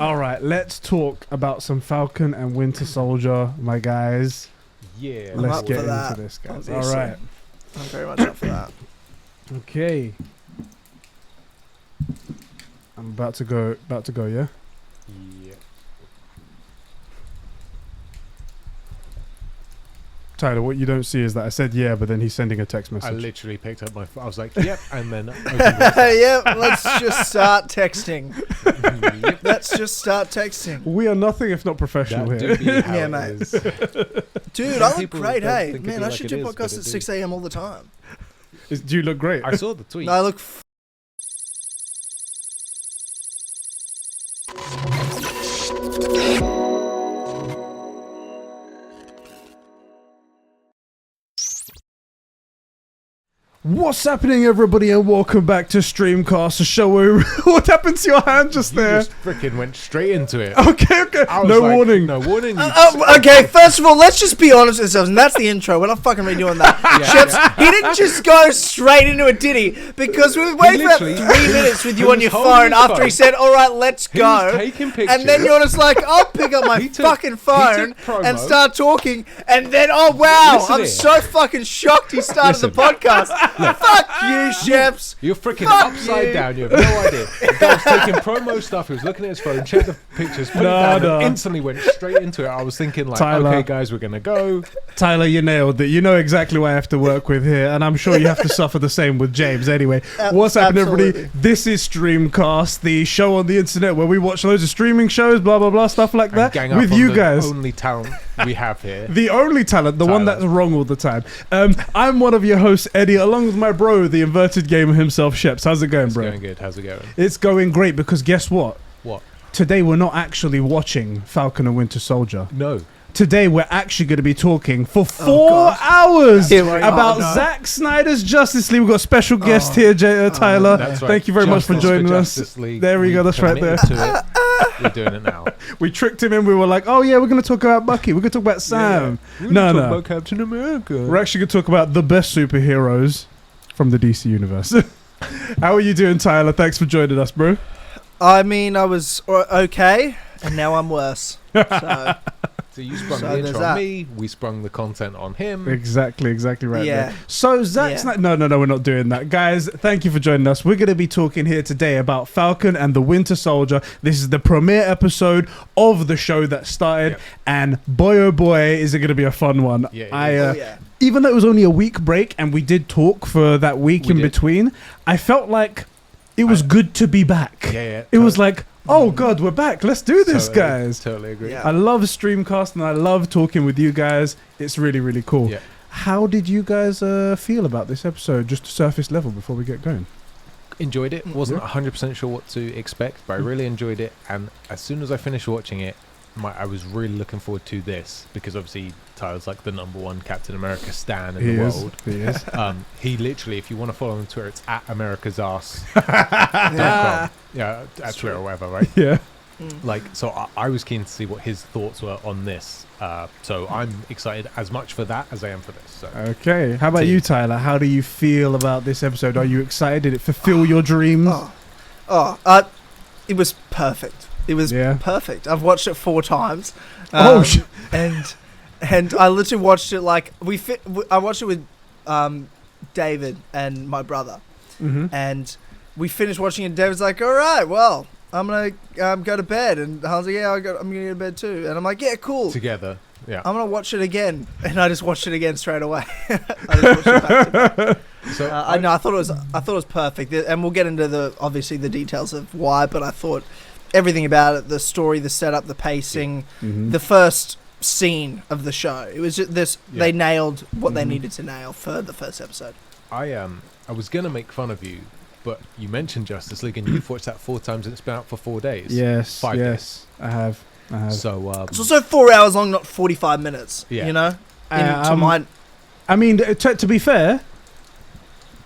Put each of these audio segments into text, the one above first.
All right, let's talk about some Falcon and Winter Soldier, my guys. Yeah. Let's get that, into this, guys. obviously. All right. I'm very much up for that. Okay. I'm about to go, yeah? Yeah. Tyler, what you don't see is that I said yeah, but then he's sending a text I message. literally picked up my phone. I was like, yep. And then opened WhatsApp. Yep, let's just start texting. Yep. Let's just start texting. We are nothing if not professional That here. do be how Yeah, it mate. is. Dude, Some I look people great, don't hey. think it Man, be I like should it do is, but podcasts it at do. 6 a.m. all the time. Do you look great? I saw the tweet. No, I look What's happening, everybody, and welcome back to Streamcast, a show where... What happened to your hand just You there? just freaking went straight into it. Okay. I was No like, warning. No warning. okay, first of all, let's just be honest with ourselves, and that's the intro. We're not fucking redoing that. Sheps, he didn't just go straight into it, did he? Because we waited for literally- 3 minutes with he you on was your holding phone his after phone. he said, all right, let's He was go. taking pictures. And then you're just like, I'll pick up my He took- fucking he phone took promo. and start talking. And then, oh, wow, Listen I'm here. so fucking shocked he started the podcast. Fuck you, Sheps. You're freaking Fuck upside you. down. You have no idea. The guy was taking promo stuff. He was looking at his phone, checked the pictures, put it down, No. and instantly went straight into it. I was thinking, like, Tyler. okay, guys, we're gonna go. Tyler, you nailed it. You know exactly what I have to work with here, and I'm sure you have to suffer the same with James anyway. What's happening, everybody? Absolutely. This is Streamcast, the show on the internet where we watch loads of streaming shows, blah, blah, blah, stuff like And that, gang up with on you the guys. only talent we have here. The only talent, the one Tyler. that's wrong all the time. I'm one of your hosts, Eddie, along with my bro, the inverted gamer himself, Sheps. How's it going, It's bro? going good. How's it going? It's going great because guess what? What? Today we're not actually watching Falcon and Winter Soldier. No. Today we're actually going to be talking for 4 God. hours Here we go. about Oh, no. Zack Snyder's Justice League. We've got a special guest here, Tyler. That's right. Thank you very much for Justice joining us. Justice League. There we go, that's right there. committed to it. We're doing it now. We tricked him in. We were like, oh yeah, we're going to talk about Bucky. We're going to talk about Sam. We're No, gonna no. talk about Captain America. We're actually going to talk about the best superheroes from the DC universe. How are you doing, Tyler? Thanks for joining us, bro. I mean, I was okay, and now I'm worse. So, So you sprung So the there's intro that. on me. We sprung the content on him. Exactly right Yeah. there. So Zack Yeah. Snyder... No, we're not doing that. Guys, thank you for joining us. We're going to be talking here today about Falcon and the Winter Soldier. This is the premiere episode of the show that started, Yep. and boy, oh boy, is it going to be a fun one. Yeah, it I is. yeah. Even though it was only a week break and we did talk for that week We in did. between, I felt like it was good to be back. Yeah. It was like, oh God, we're back. Let's do this, guys. Totally agree. Yeah. I love Streamcast and I love talking with you guys. It's really, really cool. Yeah. How did you guys feel about this episode, just surface level, before we get going? Enjoyed it. Wasn't 100% sure what to expect, but I really enjoyed it. And as soon as I finished watching it, I was really looking forward to this because obviously Tyler's like the #1 Captain America stan in the world. He is. He literally, if you want to follow him on Twitter, it's at America's Ass. Yeah. Yeah, at Twitter or whatever, right? Yeah. Like, so I was keen to see what his thoughts were on this. So I'm excited as much for that as I am for this. So Okay. How about you, Tyler? How do you feel about this episode? Are you excited? Did it fulfill your dreams? It was perfect. It was Yeah. perfect. I've watched it 4 times. Oh, shit. And I literally watched it like I watched it with David and my brother, and we finished watching it. David's like, "All right, well, I'm gonna go to bed," and I was like, "Yeah, I'm gonna go to bed too." And I'm like, "Yeah, cool. together, yeah. I'm gonna watch it again," and I just watched it again straight away. I just watched it back to back. So I know. I thought it was perfect, and we'll get into obviously the details of why. But I thought everything about it, the story, the setup, the pacing, the first scene of the show. It was just this. Yeah. They nailed what they needed to nail for the first episode. I was gonna make fun of you, but you mentioned Justice League, and you've watched that 4 times, and it's been out for 4 days. Yes. 5 yes. I have. So It's also 4 hours long, not 45 minutes. Yeah. You know. To mine. I mean, to be fair,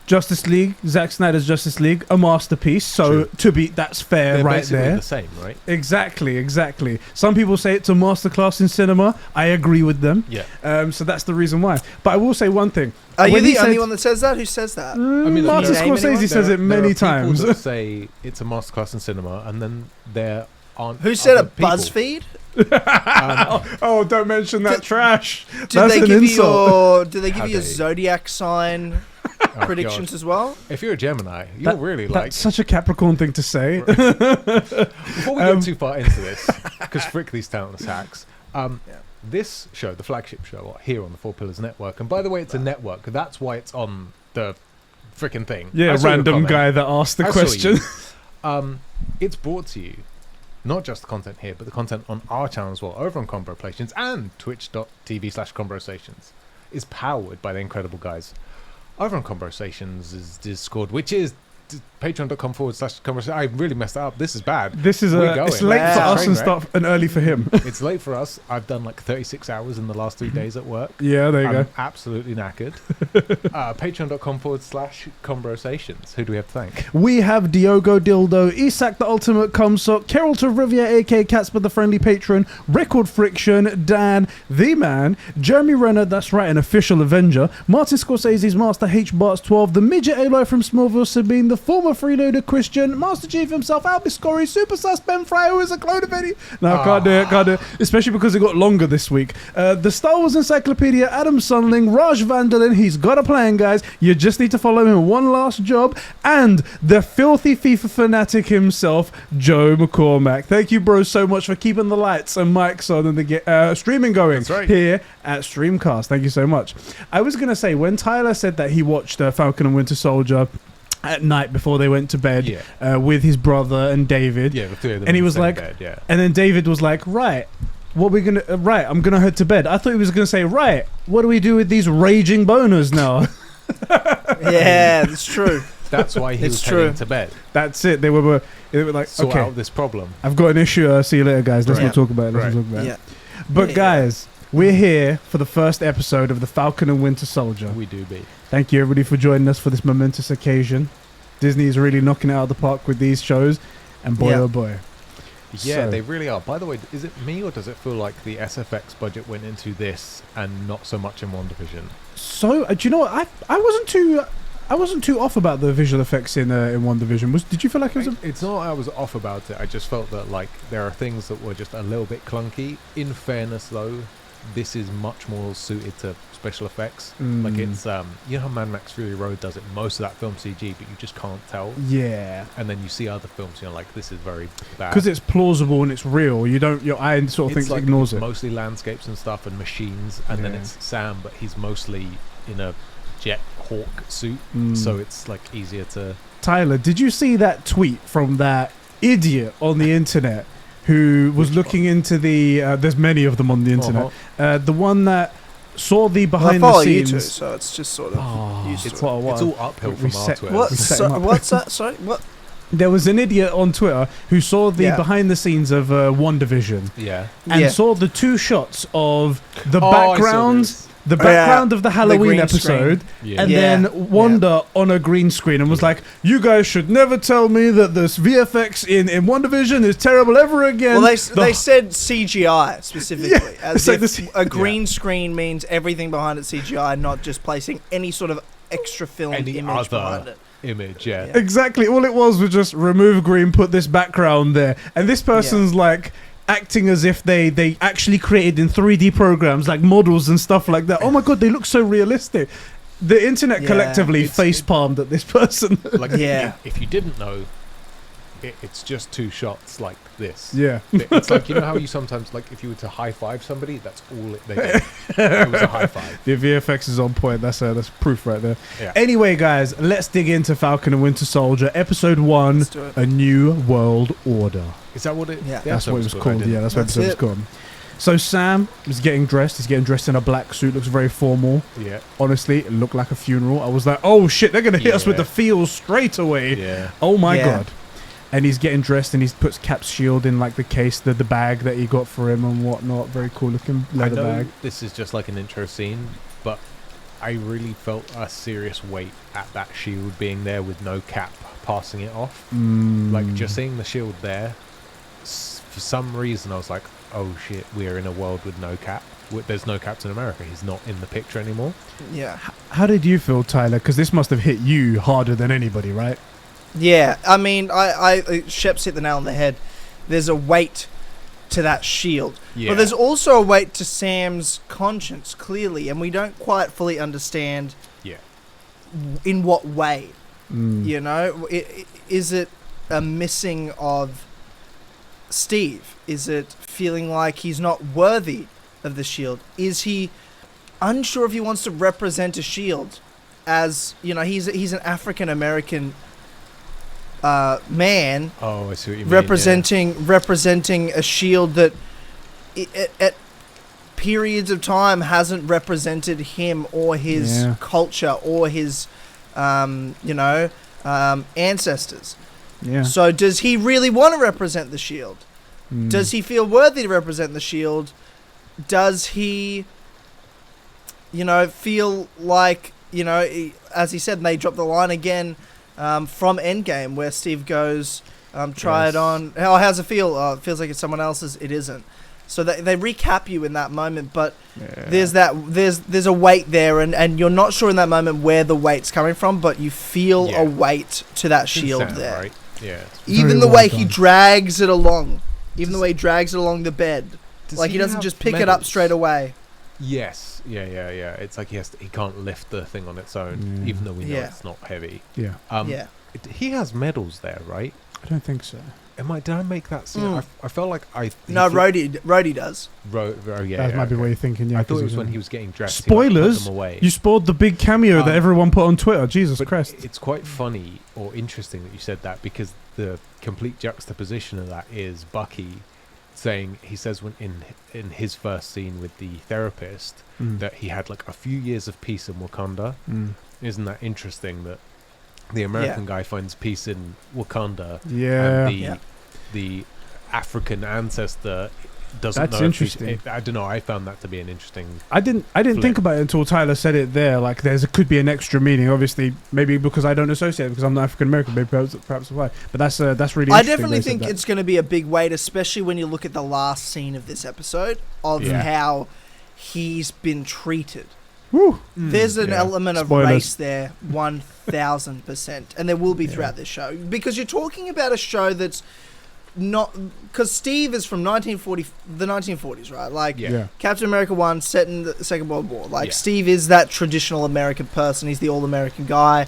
Justice League, Zack Snyder's Justice League, a masterpiece. So that's fair, they're right basically there. the same, right? Exactly. Some people say it's a masterclass in cinema. I agree with them. Yeah. So that's the reason why. But I will say one thing. Are you When he the only said- one that says that? Who says that? I mean, Martin can you name Scorsese anyone? says it many there are times. people that say it's a masterclass in cinema, and then there aren't. Who said other it? people. BuzzFeed? Oh, don't mention that trash. Did That's they an give insult. you your zodiac sign predictions as well? If you're a Gemini, you're really like. That's such a Capricorn thing to say. Before we get too far into this, because frick these talentless hacks. This show, the flagship show, here on the Four Pillars Network, and by the way, it's a network. That's why it's on the frickin' thing. Yeah, I saw your random comment. guy that asked the I saw question. you. It's brought to you, not just the content here, but the content on our channel as well, over on Conversations and twitch.tv/Conversations, is powered by the incredible guys over on Conversations' Discord, which is patreon.com/conversation. I really messed that up. This is bad. This is it's late for Yeah. us and stuff, and early for him. It's late for us. I've done like 36 hours in the last 3 days at work. Yeah, there you I'm go. absolutely knackered. Patreon.com/conversations. Who do we have to thank? We have Diogo Dildo, Isak the Ultimate Cumsock, Carol to Riviera, aka Catsper the Friendly Patron, Record Friction, Dan, The Man, Jeremy Renner, that's right, an official Avenger, Martin Scorsese's Master H Barts 12, the Midget Aloy from Smallville, Sabine, the former freeloader Christian, Master Chief himself, Albiscori, Super Sus Ben Fry, who is a clone of Eddie. No, can't do it. Especially because it got longer this week. The Star Wars Encyclopedia, Adam Sunling, Raj Vandalin, he's got a plan, guys. You just need to follow him. One last job. And the filthy FIFA fanatic himself, Joe McCormack. Thank you, bro, so much for keeping the lights and mics on and the streaming going here at Streamcast. Thank you so much. I was going to say, when Tyler said that he watched Falcon and Winter Soldier at night before they went to bed with his brother and David. Yeah, the three of them. And he was like, bed, and then David was like, right, what we gonna, I'm gonna head to bed. I thought he was gonna say, right, what do we do with these raging boners now? Yeah, that's true. That's why he was heading to bed. That's it. They were like, Sort okay, out this problem. I've got an issue. See you later, guys. Let's not talk about it. Let's not talk about it. But guys, we're here for the first episode of the Falcon and Winter Soldier. We do be. Thank you, everybody, for joining us for this momentous occasion. Disney is really knocking it out of the park with these shows, and boy, oh boy. Yeah, they really are. By the way, is it me or does it feel like the SFX budget went into this and not so much in WandaVision? So, do you know what? I wasn't too off about the visual effects in WandaVision. Did you feel like it was? It's not I was off about it. I just felt that like there are things that were just a little bit clunky. In fairness, though, this is much more suited to special effects. Like it's you know how Mad Max Fury Road does it. Most of that film CG, but you just can't tell. Yeah. And then you see other films, you're like, this is very bad because it's plausible and it's real. Your eye sort of thinks like ignores it. Mostly landscapes and stuff and machines, and then it's Sam, but he's mostly in a jet hawk suit, so it's like easier to. Tyler, did you see that tweet from that idiot on the internet who was looking into the? There's many of them on the internet. The one that saw the behind the scenes. You too, so it's just sort of used it's to it. It's all uphill from our Twitter. What's that? Sorry, what? There was an idiot on Twitter who saw the behind the scenes of WandaVision. Yeah. And saw the two shots of the background. The background of the Halloween episode, and then Wanda on a green screen, and was like, "You guys should never tell me that this VFX in WandaVision is terrible ever again." Well, they said CGI specifically, as like if a green screen means everything behind it CGI, not just placing any sort of extra film image behind it. Exactly. All it was just remove green, put this background there, and this person's like acting as if they actually created in 3D programs, like models and stuff like that. Oh my god, they look so realistic. The internet collectively face palmed at this person. Like, if you didn't know, it's just two shots like this. Yeah. It's like, you know how you sometimes, like, if you were to high five somebody, that's all they did. It was a high five. The VFX is on point. That's proof right there. Yeah. Anyway, guys, let's dig into Falcon and Winter Soldier, episode 1, A New World Order. Is that what it? Yeah, that's what it was called. Yeah, that's what it was called. So Sam is getting dressed. He's getting dressed in a black suit. Looks very formal. Yeah. Honestly, it looked like a funeral. I was like, oh shit, they're gonna hit us with the feels straight away. Yeah. Oh my god. And he's getting dressed, and he puts Cap's shield in like the case, the bag that he got for him and whatnot. Very cool looking leather bag. This is just like an intro scene, but I really felt a serious weight at that shield being there with no Cap passing it off. Like just seeing the shield there. For some reason, I was like, "Oh shit, we're in a world with no Cap. There's no Captain America. He's not in the picture anymore." Yeah. How did you feel, Tyler? Because this must have hit you harder than anybody, right? Yeah. I mean, I Sheps hit the nail on the head. there's a weight to that shield. Yeah. But there's also a weight to Sam's conscience, clearly, and we don't quite fully understand in what way. You know, is it a missing of Steve? Is it feeling like he's not worthy of the shield? Is he unsure if he wants to represent a shield? As you know, he's an African American man. Oh, I see what you mean. Representing a shield that at periods of time hasn't represented him or his culture or his ancestors. Yeah. So does he really want to represent the shield? Does he feel worthy to represent the shield? Does he, feel like, as he said, and they drop the line again from Endgame where Steve goes, try it on. Oh, how's it feel? It feels like it's someone else's. It isn't. So they recap you in that moment, but there's a weight there, and you're not sure in that moment where the weight's coming from, but you feel a weight to that shield there. Right? Yeah. Even the way he drags it along, the way he drags it along the bed, like he doesn't just pick it up straight away. Yes. Yeah. It's like he can't lift the thing on its own, even though we know it's not heavy. Yeah. He has medals there, right? I don't think so. Did I make that scene? I felt like Rhodey does. That might be what you're thinking. Yeah, I thought it was when he was getting dressed. Spoilers! He put them away. You spoiled the big cameo that everyone put on Twitter. Jesus Christ! It's quite funny or interesting that you said that, because the complete juxtaposition of that is Bucky saying, he says when in his first scene with the therapist that he had like a few years of peace in Wakanda. Isn't that interesting that the American guy finds peace in Wakanda, and the African ancestor doesn't know. That's interesting. I don't know. I found that to be an interesting. I didn't think about it until Tyler said it there. Like could be an extra meaning. Obviously, maybe because I don't associate it because I'm not African American. Maybe perhaps why. But that's really. I interesting definitely think it's going to be a big weight, especially when you look at the last scene of this episode of how he's been treated. Woo. There's an element of race there, 1,000%, and there will be throughout this show, because you're talking about a show that's not, because Steve is from the 1940s, right? Like Captain America 1 set in the Second World War. Like Steve is that traditional American person. He's the all-American guy.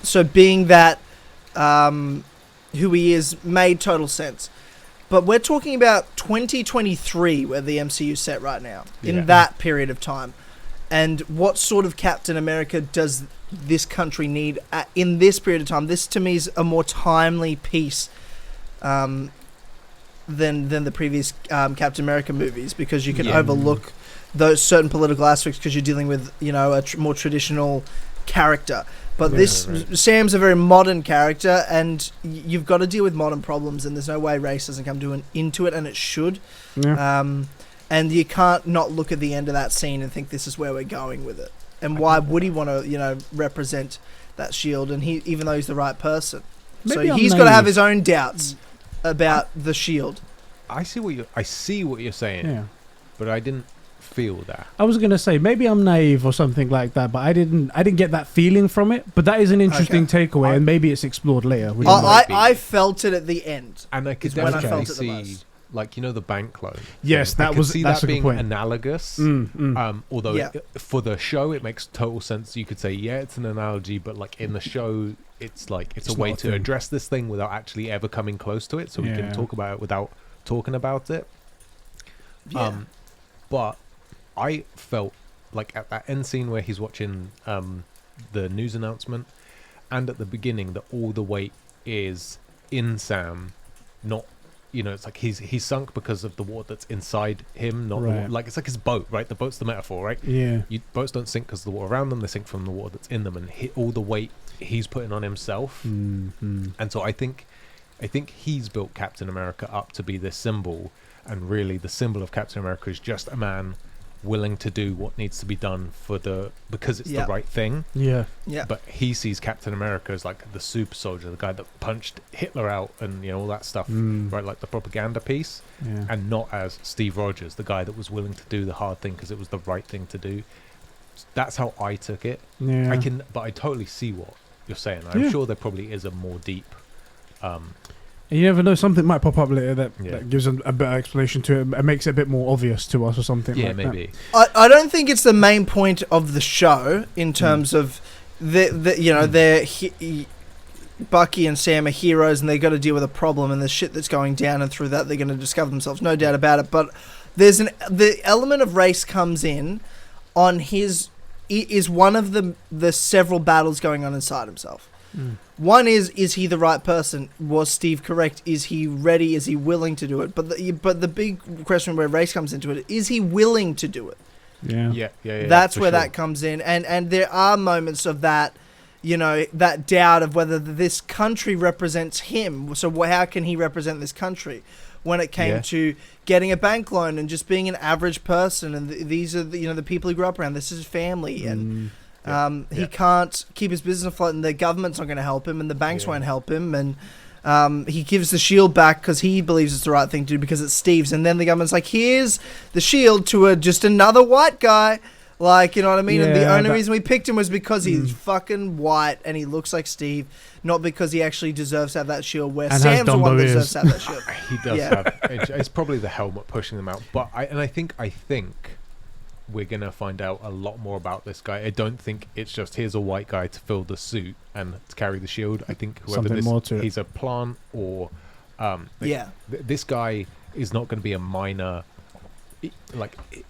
So being that who he is made total sense. But we're talking about 2023, where the MCU's set right now, in that period of time. And what sort of Captain America does this country need in this period of time? This, to me, is a more timely piece than the previous Captain America movies, because you can overlook those certain political aspects because you're dealing with, a more traditional character. But Sam's a very modern character, and you've got to deal with modern problems, and there's no way race doesn't come into it, and it should. Yeah. And you can't not look at the end of that scene and think this is where we're going with it. And why would he want to, represent that shield? And even though he's the right person, so he's got to have his own doubts about the shield. I see what you're saying, but I didn't feel that. I was gonna say maybe I'm naive or something like that, but I didn't get that feeling from it. But that is an interesting takeaway, and maybe it's explored later. I felt it at the end, and I could definitely see. Like, the bank loan. Yes, that's that a being good point. Analogous. Although for the show it makes total sense. You could say it's an analogy, but like in the show, it's a way to address this thing without actually ever coming close to it, so we can talk about it without talking about it. But I felt like at that end scene where he's watching the news announcement, and at the beginning, that all the weight is in Sam, not. It's like he's sunk because of the water that's inside him, not like it's like his boat, right? The boat's the metaphor, right? Yeah. Boats don't sink because of the water around them; they sink from the water that's in them, and all the weight he's putting on himself. And so I think he's built Captain America up to be this symbol, and really the symbol of Captain America is just a man willing to do what needs to be done because it's the right thing. Yeah. But he sees Captain America as like the super soldier, the guy that punched Hitler out and all that stuff, right? Like the propaganda piece, and not as Steve Rogers, the guy that was willing to do the hard thing because it was the right thing to do. That's how I took it. But I totally see what you're saying. I'm sure there probably is a more deep You never know, something might pop up later that, Yeah. that gives a better explanation to it and makes it a bit more obvious to us or something Yeah, like maybe. I don't think it's the main point of the show in terms of they're Bucky and Sam are heroes and they got to deal with a problem and the shit that's going down, and through that they're going to discover themselves, no doubt about it. But there's the element of race comes in on his is one of the several battles going on inside himself. One is he the right person? Was Steve correct? Is he ready? Is he willing to do it? But the big question where race comes into it, is he willing to do it? Yeah. That's where sure. that comes in, and there are moments of that, that doubt of whether this country represents him. So how can he represent this country? When it came to getting a bank loan and just being an average person, and these are the people he grew up around. This is his family, and he can't keep his business afloat, and the government's not going to help him, and the banks won't help him, and he gives the shield back because he believes it's the right thing to do because it's Steve's, and then the government's like, here's the shield to just another white guy. Like, you know what I mean? And the only reason we picked him was because he's fucking white and he looks like Steve, not because he actually deserves to have that shield, where And Sam's the one that Dumbo deserves to have that shield. He does have. It's probably the helmet pushing them out. But I think we're gonna find out a lot more about this guy. I don't think it's just here's a white guy to fill the suit and to carry the shield. I think whoever Something more to it. he's a plant or this guy is not going to be a minor.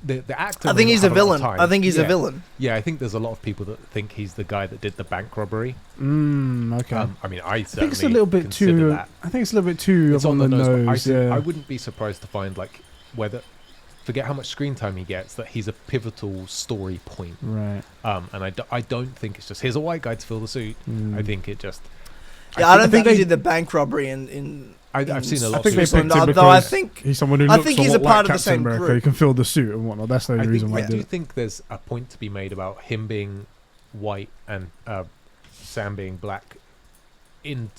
The actor. I think he's a villain. Time. I think he's a villain. Yeah, I think there's a lot of people that think he's the guy that did the bank robbery. Okay. I mean, I think it's a little bit too. That. I think it's a little bit too It's on the nose. but I wouldn't be surprised to find whether. Forget how much screen time he gets, that he's a pivotal story point. Right. And I don't think it's just here's a white guy to fill the suit. I think it just. I don't think he did the bank robbery in I've seen a lot. I think they of picked him Though because I think he's someone who I looks think he's a somewhat part like of the Captain same America. group. He can fill the suit and whatnot. That's the only reason why I I did do it. think there's a point to be made about him being white and Sam being black, in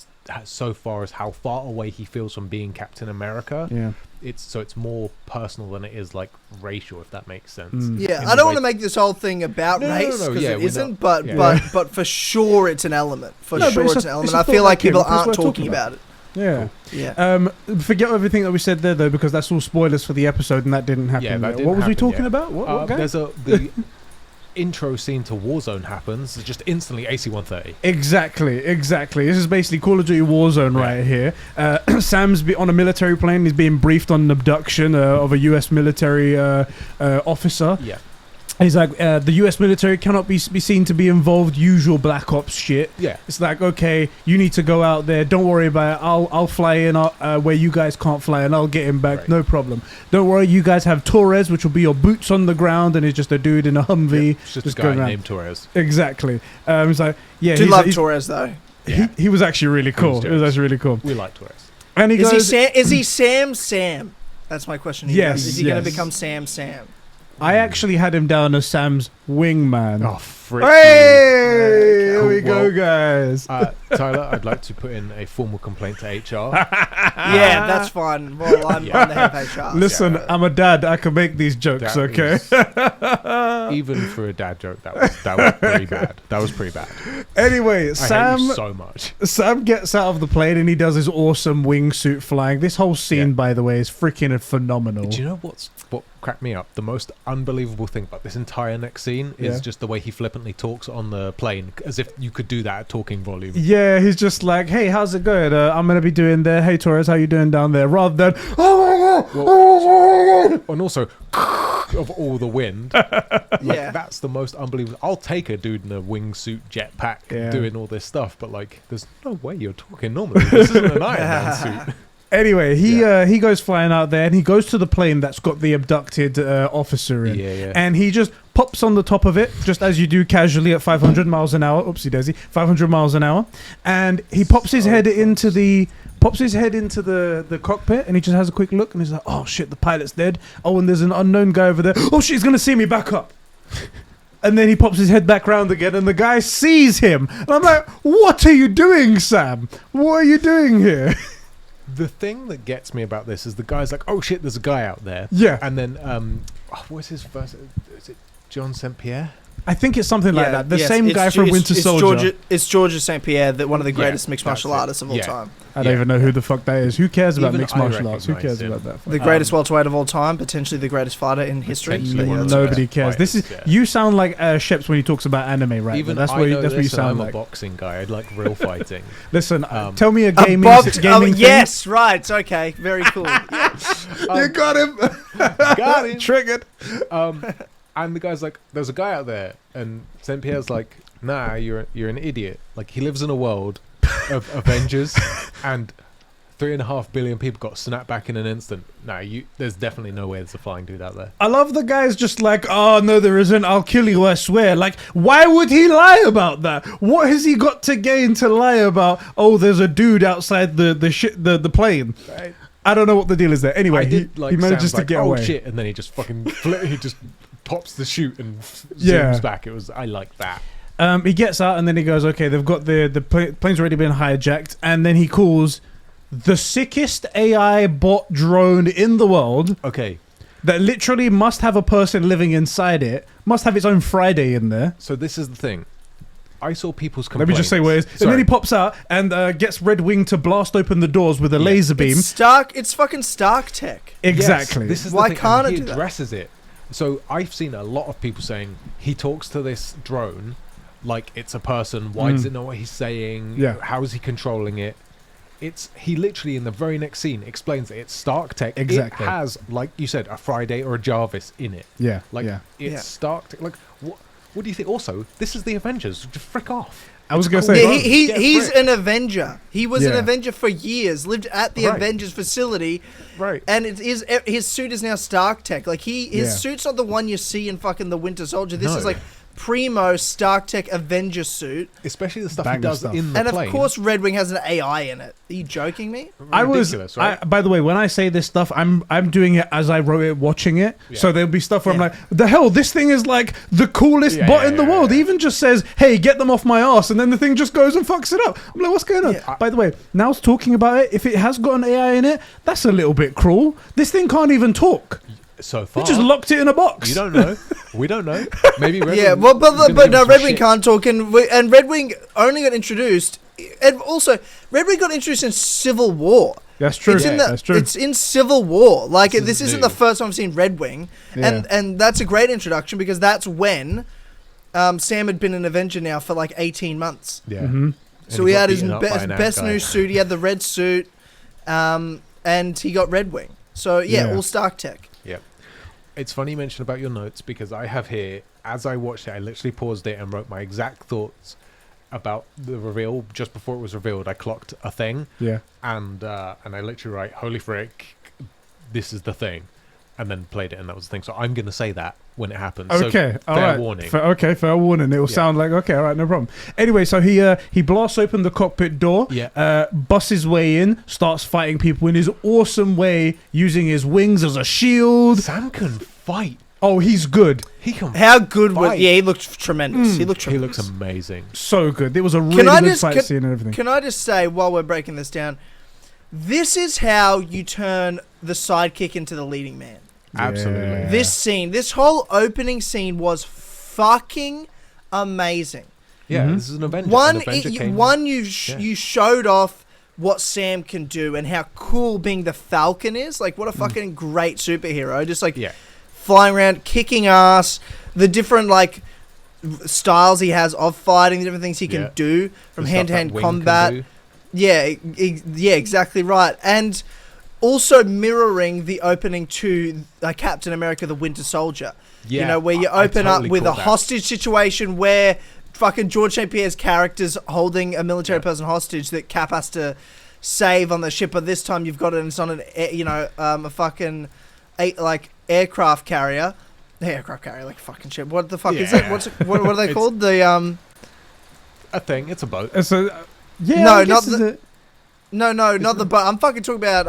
so far as how far away he feels from being Captain America. Yeah. It's more personal than it is racial, if that makes sense. Yeah, In I the don't way- want to make this whole thing about race because yeah, it we're isn't, not- but for sure it's an element. For No, but sure it's it's a- an element. it's a I feel thought like that came people up, that's aren't what we're talking talking about it. Yeah. Yeah. Forget everything that we said there, though, because that's all spoilers for the episode, and that didn't happen. Yeah, that yet. didn't What was we happen talking yet. about? What guy? There's the intro scene to Warzone happens. It's just instantly AC-130. Exactly. This is basically Call of Duty Warzone right here. Sam's on a military plane. He's being briefed on an abduction of a U.S. military officer. Yeah. He's like, the U.S. military cannot be seen to be involved. Usual Black Ops shit. Yeah. It's like, okay, you need to go out there. Don't worry about it. I'll fly in where you guys can't fly, and I'll get him back. Right. No problem. Don't worry. You guys have Torres, which will be your boots on the ground, and it's just a dude in a Humvee. It's just a going guy around. named Torres. Exactly. It's like, yeah, Do love Torres though. he was actually really cool. It was actually really cool. We like Torres. And he Is goes, he Sam? That's my question. Yes, Is he going to yes. become Sam? I actually had him down as Sam's wingman. Oh, frick. Hey, here Cool. we go, guys. Tyler, I'd like to put in a formal complaint to HR. Yeah, that's fine. Well, I'm the head of HR. Listen, I'm a dad. I can make these jokes, That okay? is- even for a dad joke, that was pretty bad. That was pretty bad. Anyway, I hate Sam you so much. Sam gets out of the plane and he does his awesome wingsuit flying. This whole scene, by the way, is freaking phenomenal. Do you know what cracked me up? The most unbelievable thing about this entire next scene is just the way he flippantly talks on the plane, as if you could do that at talking volume. Yeah, he's just like, hey, how's it going? I'm going to be doing there. Hey, Torres, how you doing down there? Rather than, oh my God, oh my God. And also, of all the wind, that's the most unbelievable. I'll take a dude in a wingsuit jetpack doing all this stuff, but there's no way you're talking normally. This isn't an Iron Man suit. Anyway, he goes flying out there and he goes to the plane that's got the abducted officer in. And he just pops on the top of it, just as you do casually at 500 miles an hour. Oopsie daisy, 500 miles an hour. And he pops his head into the cockpit and he just has a quick look and he's like, oh shit, the pilot's dead. Oh, and there's an unknown guy over there. Oh shit, he's going to see me, back up. And then he pops his head back round again and the guy sees him. And I'm like, what are you doing, Sam? What are you doing here? The thing that gets me about this is the guy's like, oh shit, there's a guy out there. Yeah. And then, what's his first? Is it John St. Pierre? I think it's something like that. The yes, same guy from Winter Soldier. It's Georges St. Pierre, one of the greatest mixed that's martial artists of all Yeah. time. I don't even know who the fuck that is. Who cares about Even mixed I martial arts? Who recognise cares him. about that? The greatest welterweight of all time, potentially the greatest fighter in history. Potentially But one yeah, of the Nobody best cares. This is fighters, you sound like Sheps when he talks about anime, right? Even That's I what know that's what you this, and sound I'm like. a boxing guy. I like real fighting. Listen, Um, tell me a A gaming box- gaming thing. yes, right. Okay, very cool. You got him. got him. Triggered. And the guy's like, there's a guy out there, and St. Pierre's like, nah, you're an idiot. Like, he lives in a world of Avengers, and 3.5 billion people got snapped back in an instant. Nah, there's definitely no way there's a flying dude out there. I love the guy's just like, oh no, there isn't. I'll kill you, I swear. Like, why would he lie about that? What has he got to gain to lie about? Oh, there's a dude outside the plane. Right. I don't know what the deal is there. Anyway, he manages Sam's to like, get oh, away. shit, and then he just fucking he just pops the chute and zooms Yeah. back. I like that. He gets out and then he goes, okay, they've got the plane's already been hijacked, and then he calls the sickest AI bot drone in the world Okay, that literally must have a person living inside it, must have its own Friday in there. so this is the thing. I saw people's Let complaints. me just say where it is. And then he pops out and gets Red Wing to blast open the doors with a laser beam. It's fucking Stark tech. Exactly. Yes, this is Why the thing, can't and it he do that? addresses it. So I've seen a lot of people saying he talks to this drone like it's a person. Why does it know what he's saying? Yeah. How is he controlling it? He literally in the very next scene explains that it's Stark tech. Exactly. It has, like you said, a Friday or a Jarvis in it. Yeah. Like yeah. it's Yeah. Stark tech. Like what do you think? Also, this is the Avengers. Just frick off. I was It's going to cool. say, Yeah, Get he's fricked. an Avenger. He was an Yeah. Avenger for years. Lived at the Right. Avengers facility, Right. and his suit is now Stark tech. Like his Yeah. suit's not the one you see in fucking the Winter Soldier. This No. is like primo Stark tech Avenger suit, Especially the stuff Bang he of does stuff. in the and plane. of course Red Wing has an AI in it. Are you joking me? I was. Ridiculous, right? By the way, when I say this stuff, I'm doing it as I wrote it, watching it. Yeah. So there'll be stuff where I'm Yeah. like, the hell, this thing is like the coolest Yeah, bot yeah, in the yeah, world. yeah. He even just says, "Hey, get them off my ass," and then the thing just goes and fucks it up. I'm like, what's going on? Yeah. By the way, now it's talking about it. If it has got an AI in it, that's a little bit cruel. This thing can't even talk. So They far, just locked it in a box. you don't know. We don't know. Maybe Red Yeah, Wing well, is gonna but give no, us Red some Wing shit. can't talk, and Red Wing only got introduced, and also Red Wing got introduced in Civil War. That's true. It's in That's true. It's in Civil War. Like This this is isn't new. the first time I've seen Red Wing, Yeah. and that's a great introduction because that's when Sam had been an Avenger now for like 18 months. Yeah. Mhm. So he he got had his beaten up by an best ant new guy. suit. He had the red suit, and he got Red Wing. So Yeah. all Stark tech. It's funny you mention about your notes because I have here, as I watched it, I literally paused it and wrote my exact thoughts about the reveal. Just before it was revealed, I clocked a thing, Yeah. and I literally write, "Holy frick, this is the thing," and then played it, and that was the thing. So I'm gonna say that when it happens. Okay, so, all fair right. warning. Fair warning. It will Yeah. sound like okay, all right, no problem. Anyway, so he blasts open the cockpit door, Yeah. busts his way in, starts fighting people in his awesome way, using his wings as a shield. Sam can fight. Oh, he's good, He can. How good was? Fight. Yeah, he looked tremendous. He looked He tremendous. looks amazing. so good. It was a really Can I good just- fight scene and everything. Can I just say, while we're breaking this down, this is how you turn the sidekick into the leading man. Absolutely. Yeah. This whole opening scene was fucking amazing. Yeah, Mhm. this is an Avenger. One, An Avenger came- you Yeah. showed off what Sam can do and how cool being the Falcon is. Like, what a fucking great superhero. Just like Yeah. flying around, kicking ass. The different like styles he has of fighting, the different things he can Yeah. do from The stuff hand-to-hand that Wing can combat. do. Yeah, yeah, exactly right. And also mirroring the opening to Captain America: The Winter Soldier. Yeah, You know, where you I open totally up with a caught that. hostage situation where fucking George St. Pierre's character's holding a military Yeah. person hostage that Cap has to save on the ship, but this time you've got it and it's on an, a fucking aircraft carrier. Aircraft carrier, like a fucking ship. What the fuck is it? Yeah. What are they It's- called? The A thing. It's a boat. So, yeah, No, I guess not the- it's no, not the boat. I'm fucking talking about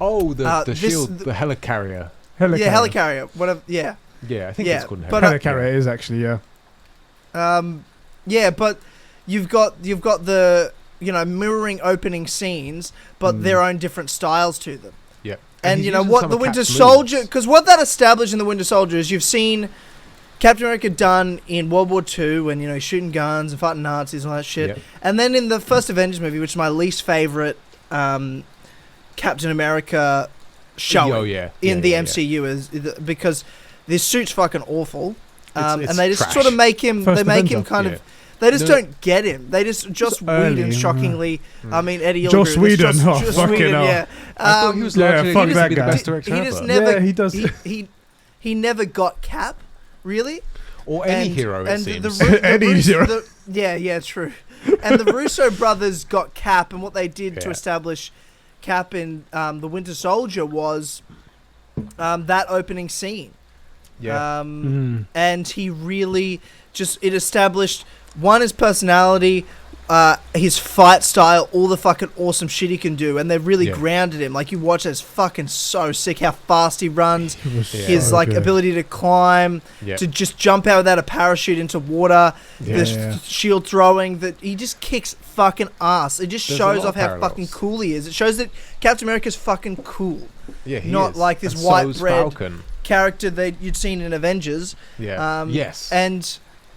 Oh, the this- shield, the helicarrier. helicarrier. helicarrier. Whatever. Yeah. Yeah, I think Yeah, it's called a but, Helicarrier is actually Yeah, but you've got the mirroring opening scenes, but their own different styles to them. Yeah. And he's you know using what some the of Winter Cap's Soldier, moves. because what that established in the Winter Soldier is you've seen Captain America done in World War II when, you know, he's shooting guns and fighting Nazis and all that shit. Yep. And then in the first Avengers movie, which is my least favorite Captain America showing in the MCU is because this suit's fucking awful. It's and they just trash. sort of make him, First they make Avenger. him kind of, they just don't get him. They just, Joss Whedon, shockingly, I mean, Eddie Joss Iger, Whedon, Joss fucking Whedon, hell. yeah. I thought he was largely fuck to that be the guy. best director He ever. just never, Yeah, he does. he never got Cap, really. Or any hero, it seems. Any hero. Yeah, true. And the Russo brothers got Cap, and what they did to Yeah. establish Cap in the Winter Soldier was that opening scene. Yeah. And he really it established, one, his personality, his fight style, all the fucking awesome shit he can do, and they really grounded him. Like, you watch it, it's fucking so sick how fast he runs, his so like good. ability to climb, to just jump out without a parachute into water, the shield throwing, that he just kicks fucking ass. It just There's a shows lot off of how parallels. fucking cool he is. It shows that Captain America's fucking cool. Yeah, he Not is. like this And white so's bread Falcon. character that you'd seen in Avengers. Yeah. Yes.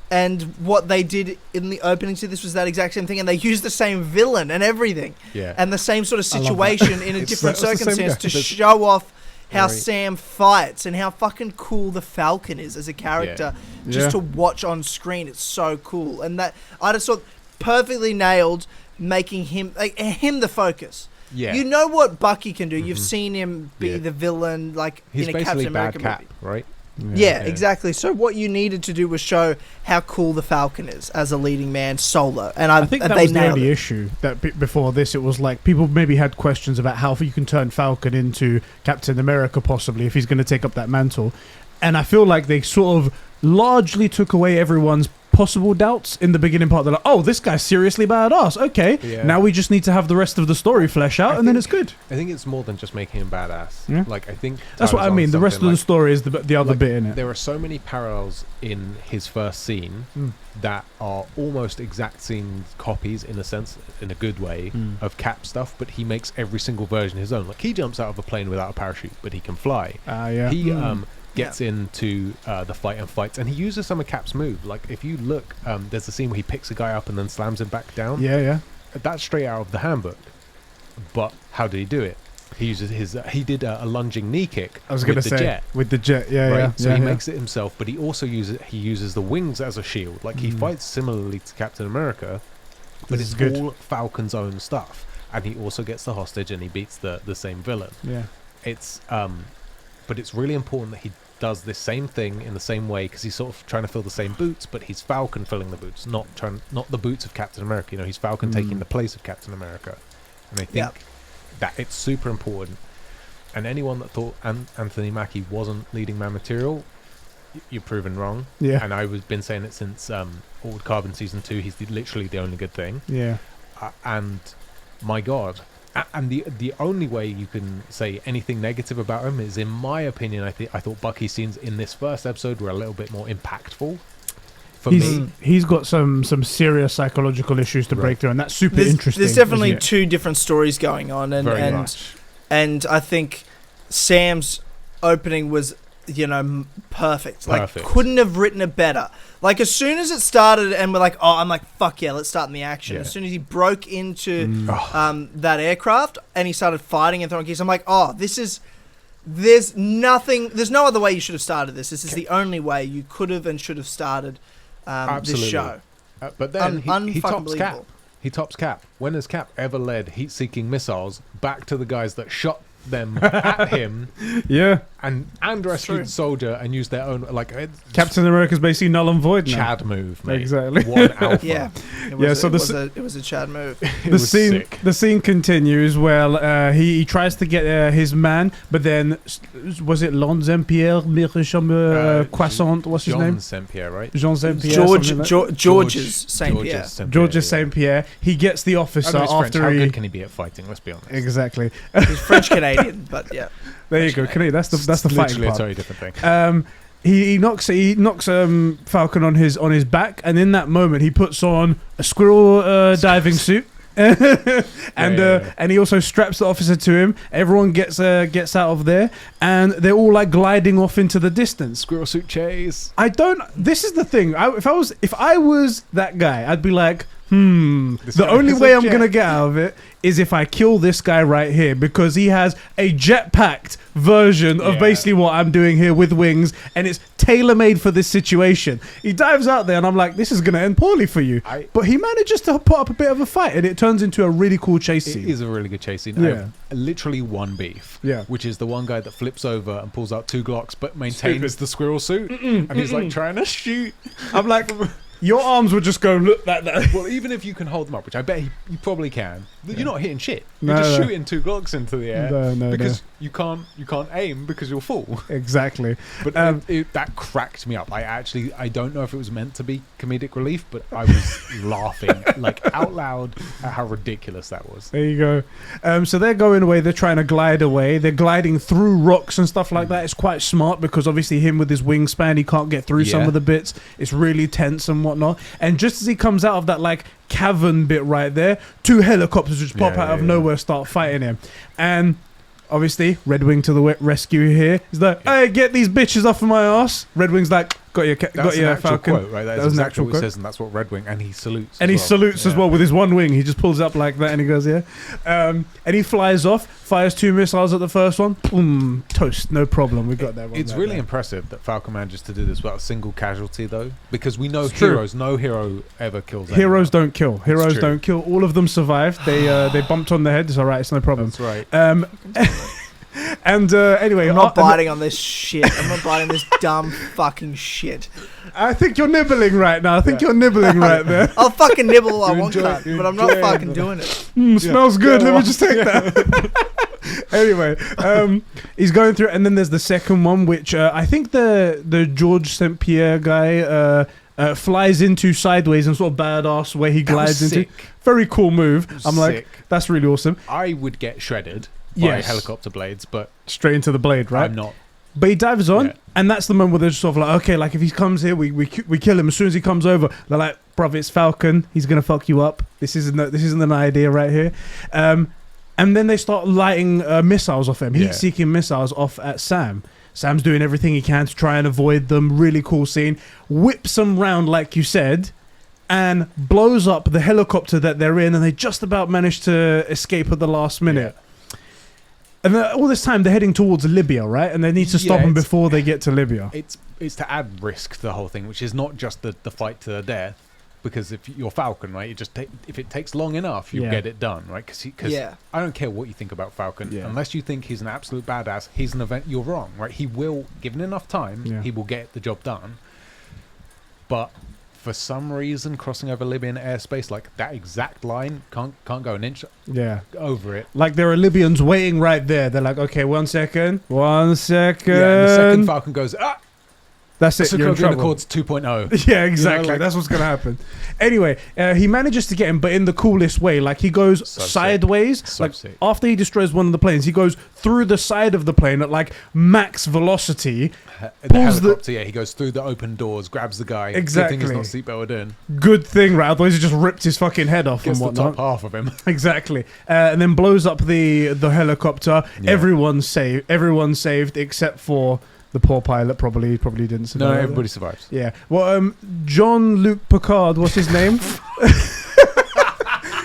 And what they did in the opening to this was that exact same thing, and they used the same villain and everything, and the same sort of situation in a different circumstance to show off how Sam fights and how fucking cool the Falcon is as a character. Just to watch on screen, it's so cool, and that I just thought perfectly nailed, making him the focus. Yeah. You know what Bucky can do. You've seen him be the villain, like He's in a basically Captain America bad movie. Cap, right? Yeah, exactly. So what you needed to do was show how cool the Falcon is as a leading man solo, and I think they that was the nailed only it. issue that before this it was like people maybe had questions about how you can turn Falcon into Captain America possibly if he's going to take up that mantle, and I feel like they sort of largely took away everyone's possible doubts in the beginning part. They're like, oh, this guy's seriously badass. Okay, now we just need to have the rest of the story flesh out, and then it's good. I think it's more than just making him badass. Yeah. Like, I think That's what I mean. The rest of the story is the other bit in it. There are so many parallels in his first scene that are almost exact scene copies, in a sense, in a good way, of Cap stuff, but he makes every single version his own. Like, he jumps out of a plane without a parachute, but he can fly. He gets into the fight and fights, and he uses some of Cap's move. Like, if you look, there's a scene where he picks a guy up and then slams him back down. That's straight out of the handbook. But how did he do it? He uses he did a lunging knee kick. I was going to say with the jet. So he makes it himself, but he also uses the wings as a shield. Like, he fights similarly to Captain America, but it's all Falcon's own stuff. And he also gets the hostage, and he beats the same villain. It's but it's really important that he does this same thing in the same way, because he's sort of trying to fill the same boots, but he's Falcon filling the boots, not the boots of Captain America. You know, he's Falcon taking the place of Captain America. And I think that it's super important. And anyone that thought Anthony Mackie wasn't leading man material, you're proven wrong. And I've been saying it since Altered Carbon season 2. He's literally the only good thing. And my God. And the only way you can say anything negative about him is, in my opinion, I thought Bucky's scenes in this first episode were a little bit more impactful. For me, he's got some serious psychological issues to break through, and that's super interesting. There's definitely two different stories going on, and I think Sam's opening was, you know, perfect. Like, couldn't have written it better. Like, as soon as it started, and we're like, I'm like, fuck yeah, let's start in the action. As soon as he broke into that aircraft and he started fighting and throwing kicks, I'm like, there's no other way you should have started this. This is the only way you could have and should have started this show. But then he tops Cap. He tops Cap. When has Cap ever led heat-seeking missiles back to the guys that shot them at him? And rescued Soldier and used their own, like, Captain America's basically null and void now. Chad move, mate. Exactly. One alpha. It was a Chad move. The scene continues. Well, he tries to get his man, but then was it Jean-Pierre Croissant? What's his name? Jean St. Pierre, right? Jean St. Pierre. Georges St. Pierre. Georges St. Pierre. He gets the officer after How good can he be at fighting? Let's be honest. Exactly. He's French Canadian, but yeah. There you go, Canadian. That's the fighting literally part. a totally different thing. He knocks Falcon on his back, and in that moment he puts on a squirrel diving suit. And he also straps the officer to him. Everyone gets out of there, and they're all like gliding off into the distance. Squirrel suit chase. This is the thing. If I was that guy, I'd be like, This the guy only has way a I'm jet. gonna get out of it is if I kill this guy right here, because he has a jetpacked version of Yeah. basically what I'm doing here with wings, and it's tailor-made for this situation. He dives out there and I'm like, this is gonna end poorly for you. But he manages to put up a bit of a fight, and it turns into a really cool chase It scene. is a really good chase scene. Yeah. I have literally one beef. Yeah. Which is the one guy that flips over and pulls out 2 Glocks but maintains the squirrel suit. And he's like trying to shoot. I'm like, your arms would just go look like that. Well, even if you can hold them up, which I bet you probably can, you're not hitting shit. No, You're just no. shooting 2 Glocks into the air because you can't aim because you're full. Exactly. But that cracked me up. I don't know if it was meant to be comedic relief, but I was laughing like out loud at how ridiculous that was. There you go. So they're going away. They're trying to glide away. They're gliding through rocks and stuff like that. It's quite smart because obviously him with his wingspan, he can't get through some Yeah. of the bits. It's really tense and whatnot. And just as he comes out of that like cavern bit right there, 2 helicopters just pop out of nowhere, start fighting him. And obviously Red Wing to the rescue here. He's like, hey, get these bitches off of my ass. Red Wing's like, got your Falcon. Quote, right? That was is an exactly actual what quote. he says, and that's what Red Wing, and he salutes. And he salutes as well with his one wing. He just pulls up like that and he goes, yeah. And he flies off, fires 2 missiles at the first one. Boom, toast, no problem. We got that one. It's right really there. impressive that Falcon manages to do this without a single casualty, though, because we know It's true. heroes. No hero ever kills. Heroes anyone. don't kill. Heroes true. don't kill. All of them survived. They bumped on the head. It's all right. It's no problem. That's right. And anyway, I'm not biting on this shit. I'm not biting this dumb fucking shit. I think you're nibbling right now. I think you're nibbling right there. I'll fucking nibble all I You want, enjoy- cunt, you but I'm not enjoy fucking it. doing it. Smells good. Go Let me on. just take that. Anyway, he's going through, and then there's the second one, which I think the George St. Pierre guy flies into sideways and sort of badass where he glides into. Sick. Very cool move. I'm Sick. like, that's really awesome. I would get shredded by Yes. helicopter blades, but Straight into the blade, right? I'm not. But he dives on, Yeah. and that's the moment where they're just sort of like, okay, like if he comes here, we kill him as soon as he comes over. They're like, bruv, it's Falcon. He's gonna fuck you up. This isn't an idea right here. And then they start lighting missiles off him, heat-seeking missiles off at Sam. Sam's doing everything he can to try and avoid them. Really cool scene. Whips them round, like you said, and blows up the helicopter that they're in, and they just about manage to escape at the last minute. And all this time they're heading towards Libya, right? And they need to stop them before they get to Libya. It's to add risk to the whole thing, which is not just the fight to the death. Because if you're Falcon, right, if it takes long enough, you'll get it done, right? Because I don't care what you think about Falcon, unless you think he's an absolute badass, he's an event. You're wrong, right? He will, given enough time, he will get the job done. But for some reason, crossing over Libyan airspace, like that exact line, can't go an inch over it. Like there are Libyans waiting right there. They're like, okay, 1 second. Yeah, and the second Falcon goes, that's it. You're in Sokovia trouble. Accords 2.0. Yeah, exactly. You know, like- That's what's going to happen. Anyway, he manages to get him, but in the coolest way. Like he goes So sideways. sick. So like sick. after he destroys one of the planes, he goes through the side of the plane at like max velocity. The Pulls the- helicopter, he goes through the open doors, grabs the guy. Exactly. Good thing he's not seatbelted in. Good thing, right? Otherwise, he just ripped his fucking head off Gets and the whatnot. top half of him. Exactly, and then blows up the helicopter. Yeah. Everyone's saved except for the poor pilot. Probably didn't No, survive. everybody survives. Yeah. Well, Jean-Luc Picard. What's his name?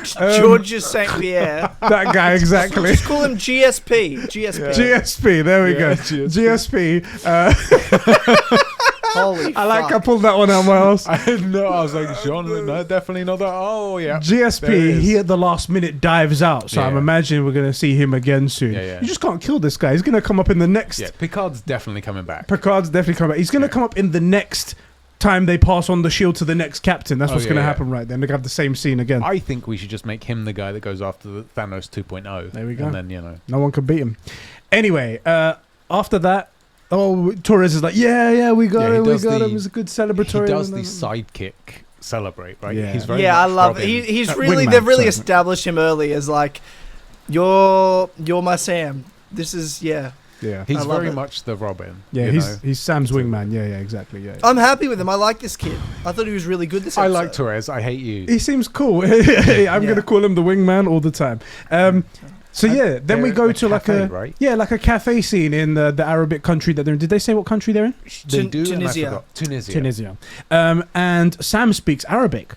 Georges St. Pierre. That guy exactly. Just call him GSP. GSP. GSP. There we go. GSP. GSP. Holy I like. I fuck. pulled that one out of my ass. I was like, John, no, definitely not that. Oh, yeah. There it GSP, is. he at the last minute dives out, so I'm Yeah. imagining we're going to see him again soon. Yeah. You just can't kill this guy. He's going to come up in the next. Yeah, Picard's definitely coming back. Picard's definitely coming back. He's going to come up in the next time they pass on the shield to the next captain. That's what's going to happen right then. They're going to have the same scene again. I think we should just make him the guy that goes after the Thanos 2.0. There we go. And then, No one can beat him. Anyway, after that, Torres is like, yeah, we got him. It's a good celebratory. he does the sidekick celebrate, right? Yeah. He's very I much love it. Robin. He's Wingman, really they've really sorry. established him early as like you're my Sam. This is Yeah. He's I love very it. much the Robin. Yeah, you know? he's Sam's wingman. Yeah, exactly. Yeah. I'm happy with him. I like this kid. I thought he was really good this I episode. like Torres. I hate you. He seems cool. I'm Yeah. gonna call him the wingman all the time. So yeah, then we They're go a to like cafe, a right? like a cafe scene in the Arabic country that they're in. Did they say what country they're in? They do, and I Tunisia. forgot. Tunisia. Tunisia. And Sam speaks Arabic.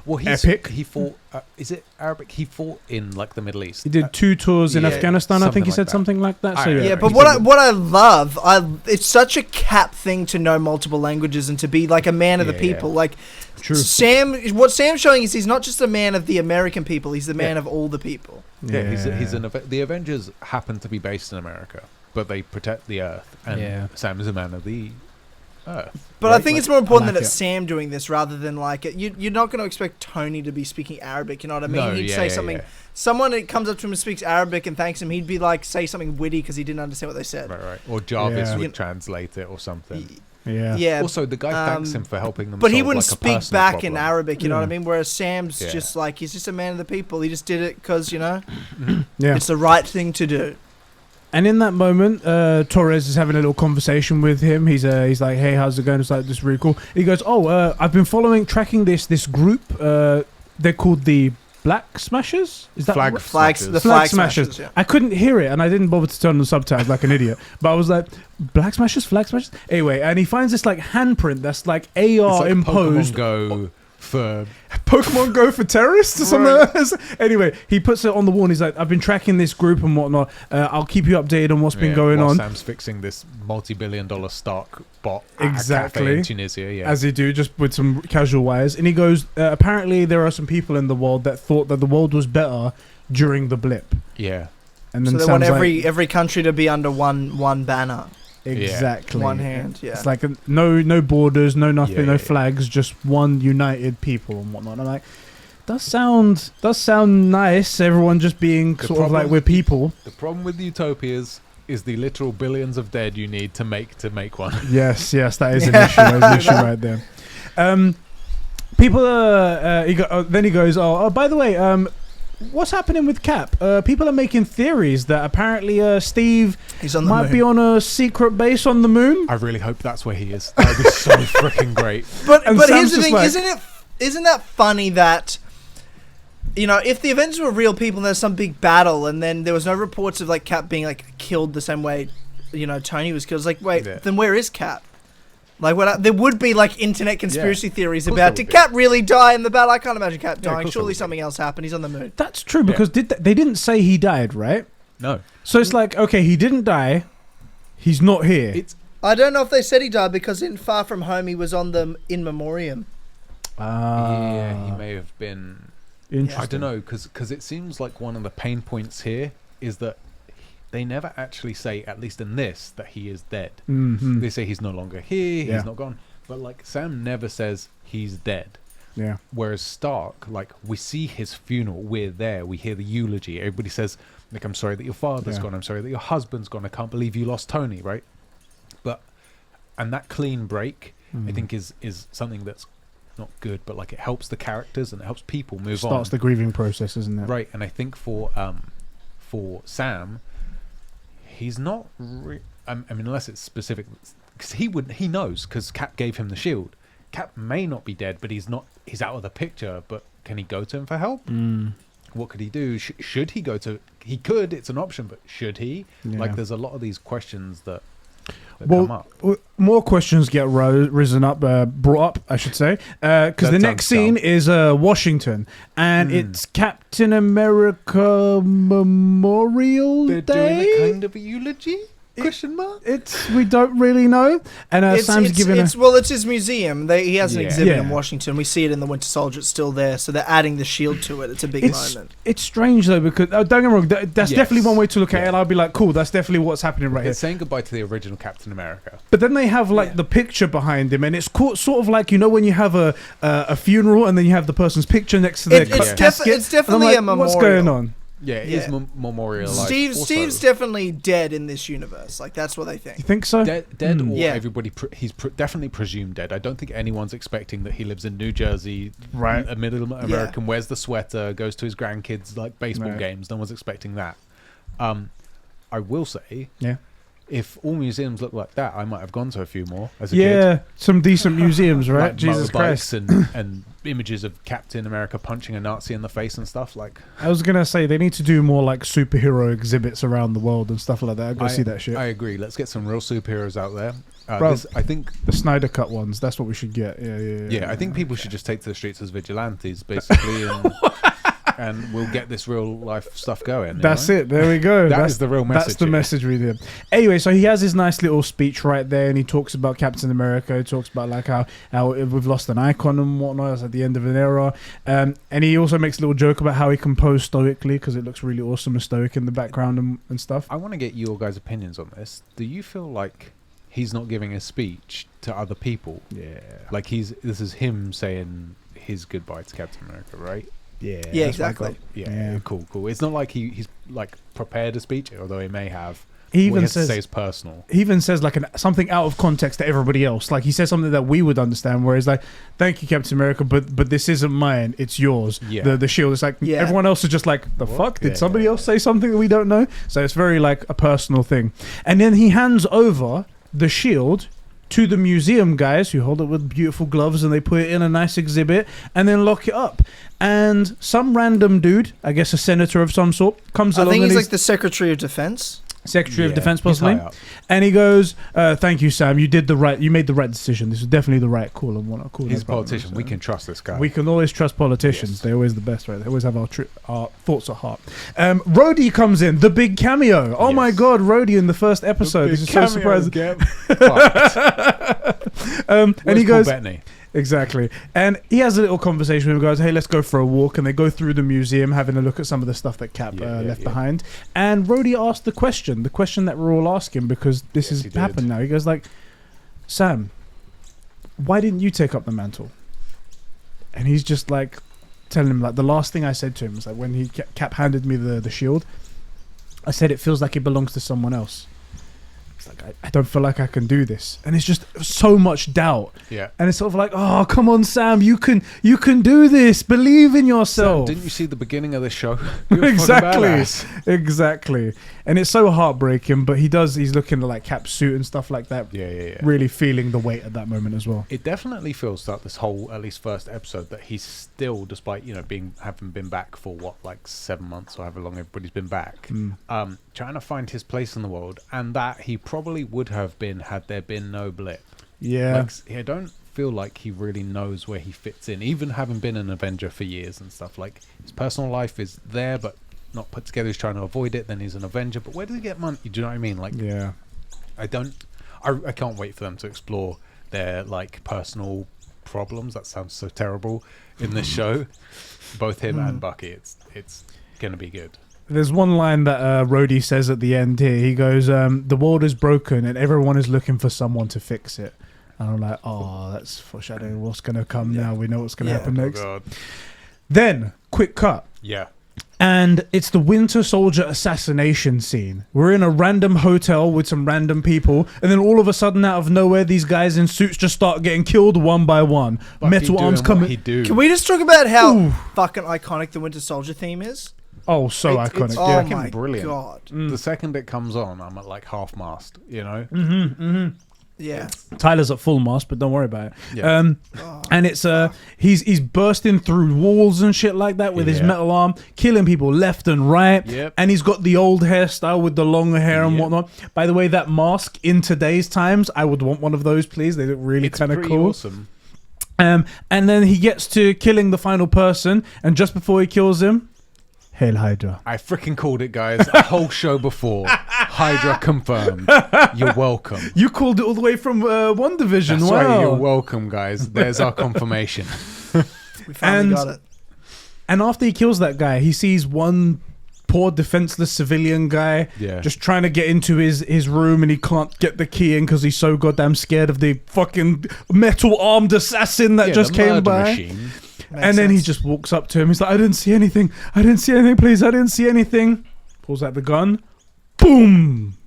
Well, Epic. He fought. Is it Arabic? He fought in like the Middle East. He did 2 tours in yeah, Afghanistan. I think he something said like that. something like that. So Yeah, Yeah, but he what did I love, it's such a Cap thing to know multiple languages and to be like a man of the Yeah, people. yeah. Like True. what Sam's showing is he's not just a man of the American people; he's the man Yeah. of all the people. Yeah, the Avengers happen to be based in America, but they protect the Earth, and Yeah. Sam is a man of the Earth. But right? I think Like, it's more important like that it's it. Sam doing this rather than like you're not going to expect Tony to be speaking Arabic. You know what I mean? no, He'd yeah, say yeah, something. yeah. Someone that comes up to him and speaks Arabic and thanks him, he'd be like say something witty because he didn't understand what they said. Right. Or Jarvis Yeah. would translate it or something. Yeah. Yeah. Also, the guy thanks him for helping them. But he solve, wouldn't like, a speak personal back in problem. Arabic, you know what I Yeah. mean? Whereas Sam's Yeah. just like, he's just a man of the people. He just did it because, you know, Yeah. it's the right thing to do. And in that moment, Torres is having a little conversation with him. He's like, "Hey, how's it going?" It's like, "This is really cool." He goes, "Oh, I've been tracking this group. They're called the Black Smashers. Is that Flag right? Flags, Smashers. the Flag flag Smashers. smashers. Yeah. I couldn't hear it, and I didn't bother to turn on the subtitles like an idiot. But I was like, "Black Smashers, Flag Smashers." Anyway, and he finds this like handprint that's like AR It's like imposed. Pokemon Go for Pokemon Go for terrorists or something. Right. Like that. Anyway, he puts it on the wall and he's like, "I've been tracking this group and whatnot. I'll keep you updated on what's been going while on." Sam's fixing this multi-billion-dollar stock bot at a Exactly. cafe in Tunisia. Yeah, As they do, just with some casual wires. And he goes, apparently there are some people in the world that thought that the world was better during the blip. yeah. And So then they want Sam's every country to be under one banner, like, exactly. one hand. Yeah. It's like no borders, no nothing, Yeah, no yeah. flags, just one united people and whatnot. And I'm like, does sound nice. Everyone just being The sort of like problem- we're people. The problem with utopias is the literal billions of dead you need to make one. Yes, that is an issue. That is an issue right there. People are. Then he goes, "Oh, by the way, what's happening with Cap? People are making theories that apparently Steve He's on the might moon. be on a secret base on the moon." I really hope that's where he is. That would be so freaking great. But And here's Sam's the just thing, like- isn't that funny that, you know, if the Avengers were real people and there's some big battle and then there was no reports of like Cap being like killed the same way, you know, Tony was killed. It's like, wait, Yeah. then where is Cap? Like, there would be like internet conspiracy theories course about, there did would be. Cap really die in the battle? I can't imagine Cap Yeah, of dying. course there Surely would be. something else happened. He's on the moon. That's true because they didn't say he died, right? No, So it's like, okay, he didn't die. He's not here. it's I don't know if they said he died because in Far From Home he was on the In Memoriam. yeah. He may have been. Interesting. I don't know because it seems like one of the pain points here is that they never actually say, at least in this, that he is dead. Mhm. They say he's no longer here. Yeah. He's not gone. But like Sam never says he's dead. Yeah. Whereas Stark, like, we see his funeral, we're there, we hear the eulogy, everybody says, like, I'm sorry that your father's Yeah. gone, I'm sorry that your husband's gone, I can't believe you lost Tony, right? But, and that clean break, I think is something that's not good, but like it helps the characters and it helps people move Starts on. the grieving process, isn't it? Right, and I think for Sam, he's not, I mean, unless it's specific, because he knows, because Cap gave him the shield. Cap may not be dead, but he's out of the picture, but can he go to him for help? What could he do? Should he go to, he could, it's an option, but should he? Yeah. Like, there's a lot of these questions that come up. More questions get brought up, I should say, because the That next sounds scene dumb. is Washington, and it's Captain America Memorial They're Day. doing a kind of a eulogy? Question mark? We don't really know, and Sam's giving it's his museum. He has an Yeah. exhibit Yeah. in Washington. We see it in the Winter Soldier. It's still there, so they're adding the shield to it. It's a big moment. It's strange though because don't get me wrong, that's Yes. definitely one way to look at it. Yeah. And I'll be like, cool, that's definitely what's happening right here. It's saying goodbye to the original Captain America. But then they have like Yeah. the picture behind him, and it's sort of like, you know, when you have a funeral and then you have the person's picture next to their casket. It's definitely And I'm a like, memorial. what's going on? Yeah, it Yeah. is memorialized. Steve's definitely dead in this universe. Like, that's what they You think. think so? dead or Yeah. everybody. He's definitely presumed dead. I don't think anyone's expecting that he lives in New Jersey, Right. A middle American, wears the sweater, goes to his grandkids like baseball Right. games. No one's expecting that. I will say, Yeah. if all museums look like that, I might have gone to a few more as a Yeah, kid. some decent museums, right? Like Jesus Christ. and images of Captain America punching a Nazi in the face and stuff. Like, I was going to say, they need to do more like superhero exhibits around the world and stuff like that. I go see that shit. I agree. Let's get some real superheroes out there. Bro, I think the Snyder Cut ones, that's what we should get. Yeah, I think people should just take to the streets as vigilantes, basically, and we'll get this real life stuff going. That's it. There we go. That's the real message. That's the message we did. Anyway, so he has his nice little speech right there, and he talks about Captain America. He talks about like how we've lost an icon and whatnot. It's at the end of an era. And he also makes a little joke about how he composed stoically because it looks really awesome and stoic in the background and stuff. I want to get your guys' opinions on this. Do you feel like he's not giving a speech to other people? Yeah. Like this is him saying his goodbye to Captain America, right? Yeah, exactly. Yeah, cool. It's not like he's like prepared a speech, although he may have. He what even he has says to say is personal. He even says like something out of context to everybody else. Like he says something that we would understand, where he's like, "Thank you, Captain America, but this isn't mine. It's yours." Yeah. The shield. It's like everyone else is just like, "The fuck? Did somebody else say something that we don't know?" So it's very like a personal thing. And then he hands over the shield to the museum guys who hold it with beautiful gloves, and they put it in a nice exhibit and then lock it up. And some random dude, I guess a senator of some sort, comes along. I think and he's like the Secretary of Defense. Secretary of Defense, he's possibly. high up. And he goes, "Thank you, Sam. You made the right decision. This is definitely the right call and whatnot." Cool. He's a politician. We can trust this guy. We can always trust politicians. Yes. They're always the best, right? They always have our thoughts at heart. Rhodey comes in, the big cameo. Oh my God, Rhodey in the first episode. This is so surprising. And he goes, Bettany? Exactly. And he has a little conversation with him, goes, "Hey, let's go for a walk." And they go through the museum, having a look at some of the stuff that Cap left behind. And Rhodey asked the question that we're all asking, because this has happened now. He goes like, "Sam, why didn't you take up the mantle?" And he's just like telling him, like, the last thing I said to him was like, when Cap handed me the shield, I said, "It feels like it belongs to someone else." Like, I don't feel like I can do this, and it's just so much doubt. Yeah, and it's sort of like, "Oh, come on, Sam, you can do this. Believe in yourself." Sam, didn't you see the beginning of the show? Exactly. And it's so heartbreaking, but he's looking at like Cap's suit and stuff like that. Yeah. Really feeling the weight at that moment as well. It definitely feels like this whole, at least first episode, that he's still, despite having been back for like 7 months or however long everybody's been back, trying to find his place in the world, and that he probably would have been had there been no blip. Yeah. Like, I don't feel like he really knows where he fits in, even having been an Avenger for years and stuff. Like, his personal life is there, but not put together. He's trying to avoid it. Then he's an Avenger, but where does he get money? Do you know what I mean? Like, yeah. I can't wait for them to explore their like personal problems. That sounds so terrible in this show. Both him and Bucky. It's gonna be good. There's one line that Rhodey says at the end here. He goes, "The world is broken and everyone is looking for someone to fix it." And I'm like, "Oh, that's foreshadowing what's going to come now. We know what's going to happen next." God. Then, quick cut. Yeah. And it's the Winter Soldier assassination scene. We're in a random hotel with some random people, and then all of a sudden, out of nowhere, these guys in suits just start getting killed one by one. Bucky Metal arms coming. Can we just talk about how fucking iconic the Winter Soldier theme is? Oh, so iconic. It's Oh fucking my brilliant. God. The second it comes on, I'm at like half mast, Yeah. Tyler's at full mast, but don't worry about it. Yeah. And it's he's bursting through walls and shit like that with his metal arm, killing people left and right. Yep. And he's got the old hairstyle with the long hair and whatnot. By the way, that mask in today's times, I would want one of those, please. They look really kind of cool. Awesome. And then he gets to killing the final person, and just before he kills him, Hail Hydra. I freaking called it, guys. A whole show before. Hydra confirmed. You're welcome. You called it all the way from One Division. That's wow. right. You're welcome, guys. There's our confirmation. We finally got it. And after he kills that guy, he sees one poor defenseless civilian guy just trying to get into his room, and he can't get the key in because he's so goddamn scared of the fucking metal armed assassin that just came by. Machine. And then he just walks up to him. He's like, "I didn't see anything. Please. I didn't see anything." Pulls out the gun. Boom.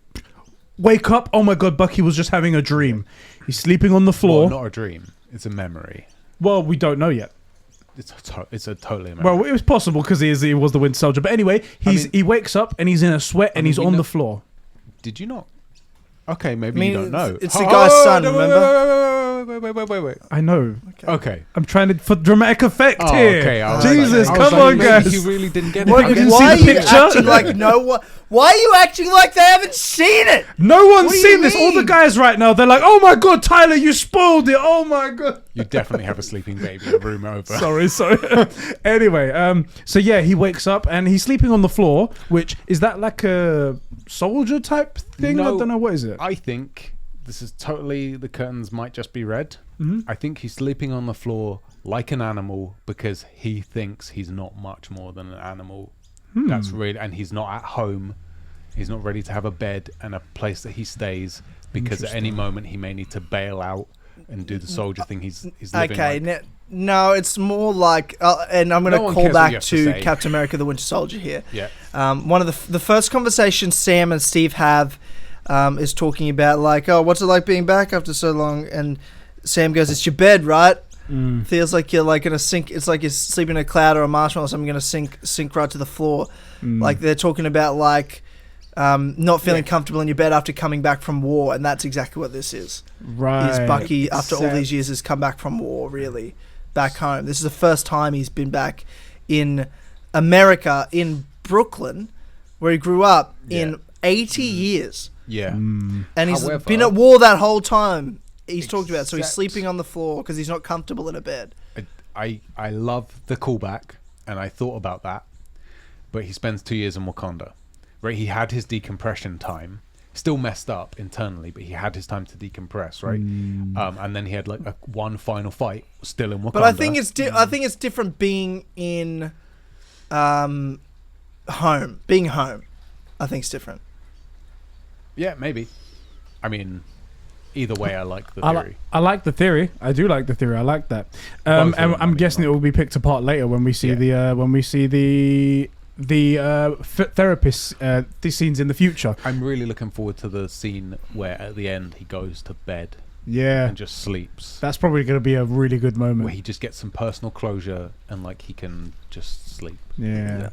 Wake up. Oh my God, Bucky was just having a dream. He's sleeping on the floor. Well, not a dream. It's a memory. Well, we don't know yet. It's a totally a memory. Well, it was possible because he was the Winter Soldier. But anyway, he wakes up and he's in a sweat and he's on the floor. Did you not Okay, maybe I mean, you don't know. it's the guy's son, remember? Wait. I know. Okay. I'm trying to for dramatic effect Oh, here. okay. Jesus, I was come like, on, maybe guys. He really didn't get What, it. You didn't why see are the you picture? acting like no one? Why are you acting like they haven't seen it? No one's What do you seen this. All the mean? guys right now, they're like, "Oh my god, Tyler, you spoiled it! Oh my god." You definitely have a sleeping baby. A room over. Sorry. Anyway, so yeah, he wakes up and he's sleeping on the floor. Which is that like a soldier type thing? I No, don't know, what is it? I think this is totally, the curtains might just be red. Mhm. I think he's sleeping on the floor like an animal because he thinks he's not much more than an animal. That's really, and he's not at home. He's not ready to have a bed and a place that he stays because at any moment he may need to bail out and do the soldier thing. He's living Okay, like, no, it's more like, and I'm going No to one call cares what you back have to to say. Captain America: The Winter Soldier here. yeah. One of the first conversations Sam and Steve have is talking about like, oh, what's it like being back after so long? And Sam goes, "It's your bed, right?" Feels like you're like gonna sink. It's like you're sleeping in a cloud or a marshmallow or something, gonna sink right to the floor. Like they're talking about like not feeling comfortable in your bed after coming back from war, and that's exactly what this is. Right. Is Bucky after all these years has come back from war, really back home. This is the first time he's been back in America, in Brooklyn, where he grew up, in 80 years, Yeah. Mm. and he's However- been at war that whole time. He's talked about, so he's Except- sleeping on the floor because he's not comfortable in a bed. I love the callback, and I thought about that, but he spends 2 years in Wakanda, right? He had his decompression time, still messed up internally, but he had his time to decompress, right? And then he had like one final fight, still in Wakanda. But I think it's I think it's different being in home. Being home, I think it's different. Yeah, maybe. I mean, either way, I like the theory. I like the theory. I do like the theory. I like that. Both of And them, I'm I guessing mean, it will be picked apart later when we see the therapist the scenes in the future. I'm really looking forward to the scene where at the end he goes to bed Yeah, and just sleeps. that's probably going to be a really good Where moment. he just gets some personal closure and like he can just sleep. Yeah.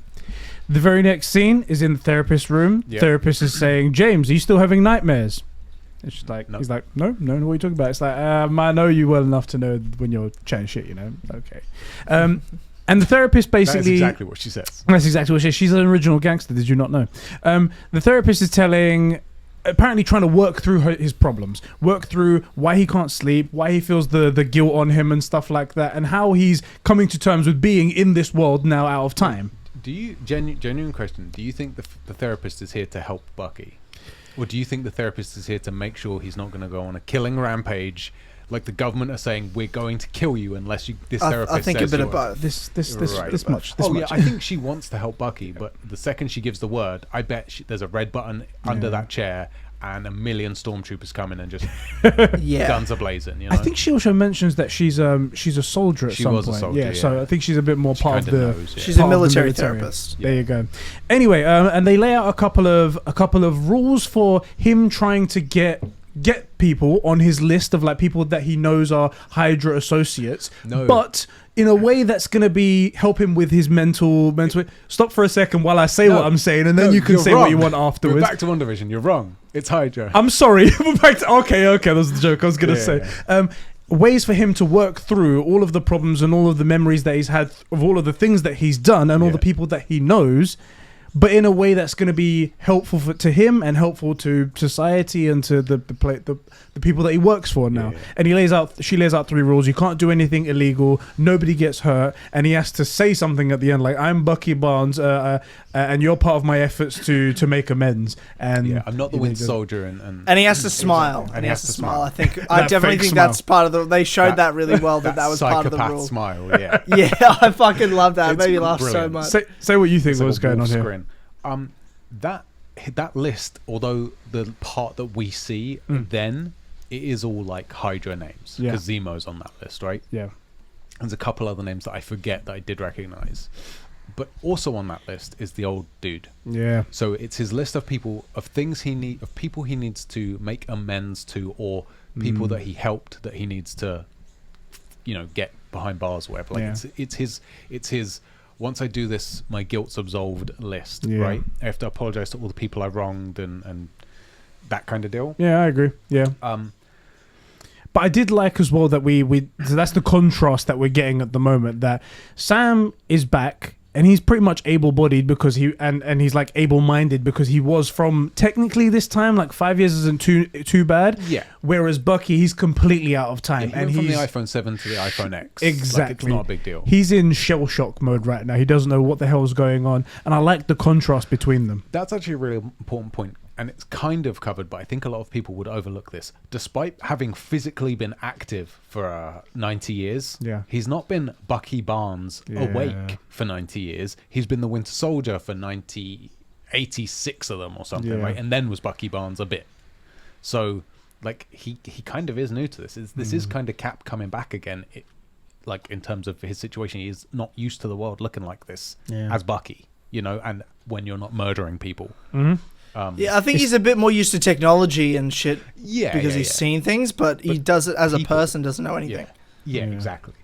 The very next scene is in the therapist room. Yeah. Therapist is saying, "James, are you still having nightmares?" It's just like, No. he's like, no, what are you talking about? It's like, I know you well enough to know when you're chatting shit, you know? Okay. And the therapist basically... That's exactly what she says. That's exactly what she says. She's an original gangster, did you not know? The therapist is apparently trying to work through his problems, work through why he can't sleep, why he feels the guilt on him and stuff like that, and how he's coming to terms with being in this world now out of time. Do you, genuine question, do you think the therapist is here to help Bucky? Or do you think the therapist is here to make sure he's not going to go on a killing rampage? Like the government are saying, we're going to kill you unless you. This therapist I think a says bit of you're-" both. This much. Yeah, I think she wants to help Bucky, but the second she gives the word, I bet there's a red button under that chair, and a million stormtroopers come in and just guns are blazing. You know? I think she also mentions that she's a soldier at She some was a point. soldier, yeah, so yeah. I think she's a bit more She part of kinda the. knows, yeah. She's a part of the military military. therapist. There you go. Anyway, and they lay out a couple of rules for him trying to get people on his list of like people that he knows are Hydra associates, No. but in a way that's going to be help him with his mental. Stop for a second while I say what I'm saying, and then you can you're say what wrong. you want afterwards. We're back to WandaVision. You're wrong. It's Hydra. I'm sorry. We're back to, okay, that was the joke I was going to say. Ways for him to work through all of the problems and all of the memories that he's had of all of the things that he's done and all the people that he knows, but in a way that's going to be helpful to him and helpful to society and to the people that he works for now. Yeah. And she lays out 3 rules. You can't do anything illegal. Nobody gets hurt. And he has to say something at the end like, "I'm Bucky Barnes, and you're part of my efforts to make amends." And I'm not the Winter Soldier, and And he has to smile. And he has to smile. I think I That definitely fake think smile. that's part of the. They showed that really well. That was part of the psychopath rule. smile. Yeah. Yeah, I fucking love that. It It's made me laugh so brilliant. much. say what you think It's like was a going on wolf here. grin. That list, although the part that we see then, it is all like Hydra names Yeah. because Zemo's on that list, right? Yeah. There's a couple other names that I forget that I did recognize, but also on that list is the old dude. Yeah. So it's his list of people he needs to make amends to, or people that he helped that he needs to, get behind bars or whatever. Like it's his. Once I do this, my guilt's absolved list, right? I have to apologize to all the people I wronged and that kind of deal. Yeah, I agree. Yeah. But I did like as well that so that's the contrast that we're getting at the moment, that Sam is back and he's pretty much able-bodied because and he's like able-minded because he was from technically this time, like 5 years isn't too bad. Yeah. Whereas Bucky, he's completely out of time. Yeah, and from he's the iPhone 7 to the iPhone X. Exactly. Like, it's not a big deal. He's in shell shock mode right now. He doesn't know what the hell is going on. And I like the contrast between them. That's actually a really important point. And it's kind of covered, but I think a lot of people would overlook this. Despite having physically been active for 90 years, he's not been Bucky Barnes awake for 90 years. He's been the Winter Soldier for 86 of them or something, right? And then was Bucky Barnes a bit. So, like, he kind of is new to this. This is kind of Cap coming back again. Like, in terms of his situation, he's not used to the world looking like this as Bucky, you know, and when you're not murdering people. I think he's a bit more used to technology and shit. Yeah, because he's seen things, but he does it as a person, doesn't know anything. Yeah, exactly.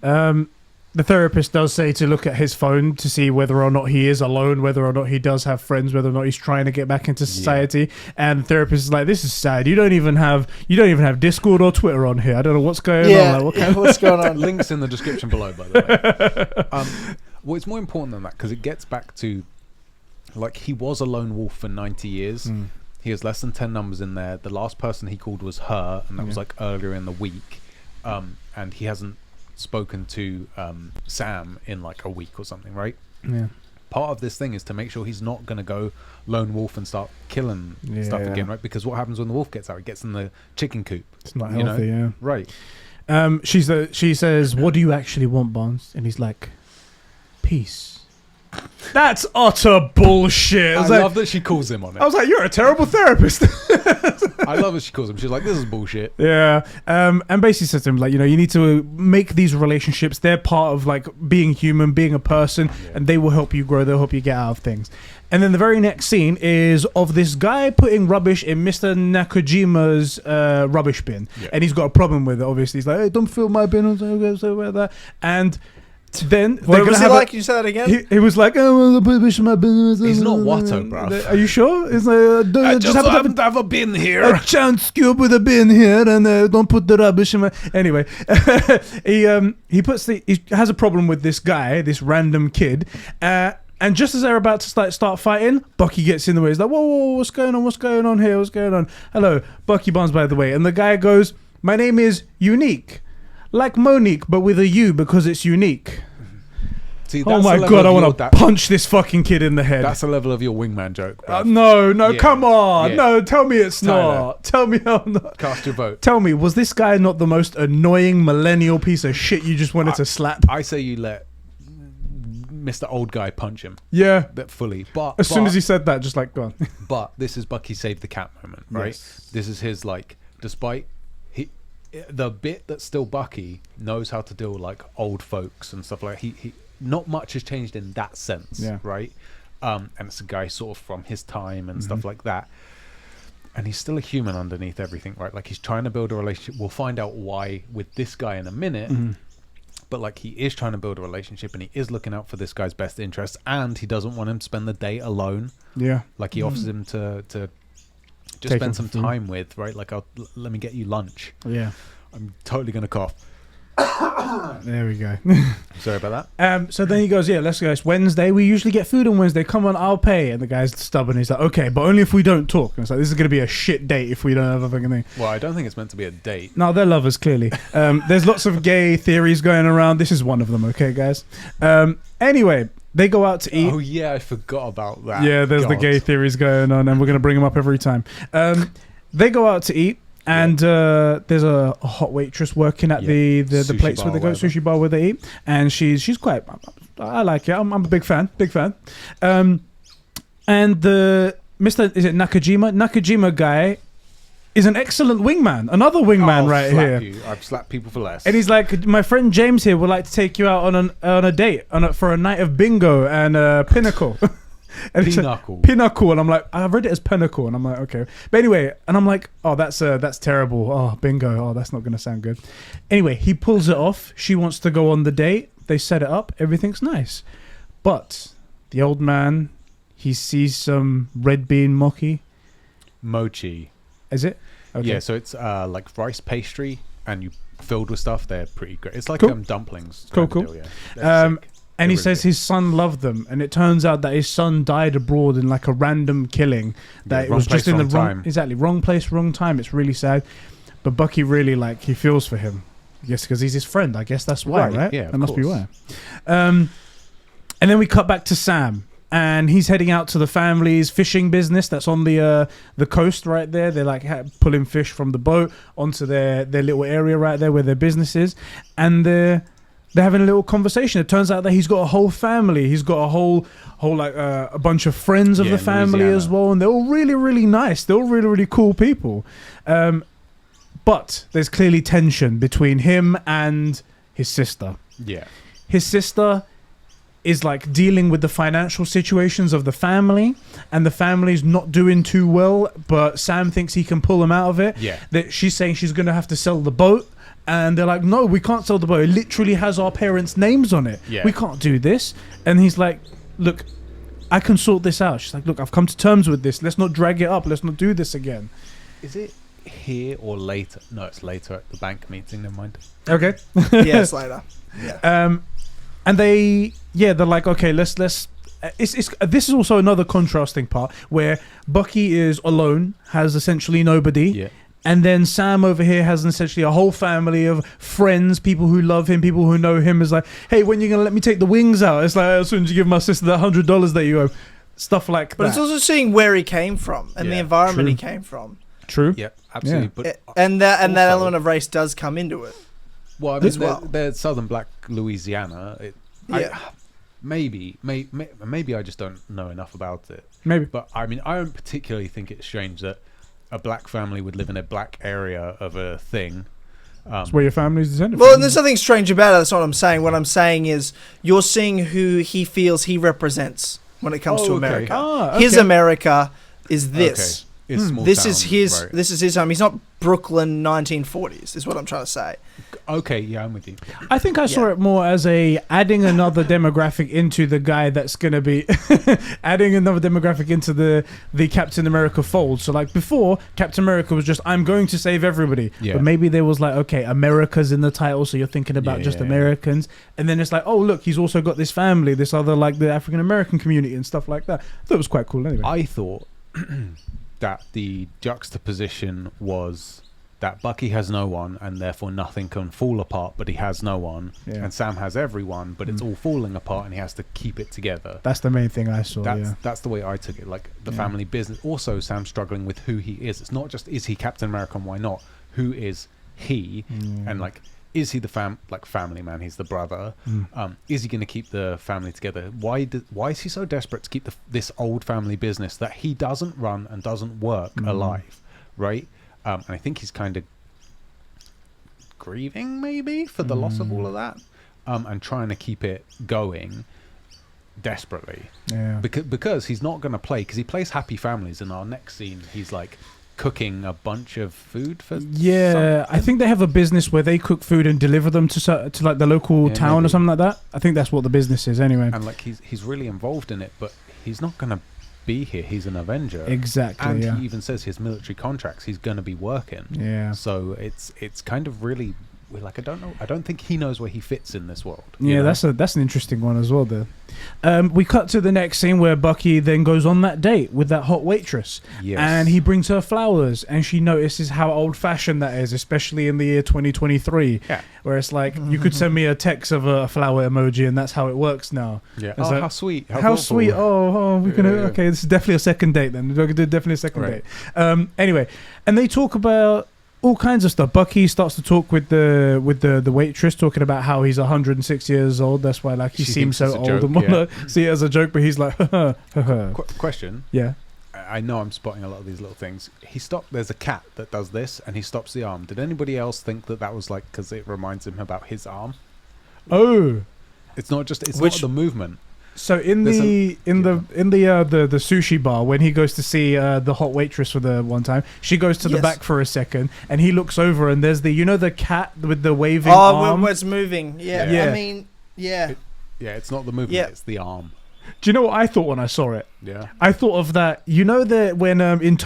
The therapist does say to look at his phone to see whether or not he is alone, whether or not he does have friends, whether or not he's trying to get back into society. And the therapist is like, "This is sad. You don't even have Discord or Twitter on here. I don't know what's going on. Like, what's going on?" Links in the description below, by the way. Well, it's more important than that because it gets back to, like, he was a lone wolf for 90 years. He has less than 10 numbers in there. The last person he called was her, and that was like earlier in the week. And he hasn't spoken to Sam in like a week or something, right? Yeah. Part of this thing is to make sure he's not going to go lone wolf and start killing stuff again, right? Because what happens when the wolf gets out? It gets in the chicken coop. It's not healthy, Right. She says, "What do you actually want, Barnes?" And he's like, "Peace." That's utter bullshit. I love that she calls him on it. I was like, "You're a terrible therapist." I love that she calls him. She's like, "This is bullshit." Yeah. And basically says to him, like, you know, you need to make these relationships. They're part of like being human, being a person, and they will help you grow. They'll help you get out of things. And then the very next scene is of this guy putting rubbish in Mr. Nakajima's rubbish bin, and he's got a problem with it. Obviously, he's like, "Hey, don't fill my bin," or something like that. And then what was he like? Can you say that again? He was like, "Oh, put my bin." He's not Watto, bro. Are you sure? It's like, I just happen to have a bin here. A chance cube with a bin here, and don't put the rubbish in my. Anyway, he has a problem with this guy, this random kid. And just as they're about to start fighting, Bucky gets in the way. He's like, whoa, what's going on? What's going on here? What's going on? Hello, Bucky Barnes, by the way. And the guy goes, "My name is Unique. Like Monique, but with a U because it's unique." See, oh my god, I want to punch this fucking kid in the head. That's the level of your wingman joke, bro. No, come on. No, tell me it's not. Tell me I'm not. Cast your vote. Tell me, was this guy not the most annoying millennial piece of shit you just wanted to slap? I say you let Mr. Old Guy punch him. Yeah. That fully. But as soon as he said that, just like, gone. But this is Bucky Save the Cat moment, right? Yes. This is his, like, despite the bit that's still Bucky knows how to deal with like old folks and stuff like that. He not much has changed in that sense, right? And it's a guy sort of from his time and stuff like that. And he's still a human underneath everything, right? Like, he's trying to build a relationship. We'll find out why with this guy in a minute. But like, he is trying to build a relationship and he is looking out for this guy's best interests, and he doesn't want him to spend the day alone. Yeah. Like, he offers him to just spend some time with, right? Like, let me get you lunch. Yeah. I'm totally going to cough. There we go. Sorry about that. So then he goes, let's go. It's Wednesday. We usually get food on Wednesday. Come on, I'll pay. And the guy's stubborn. He's like, okay, but only if we don't talk. And it's like, this is going to be a shit date if we don't have a fucking thing. Well, I don't think it's meant to be a date. No, they're lovers, clearly. There's lots of gay theories going around. This is one of them, okay, guys? Anyway, they go out to eat. Oh, yeah, I forgot about that. Yeah, there's the gay theories going on, and we're going to bring them up every time. They go out to eat. And there's a hot waitress working at the place where they go, sushi bar where they eat, and she's quite. I like it. I'm a big fan. And the Nakajima guy is an excellent wingman. Another wingman right here. I've slapped people for less. And he's like, my friend James here would like to take you out on a date for a night of bingo and pinnacle. And Pinnacle, and I'm like, I read it as Pinnacle, and I'm like, okay. But anyway, and I'm like, oh, that's terrible. Oh, bingo. Oh, that's not gonna sound good. Anyway, he pulls it off. She wants to go on the date. They set it up. Everything's nice. But the old man, he sees some red bean mochi, mochi. Is it? Okay. Yeah, so it's like rice pastry and you filled with stuff. They're pretty great. It's like Cool. Dumplings. Cool, kind of cool. deal, yeah. They're sick. And he They're says really his son loved them, and it turns out that his son died abroad in like a random killing. That Yeah, it wrong was just place, in the wrong wrong, time. exactly wrong place, wrong time. It's really sad, but Bucky really he feels for him. I guess because he's his friend. I guess that's why, right? Yeah, that must be why. course. And then we cut back to Sam, and he's heading out to the family's fishing business that's on the coast right there. They're like pulling fish from the boat onto their little area right there where their business is, and they're having a little conversation. It turns out that he's got a whole family. He's got a whole a bunch of friends of Yeah, the in family Louisiana. as well, and they're all really, really nice. They're all really, really cool people. But there's clearly tension between him and his sister. Yeah. His sister is like dealing with the financial situations of the family, and the family's not doing too well, but Sam thinks he can pull them out of it. Yeah. That she's saying she's going to have to sell the boat, and they're like, no, we can't sell the boat. It literally has our parents' names on it. Yeah. We can't do this. And he's like, look, I can sort this out. She's like, look, I've come to terms with this. Let's not drag it up. Let's not do this again. Is it here or later? No, it's later at the bank meeting. Never mind. Okay. Yes, later. Yeah. And they're like, okay, let's. This is also another contrasting part where Bucky is alone, has essentially nobody, Yeah. and then Sam over here has essentially a whole family of friends, people who love him, people who know him. Is like, hey, when you gonna let me take the wings out? It's like, as soon as you give my sister that $100 that you owe, stuff like But that. it's also seeing where he came from and the Yeah, environment true. he came from. True. Yeah, absolutely. Yeah. But And that also- element of race does come into it. well, I mean, as well. they're Southern Black Louisiana. Yeah. Maybe I just don't know enough about it. Maybe. But I mean, I don't particularly think it's strange that a black family would live in a black area of a thing. That's where your family's descended Well, from. there's nothing strange about it. That's not what I'm saying. What I'm saying is you're seeing who he feels he represents when it comes to Oh, okay. America. Ah, His okay. America is this. Okay. It's small This town, is his. right. This is his home. He's not Brooklyn 1940s. Is what I'm trying to say. Okay, yeah, I'm with you. I think I saw Yeah. it more as adding another demographic into the guy that's going to be adding another demographic into the Captain America fold. So like before, Captain America was just, I'm going to save everybody. Yeah. But maybe there was like, okay, America's in the title, so you're thinking about Yeah, just yeah, yeah. Americans. And then it's like, oh, look, he's also got this family, this other like the African American community and stuff like that. I thought it was quite cool anyway. I thought that the juxtaposition was that Bucky has no one and therefore nothing can fall apart, but he has no one. Yeah. And Sam has everyone, but it's all falling apart and he has to keep it together. That's the main thing I saw, That's the way I took it. Like the Yeah. family business. Also, Sam struggling with who he is. It's not just is he Captain America and why not? Who is he? And like, is he the family man? He's the brother. Is he going to keep the family together? Why is he so desperate to keep this old family business that he doesn't run and doesn't work alive? Right. And I think he's kind of grieving maybe for the loss of all of that, and trying to keep it going desperately. Yeah. Because he's not going to play, because he plays Happy Families. In our next scene, he's like cooking a bunch of food for I think they have a business where they cook food and deliver them to like the local Yeah, town or maybe. something like that. I think that's what the business is anyway. and like he's really involved in it, but he's not going to be here. He's an Avenger. Exactly. And Yeah. he even says his military contracts he's going to be working. Yeah. So it's kind of really like, I don't know. I don't think he knows where he fits in this world. you Yeah, know? that's an interesting one as well. There, we cut to the next scene where Bucky then goes on that date with that hot waitress, Yes. and he brings her flowers, and she notices how old-fashioned that is, especially in the year 2023, Yeah. where it's like you could send me a text of a flower emoji, and that's how it works now. Yeah. It's Oh, like, how sweet. How thoughtful. sweet! Oh, we're gonna. Yeah, yeah. Okay, this is definitely a second date. Then we're gonna do definitely a second Right. date. Anyway, and they talk about all kinds of stuff. Bucky starts to talk with the waitress, talking about how he's 106 years old. That's why like he She seems thinks so it's a old joke, and wanna see it as a joke. But he's like, Question. yeah. I know I'm spotting a lot of these little things. There's a cat that does this, and he stops the arm. Did anybody else think that was like because it reminds him about his arm? Oh, It's not just. It's Which- not the movement. so in There's the sushi bar when he goes to see the hot waitress for the one time, she goes to the Yes. back for a second, and he looks over, and there's the cat with the waving Oh, arm. where it's moving. Yeah. Yeah. I mean, yeah. Yeah, it's not the movement. Yeah. It's the arm. Do you know what I thought when I saw it? Yeah. I thought of that. You know that when in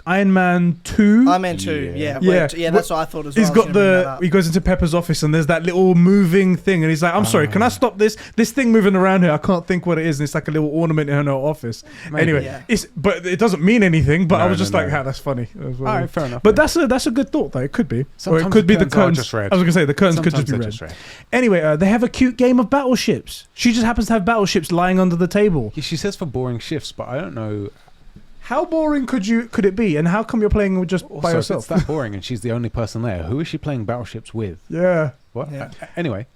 Iron Man 2, I meant to. Yeah. Yeah. That's what I thought as well. he's got he goes into Pepper's office and there's that little moving thing and he's like, I'm sorry, can I stop this thing moving around here? I can't think what it is. And it's like a little ornament in her office. Maybe. Anyway, Yeah. but it doesn't mean anything. But No, I was just no, like, no. that's funny. All right, fair enough. But that's a good thought though. It could be, or Sometimes it could be the the curtains are curtains. just red. I was gonna say the curtains could Sometimes just be they're red. just red. Anyway, they have a cute game of battleships. She just happens to have battleships lying under the table. Yeah, she says for boring shifts, but I don't know. How boring could it be? And how come you're playing with just by Also, if yourself? it's that boring and she's the only person there, who is she playing battleships with? Yeah. What? Yeah. Anyway,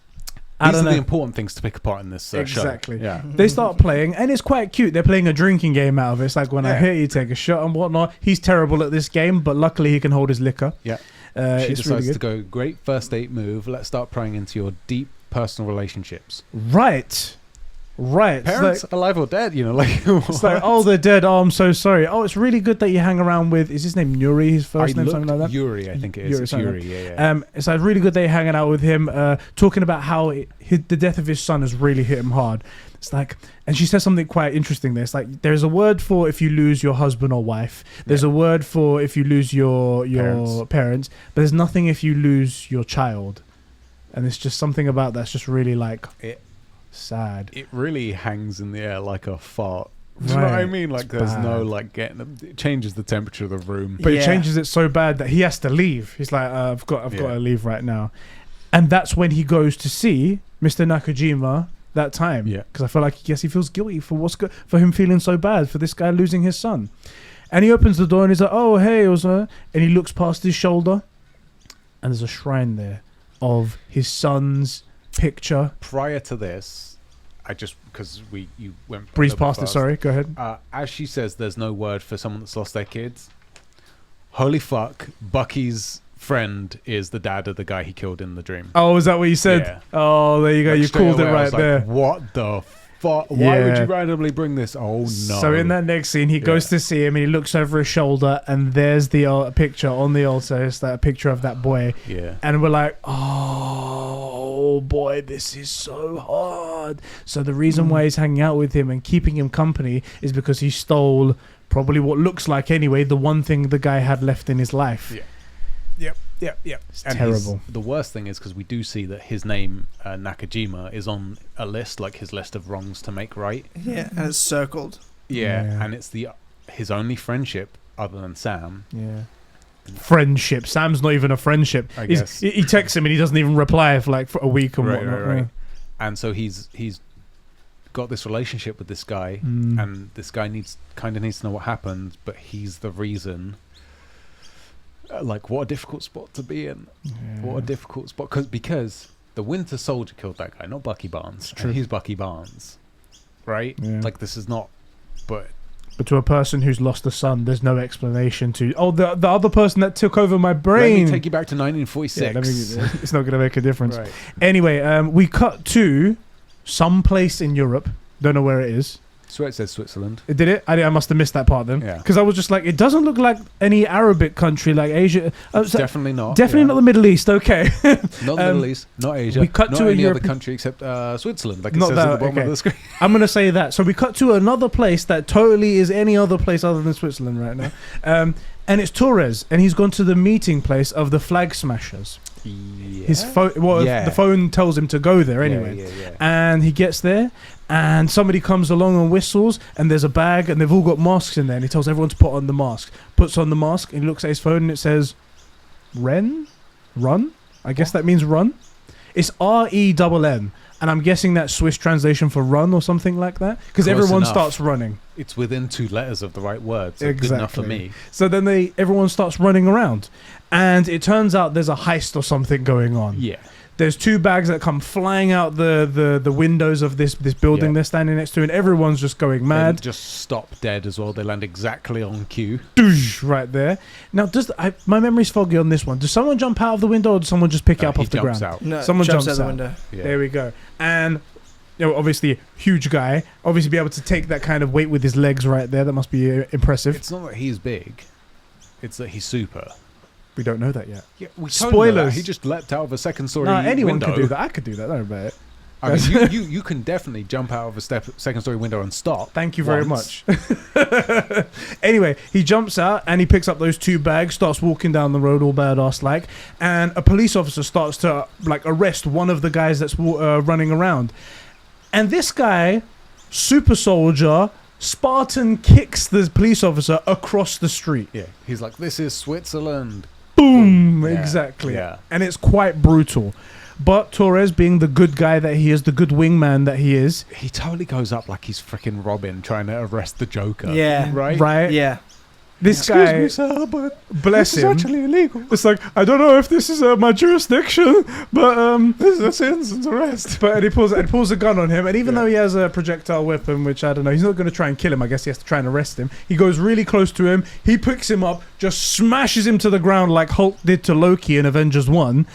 I these don't are know. the important things to pick apart in this show. Exactly. Yeah. They start playing, and it's quite cute. They're playing a drinking game out of it. It's like when I Yeah. hit you, take a shot and whatnot. He's terrible at this game, but luckily he can hold his liquor. Yeah. She It's decides really to good. go, great first date move. Let's start prying into your deep personal relationships. Right. It's Parents like, alive or dead, like. it's like, oh, they're dead. Oh, I'm so sorry. Oh, it's really good that you hang around with. Is his name Nuri? His first name, something like that. Yuri, I think it is. Yuri, It's something Yuri, yeah. It's like really good that you're hanging out with him, talking about how the death of his son has really hit him hard. It's like, and she says something quite interesting there. It's like, there's a word for if you lose your husband or wife. There's a word for if you lose your parents. But there's nothing if you lose your child. And it's just something about that's just really like sad. It really hangs in the air like a fart. Do you know what I Right. mean? Like, It's there's no, bad. it changes the temperature of the room. But Yeah. it changes it so bad that he has to leave. He's like, I've got Yeah. to leave right now. And that's when he goes to see Mr. Nakajima that time. Yeah. Because I feel like, yes, he feels guilty for for him feeling so bad for this guy losing his son. And he opens the door and he's like, oh, hey, it was and he looks past his shoulder and there's a shrine there of his son's picture. Prior to this, because you went a Breeze little bit past it, fast. sorry, go ahead. As she says, there's no word for someone that's lost their kids. Holy fuck, Bucky's friend is the dad of the guy he killed in the dream. Oh, is that what you said? Yeah. Oh, there you go. Like, You straight called it away, I right was like, there. what the fuck? Why would Yeah. you randomly bring this? Oh no. So in that next scene, he goes to see him and he looks over his shoulder and there's the picture on the altar. It's that picture of that boy. Yeah. And we're like, oh boy, this is so hard. So the reason why he's hanging out with him and keeping him company is because he stole probably what looks like anyway the one thing the guy had left in his life. Yeah. Yep. It's And terrible. the worst thing is because we do see that his name, Nakajima, is on a list, like his list of wrongs to make right. Yeah, and it's circled. Yeah. And it's his only friendship other than Sam. Yeah. Friendship. Sam's not even a friendship. I guess. He texts him and he doesn't even reply for a week and whatnot. Right. And so he's got this relationship with this guy, Mm. and this guy needs to know what happened, but he's the reason. Like, what a difficult spot to be in. What a difficult spot. Because the Winter Soldier killed that guy, not Bucky Barnes. True. And he's Bucky Barnes. Right? Yeah. Like, this is not... But But to a person who's lost a son, there's no explanation to, the other person that took over my let brain. me take you back to 1946. Yeah, it's not going to make a difference. Right. Anyway, we cut to some place in Europe. Don't know where it is. So it says Switzerland. It did it? I must have missed that part then. Yeah. Because I was just like, it doesn't look like any Arabic country like Asia. It's definitely not. Definitely not the Middle East. Okay. Not the Middle East, not Asia, we cut not to a any other Europe- country except Switzerland, like it Not says that, at the bottom okay. of the screen. I'm going to say that. So we cut to another place that totally is any other place other than Switzerland right now. And it's Torres. And he's gone to the meeting place of the Flag Smashers. Yeah. His phone. Well, Yeah. the phone tells him to go there anyway. Yeah. And he gets there, and somebody comes along and whistles, and there's a bag, and they've all got masks in there. And he tells everyone to put on the mask. Puts on the mask, and he looks at his phone, and it says, "Run." I guess that means run. It's RENN, and I'm guessing that's Swiss translation for run or something like that, because Close everyone enough. starts running. It's within 2 letters of the right word, so good enough for me. So then everyone starts running around, and it turns out there's a heist or something going on. Yeah. There's 2 bags that come flying out the windows of this building Yeah. they're standing next to, and everyone's just going mad. They just stop dead as well. They land exactly on cue. Doosh, right there. Now, my memory's foggy on this one. Does someone jump out of the window, or does someone just pick it up He off the jumps ground? out. No, Someone jumps jumps out the out. window. Yeah. There we go. And obviously, huge guy. Obviously, be able to take that kind of weight with his legs right there. That must be impressive. It's not that he's big. It's that he's super. We don't know that yet. Yeah, we Spoilers. He just leapt out of a second story No, anyone window. could do that. I could do that. Don't worry about it. I mean, you can definitely jump out of a second story window and stop. Thank you very much. Anyway, he jumps out and he picks up those 2 bags, starts walking down the road all badass like, and a police officer starts to like arrest one of the guys that's running around. And this guy, super soldier, Spartan kicks the police officer across the street. Yeah, he's like, "This is Switzerland." Boom! Yeah. Exactly. Yeah. And it's quite brutal. But Torres, being the good guy that he is, the good wingman that he is, He totally goes up like he's freaking Robin trying to arrest the Joker. Yeah. right? Yeah. This guy, Excuse me, sir, but bless this him. is actually illegal. It's like, I don't know if this is my jurisdiction, but This is a citizen's arrest. But he pulls a gun on him, and even though he has a projectile weapon, which I don't know, he's not going to try and kill him. I guess he has to try and arrest him. He goes really close to him. He picks him up, just smashes him to the ground like Hulk did to Loki in Avengers 1,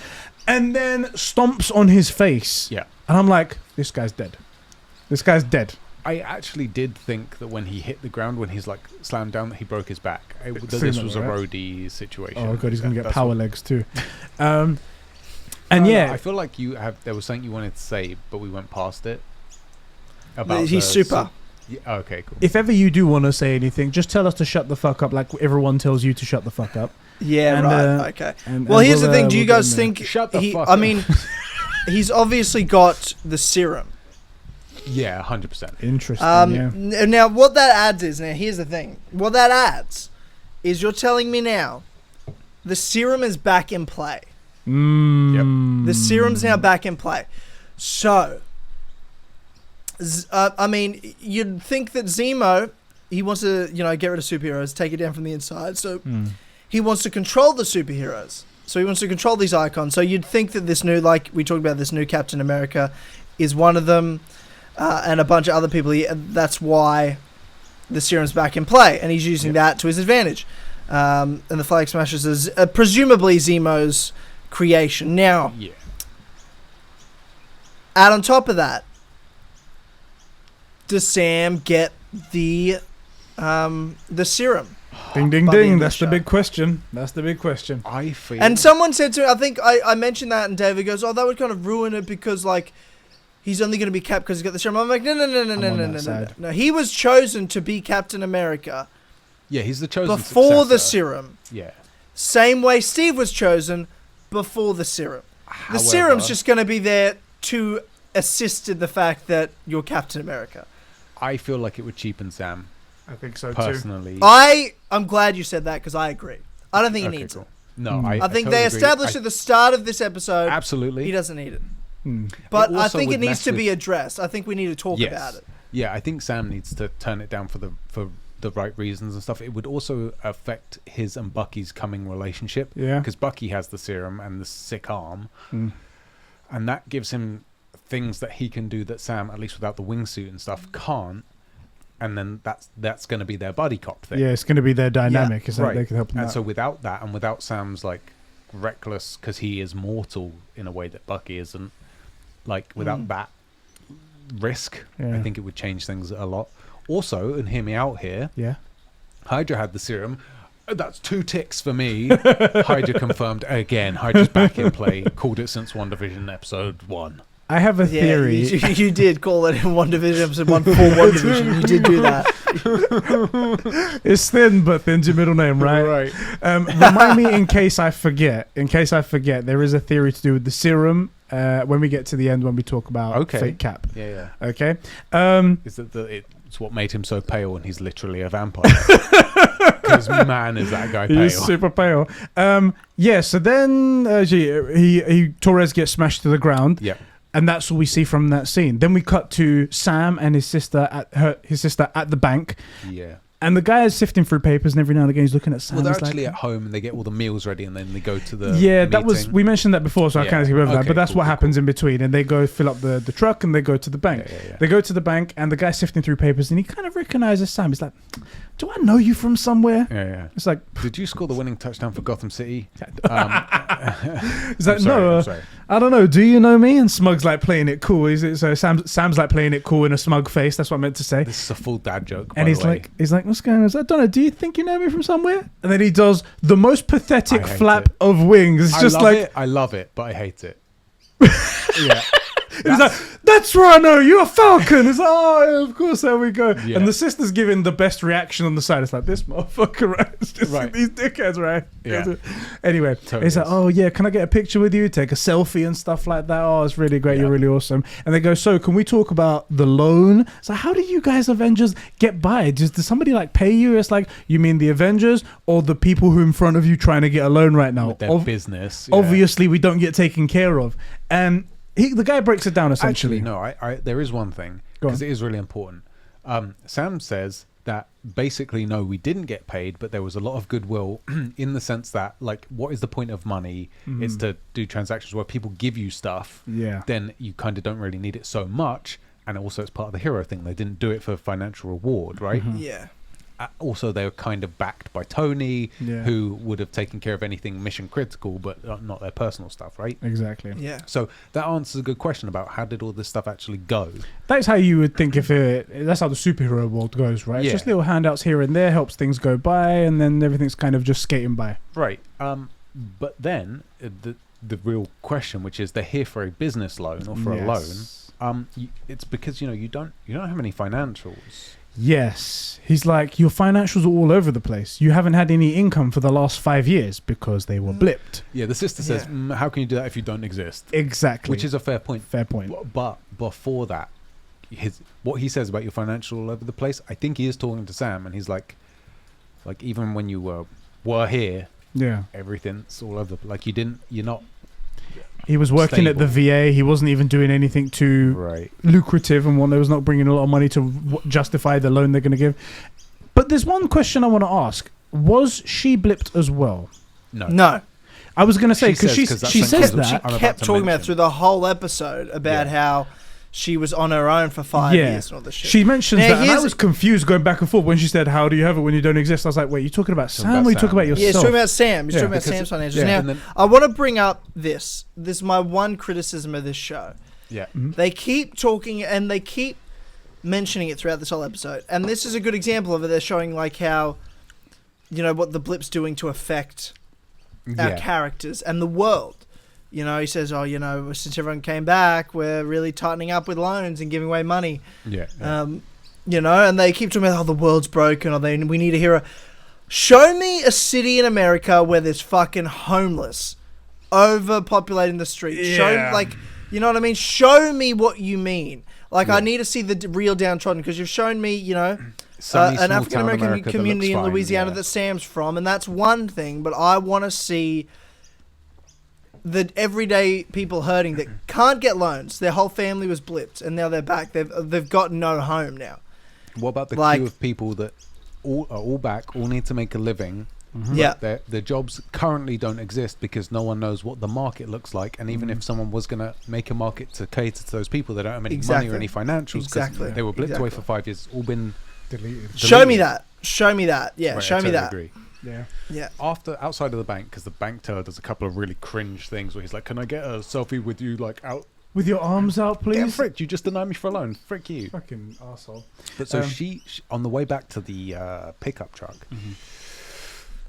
and then stomps on his face. Yeah. And I'm like, this guy's dead. This guy's dead. I actually did think that when he hit the ground, when he's like slammed down, that he broke his back. That this was a roadie situation. Oh god, he's going to get That's power what- legs too. And I feel like there was something you wanted to say, but we went past it. He's super. Yeah, okay, cool. if ever you do want to say anything, just tell us to shut the fuck up like everyone tells you to shut the fuck up. Yeah, And, right. Okay. And, Well, and here's the thing. Do you we'll get guys in there. think Shut the fuck I up. mean, he's obviously got the serum. Yeah, 100%. Interesting, yeah. Now, what that adds is, now here's the thing. What that adds is you're telling me now the serum is back in play. The serum's now back in play. So, I mean, you'd think that Zemo, he wants to, get rid of superheroes, take it down from the inside. So, he wants to control the superheroes. So, he wants to control these icons. So, you'd think that this new, like we talked about, this new Captain America is one of them. And a bunch of other people. That's why the serum's back in play, and he's using that to his advantage. And the Flag Smashers is presumably Zemo's creation. Now, add on top of that, does Sam get the serum? Ding, ding, by the end ding. of the That's the show? big question. That's the big question. I feel. And someone said to me, I think I mentioned that, and David goes, "Oh, that would kind of ruin it because like." He's only going to be Cap because he's got the serum. I'm like, no. He was chosen to be Captain America. Yeah, he's the chosen before the successor. serum. Yeah. Same way Steve was chosen before the serum. The serum's just going to be there to assist in the fact that you're Captain America. I feel like it would cheapen Sam. I think so Personally. I'm glad you said that because I agree. I don't think he needs it. No, I think totally they agree. established at the start of this episode Absolutely. he doesn't need it. too. But It I also think it would needs mess to be with- addressed. I think we need to talk about it. Yeah, I think Sam needs to turn it down for the right reasons and stuff. It would also affect his and Bucky's coming relationship. Yeah. Because Bucky has the serum and the sick arm. And that gives him things that he can do that Sam, at least without the wingsuit and stuff, can't. And then that's going to be their buddy cop thing. Yeah, it's going to be their dynamic. Yeah. It's like they can help them And out. so without that, and without Sam's like reckless, because he is mortal in a way that Bucky isn't, like without that risk, I think it would change things a lot. Also, and hear me out here, Hydra had the serum. That's 2 ticks for me. Hydra confirmed again. Hydra's back in play. Called it since WandaVision episode 1. I have a theory. You did call it in WandaVision episode 1 for WandaVision. You did do that. It's thin, but thin's your middle name, right? Remind me in case I forget. There is a theory to do with the serum when we get to the end when we talk about fake Cap. Yeah. Okay. Is that it's what made him so pale, and he's literally a vampire. Because man, is that guy pale? He's super pale. So then he Torres gets smashed to the ground. Yeah. And that's all we see from that scene. Then we cut to Sam and his sister at the bank. Yeah. And the guy is sifting through papers, and every now and again he's looking at Sam. Well, they're He's actually like, at home, and they get all the meals ready, and then they go to the that was meeting. we mentioned that before, so I can't skip over that. Okay, But that's cool, what happens in between, and they go fill up the truck, and they go to the bank. Yeah. They go to the bank, and the guy's sifting through papers, and he kind of recognizes Sam. He's like, "Do I know you from somewhere?" Yeah. It's like, Did you score the winning touchdown for Gotham City? he's like, "No, I'm sorry. I don't know. Do you know me?" And Smug's like playing it cool. So Sam's like playing it cool in a smug face. That's what I meant to say. This is a full dad joke. And by he's the way. like, "What's going on?" I don't know. Do you think you know me from somewhere? And then he does the most pathetic I hate flap it. of wings. It's just like, I love it, but I hate it. yeah. He's like, that's Rhino, you're Falcon. It's like, oh, yeah, of course, there we go. Yeah. And the sister's giving the best reaction on the side. It's like, this motherfucker, right? It's just Right. these dickheads, right? Yeah. Anyway, Totally it's like, is. oh, yeah, can I get a picture with you? Take a selfie and stuff like that. Oh, it's really great. Yeah. You're really awesome. And they go, so can we talk about the loan? So how do you guys Avengers get by? Does somebody like pay you? It's like, you mean the Avengers or the people who are in front of you trying to get a loan right now? With their business. Yeah. Obviously, we don't get taken care of. And the guy breaks it down essentially. Actually, no, I there is one thing, Go on. because it is really important. Sam says that basically, no, we didn't get paid, but there was a lot of goodwill in the sense that, like, what is the point of money? It's to do transactions where people give you stuff. Yeah. Then you kind of don't really need it so much. And also, it's part of the hero thing. They didn't do it for financial reward, right? Yeah. Also, they were kind of backed by Tony, Yeah. who would have taken care of anything mission critical, but not their personal stuff, right? Exactly. Yeah. So that answers a good question about how did all this stuff actually go? That's how you would think that's how the superhero world goes, right? It's Yeah. just little handouts here and there, helps things go by, and then everything's kind of just skating by. Right. But then the real question, which is they're here for a business loan or for a loan. It's because you don't have any financials. Yes. He's like, your financials are all over the place. You haven't had any income for the last 5 years because they were blipped. Yeah, the sister says, how can you do that if you don't exist? Exactly. Which is a fair point. Fair point. But before that, what he says about your financial all over the place, I think he is talking to Sam, and he's like even when you were here, Yeah. everything's all over. Like you're not He was working at the VA. He wasn't even doing anything too right. lucrative, and one that was not bringing a lot of money to justify the loan they're going to give. But there's one question I want to ask. Was she blipped as well? No. I was going to say, because She says, 'cause that's she something says that that. I'm about Kept to talking about mention. it through the whole episode about how she was on her own for 5 years and all this shit. She mentions Now, that, and I here's- was confused going back and forth when she said, how do you have it when you don't exist? I was like, wait, you talking about Sam or you talking about yourself? Yeah, he's talking about Sam. He's Yeah. talking about Because- Sam's financials. yeah, Now, and then- I want to bring up this. This is my one criticism of this show. Yeah. They keep talking and they keep mentioning it throughout this whole episode. And this is a good example of it. They're showing like how, what the blip's doing to affect our characters and the world. He says, since everyone came back, we're really tightening up with loans and giving away money. Yeah. And they keep talking about, the world's broken, or we need a hero. Show me a city in America where there's fucking homeless, overpopulating the streets. Yeah. Show, you know what I mean? Show me what you mean. I need to see the real downtrodden, because you've shown me, an African American community in Louisiana that Sam's from, and that's one thing, but I want to see the everyday people hurting that can't get loans. Their whole family was blipped, and now they're back. They've got no home now. What about the queue of people that are all back, all need to make a living? Yeah. Their jobs currently don't exist because no one knows what the market looks like, and even if someone was going to make a market to cater to those people, they don't have any money or any financials because they were blipped away for 5 years. It's all been Deleted. Show me that. Yeah, Right, show I me totally that. agree. Yeah. Outside of the bank, because the bank teller does a couple of really cringe things where he's like, "Can I get a selfie with you, out?" With your arms out, please. Damn frick! You just denied me for a loan. Frick you. Fucking arsehole. But so she on the way back to the pickup truck,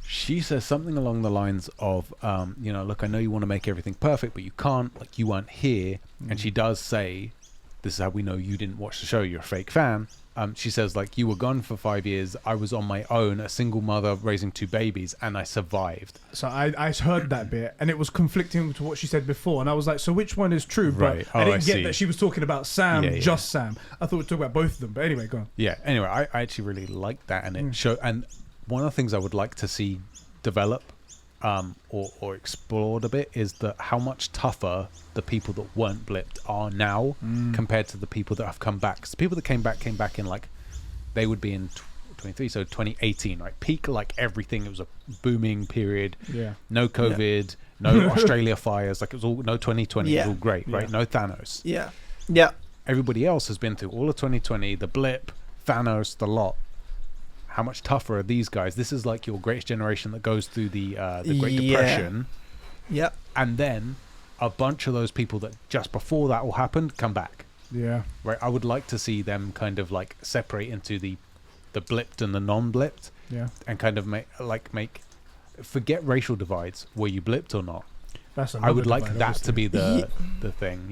she says something along the lines of, look, I know you want to make everything perfect, but you can't. You weren't here. And she does say, "This is how we know you didn't watch the show. You're a fake fan." She says, you were gone for 5 years. I was on my own, a single mother raising 2 babies, and I survived. So I heard that bit, and it was conflicting to what she said before, and I was like, so which one is true? Right. But I didn't get see. that she was talking about Sam, just Sam. I thought we were talking about both of them, but anyway, go on. Yeah. Anyway, I actually really liked that, and it showed. And one of the things I would like to see develop, or explored a bit, is how much tougher the people that weren't blipped are now compared to the people that have come back. 'Cause the people that came back in they would be in 23, so 2018, right? Peak, everything. It was a booming period. Yeah. No COVID, no Australia fires. It was all no 2020. It was all great, right? No Thanos. Yeah. Yeah. Everybody else has been through all of 2020, the blip, Thanos, the lot. How much tougher are these guys? This is your greatest generation that goes through the Great Depression. Yep. And then a bunch of those people that just before that all happened come back. Yeah. Right. I would like to see them kind of separate into the blipped and the non-blipped. Yeah. And kind of make forget racial divides. Were you blipped or not? That's I would like divide, that obviously. to be the thing,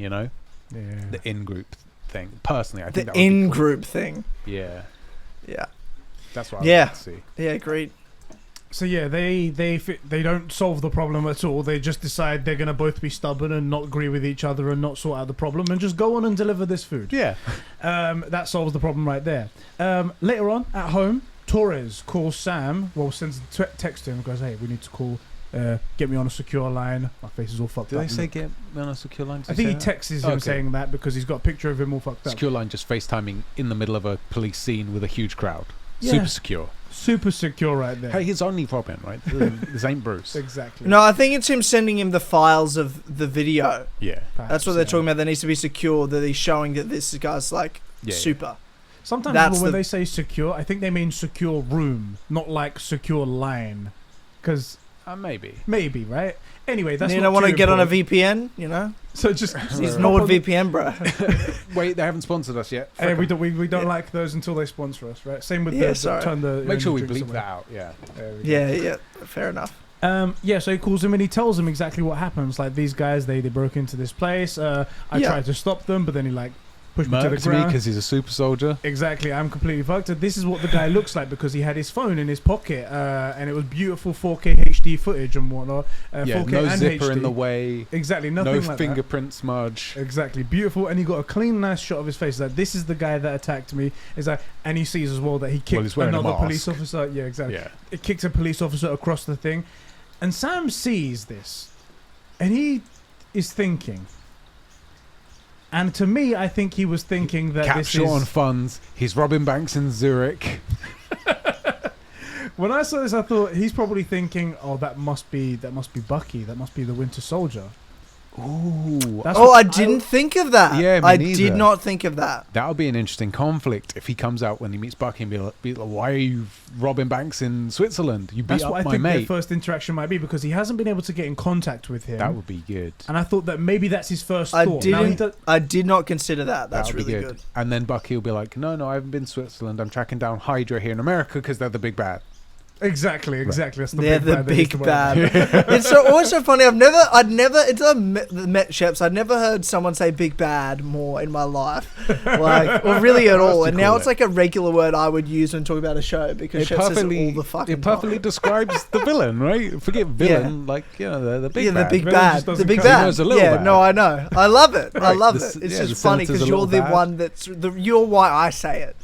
the in-group thing. Personally, I think The that would be cool. in-group thing. Yeah, Yeah. that's what I would like to see. Yeah, agreed. So yeah, they don't solve the problem at all. They just decide they're gonna both be stubborn and not agree with each other and not sort out the problem and just go on and deliver this food. Yeah. That solves the problem right there. Later on at home, Torres calls Sam. Well, sends a text to him and goes, "Hey, we need to call. Get me on a secure line. My face is all fucked Did up." they say get on a secure line? I think he texts him saying that because he's got a picture of him all fucked up. Secure line, just FaceTiming in the middle of a police scene with a huge crowd. Yeah. Super secure. Super secure right there. Hey, he's only Robin, right? This ain't Bruce. Exactly. No, I think it's him sending him the files of the video. Yeah. Perhaps, That's what they're talking about. There needs to be secure. That he's showing that this guy's like super. Sometimes That's when they say secure, I think they mean secure room, not like secure line. Because maybe, right? Anyway, that's you not don't want to too get on a important. VPN, you know? So just He's NordVPN, bro. Wait, they haven't sponsored us yet. Hey, we don't like those until they sponsor us, right? Same with turn the Make sure we drinks bleep away. that out. Yeah. Yeah, fair enough. Yeah, so he calls him and he tells him exactly what happens. Like, these guys, they broke into this place. I tried to stop them, but then he like pushed me to the Murked me ground. because he's a super soldier. Exactly, I'm completely fucked. This is what the guy looks like because he had his phone in his pocket, and it was beautiful 4K HD footage and whatnot. 4K no and zipper HD. in the way. Exactly, nothing No like fingerprint smudge. that. Exactly, beautiful, and he got a clean, nice shot of his face. Like, this is the guy that attacked me. Is like, and he sees as well that he kicked he's wearing a another mask. police officer. Yeah, exactly. Yeah. It kicked a police officer across the thing, and Sam sees this, and he is thinking. And to me, I think he was thinking that Capture this is on funds. He's robbing banks in Zurich. When I saw this, I thought he's probably thinking, "Oh, that must be Bucky. That must be the Winter Soldier." Ooh. I didn't think of that. Yeah, me I neither. did not think of that. That would be an interesting conflict if he comes out when he meets Bucky and be like, "Why are you robbing banks in Switzerland? You beat That's up what I my think their mate." first interaction might be because he hasn't been able to get in contact with him. That would be good. And I thought that maybe that's his first I thought. Now I did not consider that. That's That would be really good. And then Bucky will be like, "No, I haven't been to Switzerland. I'm tracking down Hydra here in America because they're the big bad." Exactly. That's the They're big the bad. that needs to big worry about. bad. It's always so funny. I'd never, until I met Sheps, I'd never heard someone say big bad more in my life. Like, or really at all. And now it's like a regular word I would use when talking about a show because Sheps says it all the fucking It perfectly time. describes the villain, right? Forget villain, like, the big Yeah, bad. the big Villain bad. just The doesn't big count. bad. Hero's a little Yeah, bad. no, I know. I love it. I Right, love the it. s- It's yeah, the just funny senator's because a you're little the bad. one you're why I say it.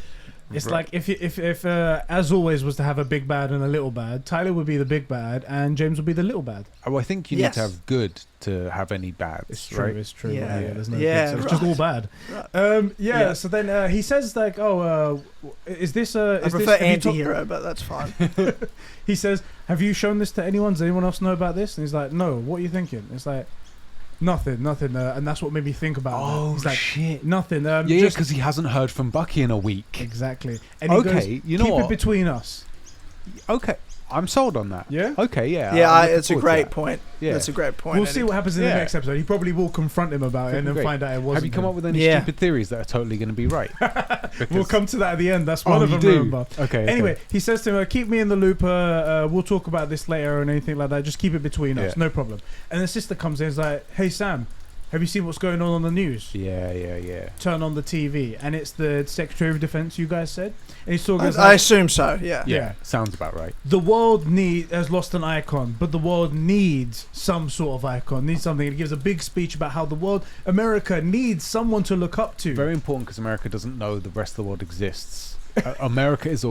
It's like if as always was to have a big bad and a little bad, Tyler would be the big bad and James would be the little bad. Oh, I think you need to have good to have any bad. It's true. Right? It's true. Yeah. There's no Yeah, good, so it's just all bad. Yeah. So then he says like, "Oh, is this a?" I Is prefer this, have you talked- anti-hero, but that's fine. He says, "Have you shown this to anyone? Does anyone else know about this?" And he's like, "No. What are you thinking?" It's like, "Nothing. And that's what made me think about it. Oh, He's like, shit. "Nothing." Yeah, just because he hasn't heard from Bucky in a week. exactly. And he Okay, goes, you know keep what? it between us. Okay, I'm sold on that. Yeah? Okay, yeah. Yeah, I'm looking it's a forward to great that. point. Yeah. That's a great point. We'll see what happens in the Yeah. next episode. He probably will confront him about it and then Great. find out it wasn't. Have you come him. up with any Yeah. stupid theories that are totally going to be right? We'll come to that at the end. That's Oh, one of you them. do? Remember? Okay. Anyway, he says to him, "Keep me in the loop. We'll talk about this later and anything like that. Just keep it between us. Yeah. No problem." And the sister comes in and is like, "Hey, Sam, have you seen what's going on the news? Yeah. Turn on the TV." And it's the Secretary of Defense, you guys said. And he's talking I like, assume so. Yeah. Yeah. Sounds about right. the world has lost an icon, but the world needs some sort of icon, needs something. He gives a big speech about how America needs someone to look up to. Very important because America doesn't know the rest of the world exists. America is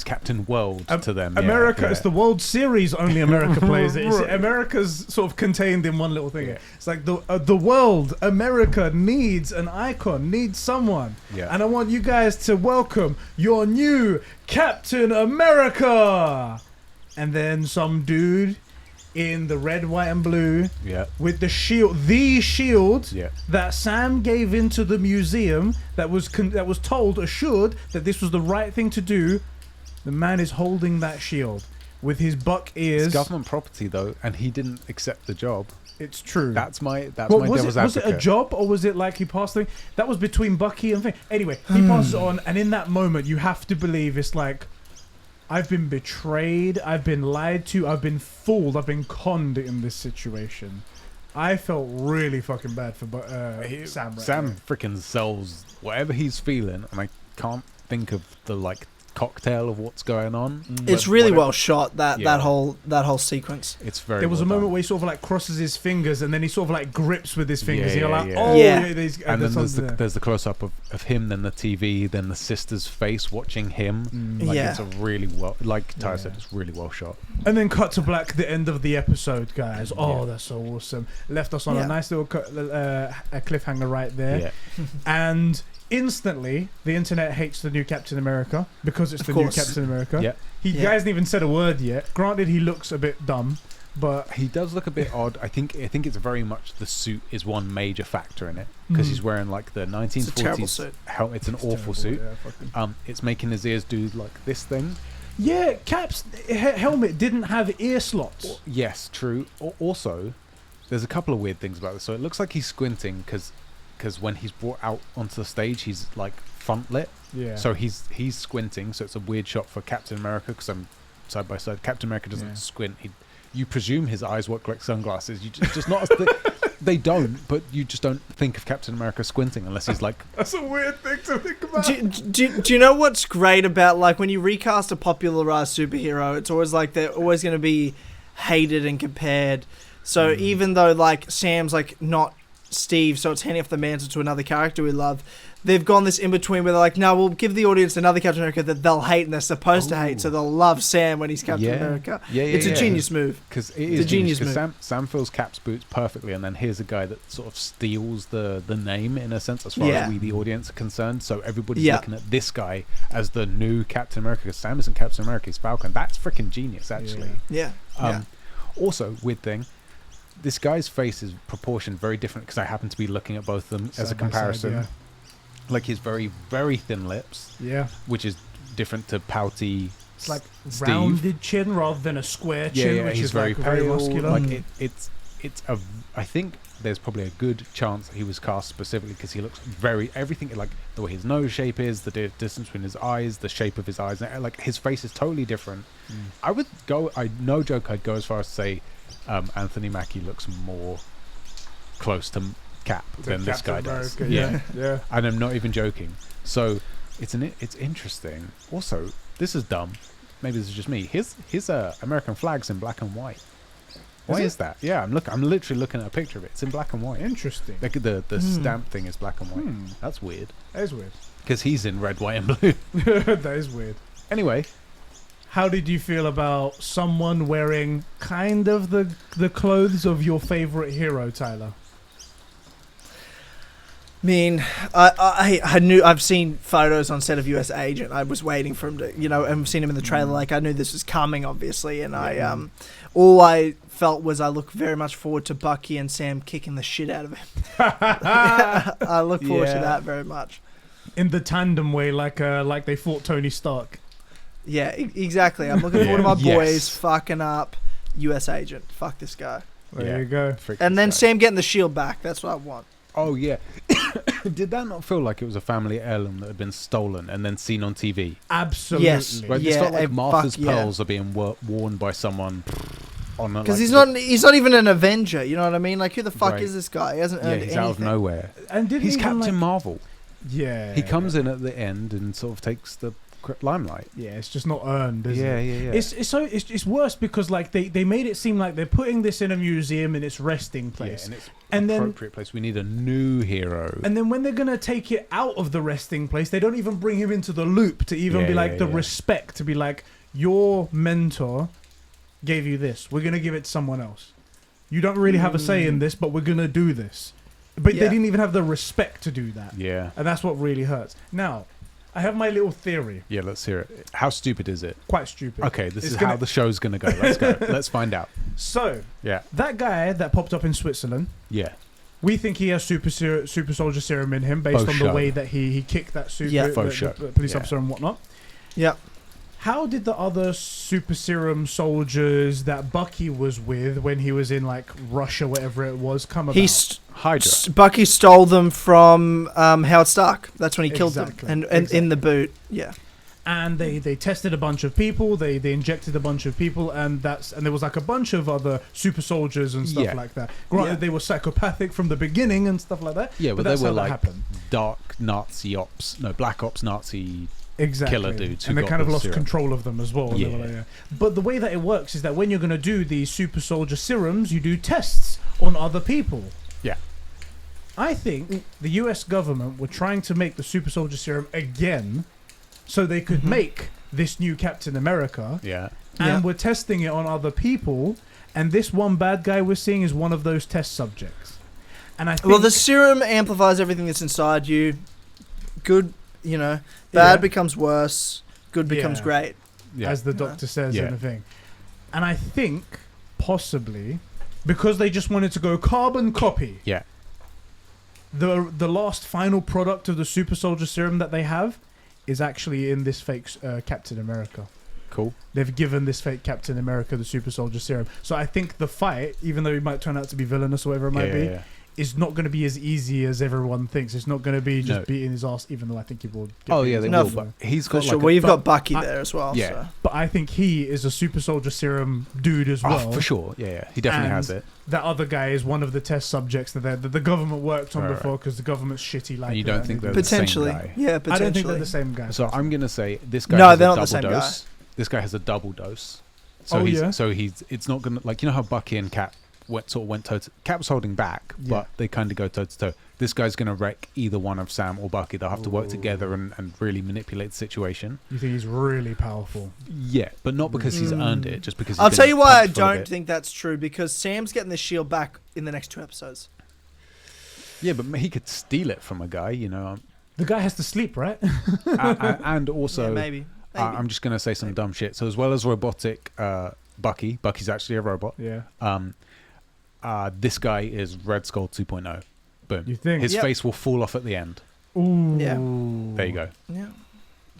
Captain World to them. America yeah. is the World Series. Only America plays it. You see, Right. America's sort of contained in one little thing. Yeah. It's like the world, America needs an icon, needs someone. Yeah. And I want you guys to welcome your new Captain America. And then some dude in the red, white, and blue Yeah. with the shield Yeah. that Sam gave into the museum that was told assured that this was the right thing to do. The man is holding that shield with his buck ears. It's government property though, and he didn't accept the job. It's true. That's my Was devil's it advocate. a job or was it like he passed thing? That was between Bucky and thing. Anyway, he passes on, and in that moment, you have to believe it's like, I've been betrayed, I've been lied to, I've been fooled, I've been conned in this situation. I felt really fucking bad for Sam. Sam freaking sells whatever he's feeling, and I can't think of the like cocktail of what's going on. It's really well shot, that whole sequence. It's very. There was well a moment done. where he sort of like crosses his fingers and then he sort of like grips with his fingers. Yeah, You're like, yeah. oh Yeah. and And then there's the close up of him, then the TV, then the sister's face watching him. Like Yeah. it's a really well, like Tyler said, Yeah. it's really well shot. And then cut to black, the end of the episode, guys. Oh, that's so awesome. Left us on a nice little a cliffhanger right there. Yeah. And instantly, the internet hates the new Captain America because it's the new Captain America. Yeah. He hasn't even said a word yet. Granted, he looks a bit dumb, but He does look a bit odd. I think it's very much the suit is one major factor in it because he's wearing like the 1940s It's a terrible suit. It's an awful terrible, suit. yeah, fucking- It's making his ears do like this thing. Yeah, Cap's helmet didn't have ear slots. Yes, true. Also, there's a couple of weird things about this. So it looks like he's squinting because when he's brought out onto the stage, he's like front lit. Yeah. So he's squinting. So it's a weird shot for Captain America because I'm side by side. Captain America doesn't squint. You presume his eyes work like sunglasses. You just not. They don't, but you just don't think of Captain America squinting unless he's like. That's a weird thing to think about. Do you know what's great about like when you recast a popularized superhero? It's always like they're always going to be hated and compared. So even though like Sam's like not Steve, so it's handing off the mantle to another character we love, they've gone this in between where they're like, no, we'll give the audience another Captain America that they'll hate and they're supposed to hate, so they'll love Sam when he's Captain America. It's a genius move. Because it's a genius move. Sam fills Cap's boots perfectly, and then here's a guy that sort of steals the name in a sense as far as we the audience are concerned. So everybody's looking at this guy as the new Captain America because Sam isn't Captain America, he's Falcon. That's freaking genius, actually. Yeah. Also, weird thing. This guy's face is proportioned very different because I happen to be looking at both of them as a comparison. Side, like his very, very thin lips, which is different to pouty. It's like Steve. rounded chin rather than a square chin, which he's is very like pale. very muscular. Like it's a. I think there's probably a good chance that he was cast specifically because he looks everything like the way his nose shape is, the distance between his eyes, the shape of his eyes, like his face is totally different. I would go. No joke. I'd go as far as to say Anthony Mackie looks more close to Cap than this guy does. Yeah. And I'm not even joking. So it's interesting. Also, this is dumb. Maybe this is just me. His American flag's in black and white. Why is that? Yeah, I'm literally looking at a picture of it. It's in black and white. Interesting. Like the stamp thing is black and white. That's weird. That is weird. Because he's in red, white, and blue. That is weird. Anyway, how did you feel about someone wearing kind of the clothes of your favorite hero, Tyler? I mean, I knew I've seen photos on set of US Agent. I was waiting for him to, and I've seen him in the trailer. Like I knew this was coming, obviously, and all I felt was I look very much forward to Bucky and Sam kicking the shit out of him. I look forward to that very much. In the tandem way, like they fought Tony Stark. Yeah, exactly. I'm looking forward to my boys fucking up US Agent. Fuck this guy. There you go. And then Sam getting the shield back. That's what I want. Oh yeah. Did that not feel like it was a family heirloom that had been stolen and then seen on TV? Absolutely. Yes. Right, this felt like Martha's pearls are being worn by someone on a, because he's not even an Avenger. You know what I mean? Like who the fuck is this guy? He hasn't earned anything. He's out of nowhere. And he's Captain Marvel. Yeah. He comes in at the end and sort of takes the limelight. Yeah, it's just not earned, is it? Yeah. It's worse because like they made it seem like they're putting this in a museum in its resting place. Yeah, and it's appropriate place. We need a new hero. And then when they're gonna take it out of the resting place, they don't even bring him into the loop to even be like respect to be like, your mentor gave you this. We're gonna give it to someone else. You don't really have a say in this, but we're gonna do this. But they didn't even have the respect to do that. Yeah. And that's what really hurts. Now, I have my little theory. Yeah, let's hear it. How stupid is it? Quite stupid. Okay, this is how the show's going to go. Let's go. Let's find out. So, that guy that popped up in Switzerland, we think he has super soldier serum in him based on the way that he kicked that the police officer and whatnot. Yeah. How did the other super serum soldiers that Bucky was with when he was in like Russia, whatever it was, come about? Hydra. Bucky stole them from Howard Stark. That's when he killed them, and in the boot. Yeah. And they tested a bunch of people. They injected a bunch of people, and there was like a bunch of other super soldiers and stuff like that. Granted, they were psychopathic from the beginning and stuff like that. Yeah, but they that's were how that like happened. dark Nazi ops, black ops Nazi Exactly. killer dudes. And they kind of lost serum. control of them as well. Yeah. They were like, But the way that it works is that when you're going to do these super soldier serums, you do tests on other people. Yeah. I think the US government were trying to make the super soldier serum again so they could make this new Captain America. Yeah. And we're testing it on other people. And this one bad guy we're seeing is one of those test subjects. And I think... Well, the serum amplifies everything that's inside you. Good, bad becomes worse. Good becomes great. Yeah. As the doctor says in the thing. And I think, possibly, because they just wanted to go carbon copy. Yeah. The last final product of the super soldier serum that they have is actually in this fake Captain America. Cool. They've given this fake Captain America the super soldier serum. So I think the fight, even though he might turn out to be villainous or whatever it might be, is not going to be as easy as everyone thinks. It's not going to be just beating his ass, even though I think he will. They will. But he's got well, you've got Bucky there as well. Yeah. So. But I think he is a super soldier serum dude as well. Oh, for sure. Yeah. He definitely has it. That other guy is one of the test subjects that the government worked on before because the government's shitty like and you don't think they're potentially. the same guy? Yeah, potentially. I don't think they're the same guy. So I'm going to say this guy No, has they're a not the double same dose. guy. This guy has a double dose. So it's not going to, how Bucky and Cap went toe to Cap was holding back, but they kind of go toe to toe. This guy's going to wreck either one of Sam or Bucky. They'll have to work together and really manipulate the situation. You think he's really powerful? Yeah, but not because he's earned it, just because I'll tell you why I don't think that's true, because Sam's getting the shield back in the next 2 episodes. Yeah, but he could steal it from a guy, The guy has to sleep, right? and also, maybe. I'm just going to say some dumb shit. So as well as robotic Bucky's actually a robot. Yeah. This guy is Red Skull 2.0. Boom. You think? His face will fall off at the end. Ooh. Yeah. There you go. Yeah.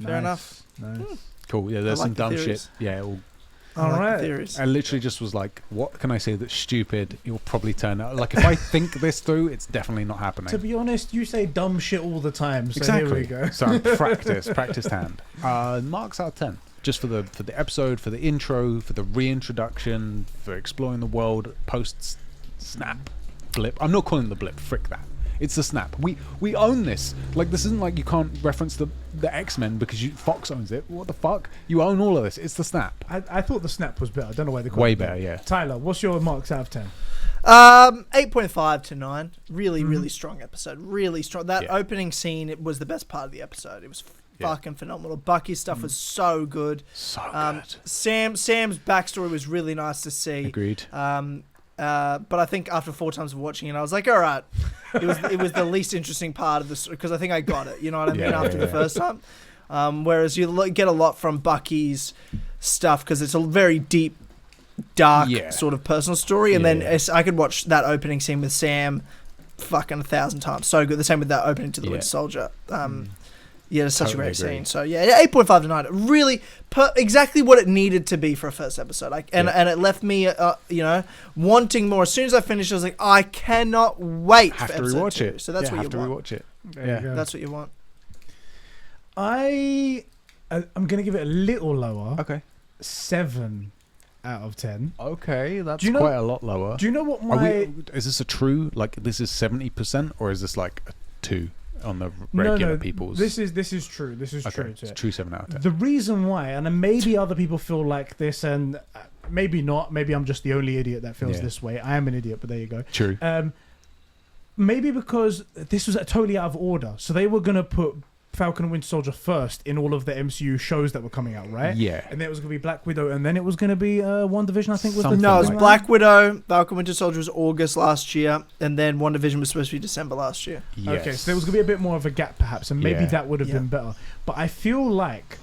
Fair enough. Nice. Cool. Yeah, there's I like some the dumb theories. shit. Yeah. All right. Theories. I literally just was like, what can I say that's stupid? It will probably turn out. Like, if I think this through, it's definitely not happening. To be honest, you say dumb shit all the time. So Exactly. Here we go. So I'm practiced hand. Marks out of 10. Just for the episode, for the intro, for the reintroduction, for exploring the world post snap blip. I'm not calling it the blip. Frick that. It's the snap. We own this. Like, this isn't like you can't reference the X-Men because Fox owns it. What the fuck? You own all of this. It's the snap. I thought the snap was better. I don't know why they call it. Way better, yeah. Tyler, what's your marks out of 10? 8.5 to 9. Really, really strong episode. Really strong. That opening scene, it was the best part of the episode. It was fucking phenomenal. Bucky's stuff was so good. So good. Sam's backstory was really nice to see. Agreed. But I think after 4 times of watching it, I was like, all right. It was the least interesting part of this, because I think I got it. You know what I mean? After the first time. Whereas you get a lot from Bucky's stuff because it's a very deep, dark sort of personal story. And then I could watch that opening scene with Sam fucking 1,000 times. So good. The same with that opening to the Winter Soldier. Yeah, it's such a great scene. So yeah, 8.5 to 9. Really, exactly what it needed to be for a first episode. And it left me, wanting more. As soon as I finished, I was like, I cannot wait for episode 2. It. So that's what you want. Rewatch it. That's what you want. I'm gonna give it a little lower. Okay. 7 out of 10. Okay, that's quite a lot lower. Do you know what is this a true, like, this is 70%, or is this like a 2 on the regular people's? This is true. This is true. It's true 7 out of 10. The reason why, and then maybe other people feel like this, and maybe not. Maybe I'm just the only idiot that feels this way. I am an idiot, but there you go. True. Maybe because this was totally out of order. So they were gonna put Falcon and Winter Soldier first in all of the MCU shows that were coming out, right? Yeah. And then it was going to be Black Widow, and then it was going to be WandaVision, I think. No, it was Black Widow, Falcon Winter Soldier was August last year, and then WandaVision was supposed to be December last year. Yes. Okay, so there was going to be a bit more of a gap, perhaps, and maybe that would have been better. But I feel like,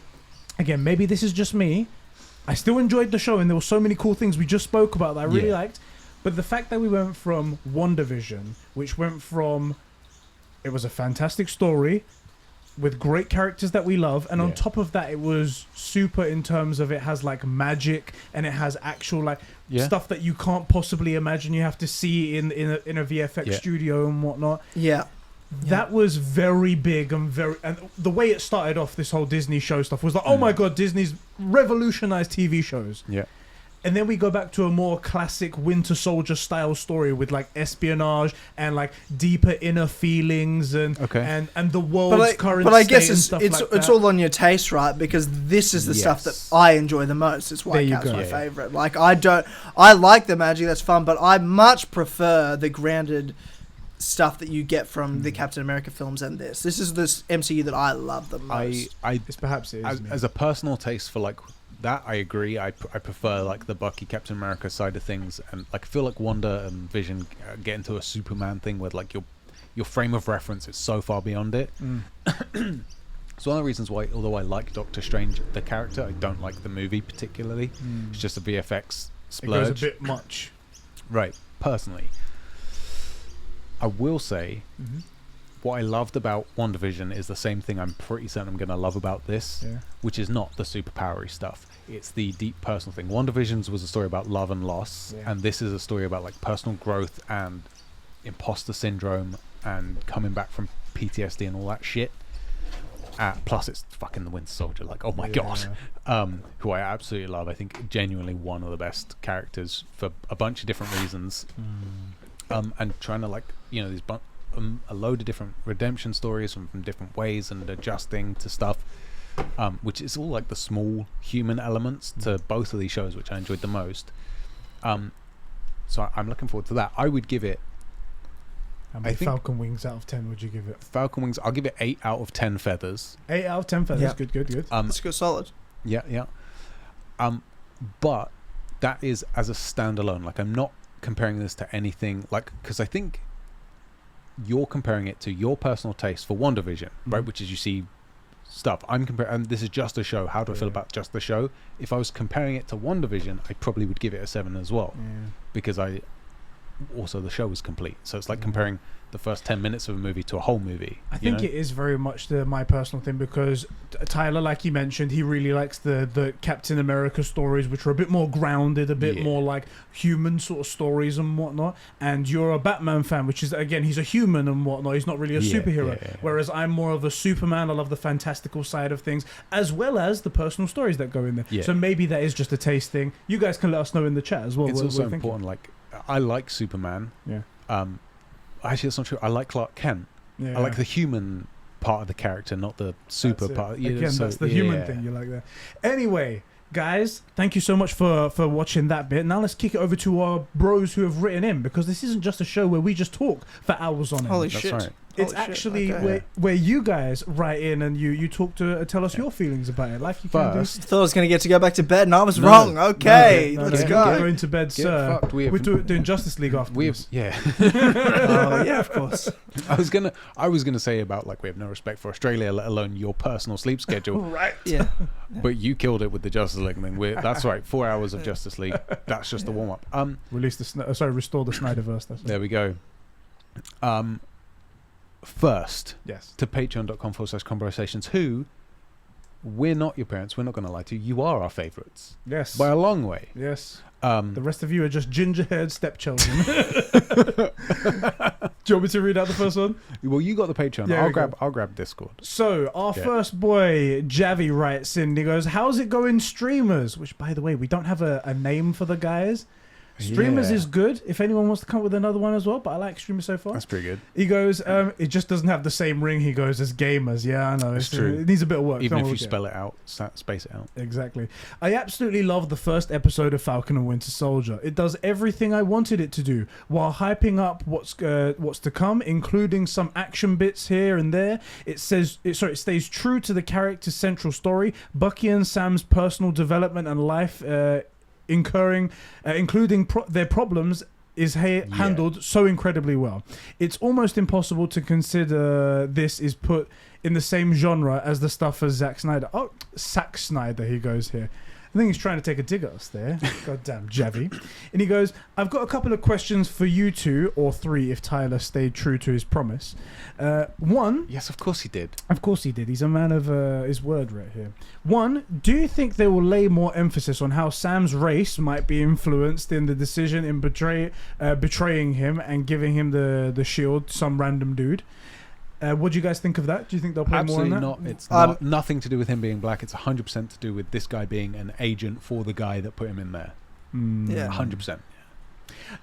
again, maybe this is just me. I still enjoyed the show, and there were so many cool things we just spoke about that I really liked. But the fact that we went from WandaVision, which went from, it was a fantastic story with great characters that we love, and on top of that, it was super in terms of it has like magic and it has actual like stuff that you can't possibly imagine. You have to see in a VFX studio and whatnot. Yeah. That was very big and the way it started off, this whole Disney show stuff was like, oh my god, Disney's revolutionized TV shows. Yeah. And then we go back to a more classic Winter Soldier style story with like espionage and like deeper inner feelings and the world's current But I state guess and stuff like that. it's all on your taste, right? Because this is the stuff that I enjoy the most. It's why Cap's my favorite. Like I like the magic, that's fun, but I much prefer the grounded stuff that you get from the Captain America films and this. This is this MCU that I love the most. As a personal taste for like that, I agree. I prefer like the Bucky Captain America side of things, and like I feel like Wanda and Vision get into a Superman thing where like your frame of reference is so far beyond it. It's one of the reasons why, although I like Doctor Strange, the character, I don't like the movie particularly. It's just a VFX splurge. It goes a bit much. Right, personally. I will say, what I loved about WandaVision is the same thing I'm pretty certain I'm going to love about this, which is not the superpowery stuff. It's the deep personal thing. WandaVision's was a story about love and loss, and this is a story about like personal growth and imposter syndrome and coming back from PTSD and all that shit. Plus, it's fucking the Winter Soldier. Like, oh my god, who I absolutely love. I think genuinely one of the best characters for a bunch of different reasons. And trying to like, you know, these a load of different redemption stories from different ways and adjusting to stuff, which is all like the small human elements to both of these shows, which I enjoyed the most. So I'm looking forward to that. I would give it. How many Falcon Wings out of 10 would you give it? Falcon Wings, I'll give it 8 out of 10 feathers. 8 out of 10 feathers. Yeah. Good. That's good, solid. Yeah. But that is as a standalone. Like, I'm not comparing this to anything, like, because I think you're comparing it to your personal taste for WandaVision, right? Which is, you see stuff. I'm comparing, and this is just a show. How do I feel about just the show? If I was comparing it to WandaVision, I probably would give it a 7 as well, because also the show was complete. So it's like comparing the first 10 minutes of a movie to a whole movie. I think it is very much my personal thing, because Tyler, like he mentioned, he really likes the Captain America stories, which are a bit more grounded, a bit more like human sort of stories and whatnot. And you're a Batman fan, which is, again, he's a human and whatnot. He's not really a superhero. Whereas I'm more of a Superman. I love the fantastical side of things, as well as the personal stories that go in there. So maybe that is just a taste thing. You guys can let us know in the chat as well. It's also important, like, I like Superman. Actually, that's not true. I like Clark Kent. I like the human part of the character, not the super part. Again, that's the human thing you like there. Anyway, guys, thank you so much for watching that bit. Now let's kick it over to our bros who have written in, because this isn't just a show where we just talk for hours on end. Holy shit. Right. It's actually where you guys write in and you talk to tell us your feelings about it. Like you First, thought I was going to go back to bed, and I was wrong. Okay, let's go. Going to bed, sir. We're doing Justice League after. Oh yeah, of course. I was gonna say about, like, we have no respect for Australia, let alone your personal sleep schedule. Right. Yeah. But you killed it with the Justice League thing. That's right. 4 hours of Justice League. That's just the warm up. Restore the Snyderverse. There we go. First, yes, to patreon.com/conversations, who, we're not your parents, we're not going to lie to you, you are our favourites. Yes. By a long way. Yes. The rest of you are just ginger-haired stepchildren. Do you want me to read out the first one? Well, you got the Patreon. I'll grab Discord. So, our first boy, Javi, writes in, he goes, how's it going, streamers? Which, by the way, we don't have a name for the guys. Streamers is good if anyone wants to come up with another one as well, but I like streamers so far. That's pretty good. He goes, it just doesn't have the same ring, he goes, as gamers. Yeah, I know. It's true. It needs a bit of work. Even if you spell it out, space it out. Exactly. I absolutely love the first episode of Falcon and Winter Soldier. It does everything I wanted it to do, while hyping up what's to come, including some action bits here and there. It stays true to the character's central story, Bucky and Sam's personal development and life, including their problems, is handled so incredibly well. It's almost impossible to consider this is put in the same genre as the stuff of Zack Snyder. Oh, Zack Snyder, he goes here. I think he's trying to take a dig at us there. Goddamn Javi. And he goes, I've got a couple of questions for you two, or three if Tyler stayed true to his promise. One... Yes, of course he did. Of course he did. He's a man of his word right here. One, do you think they will lay more emphasis on how Sam's race might be influenced in the decision in betraying him and giving him the shield, some random dude? What do you guys think of that? Do you think they'll play Absolutely more on not. that? It's not, nothing to do with him being black. It's 100% to do with this guy being an agent for the guy that put him in there. Yeah. 100%.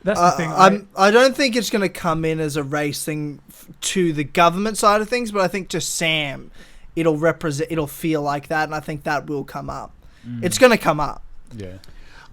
That's the thing. I don't think it's going to come in as a race thing to the government side of things, but I think to Sam, it'll feel like that, and I think that will come up. It's going to come up. Yeah.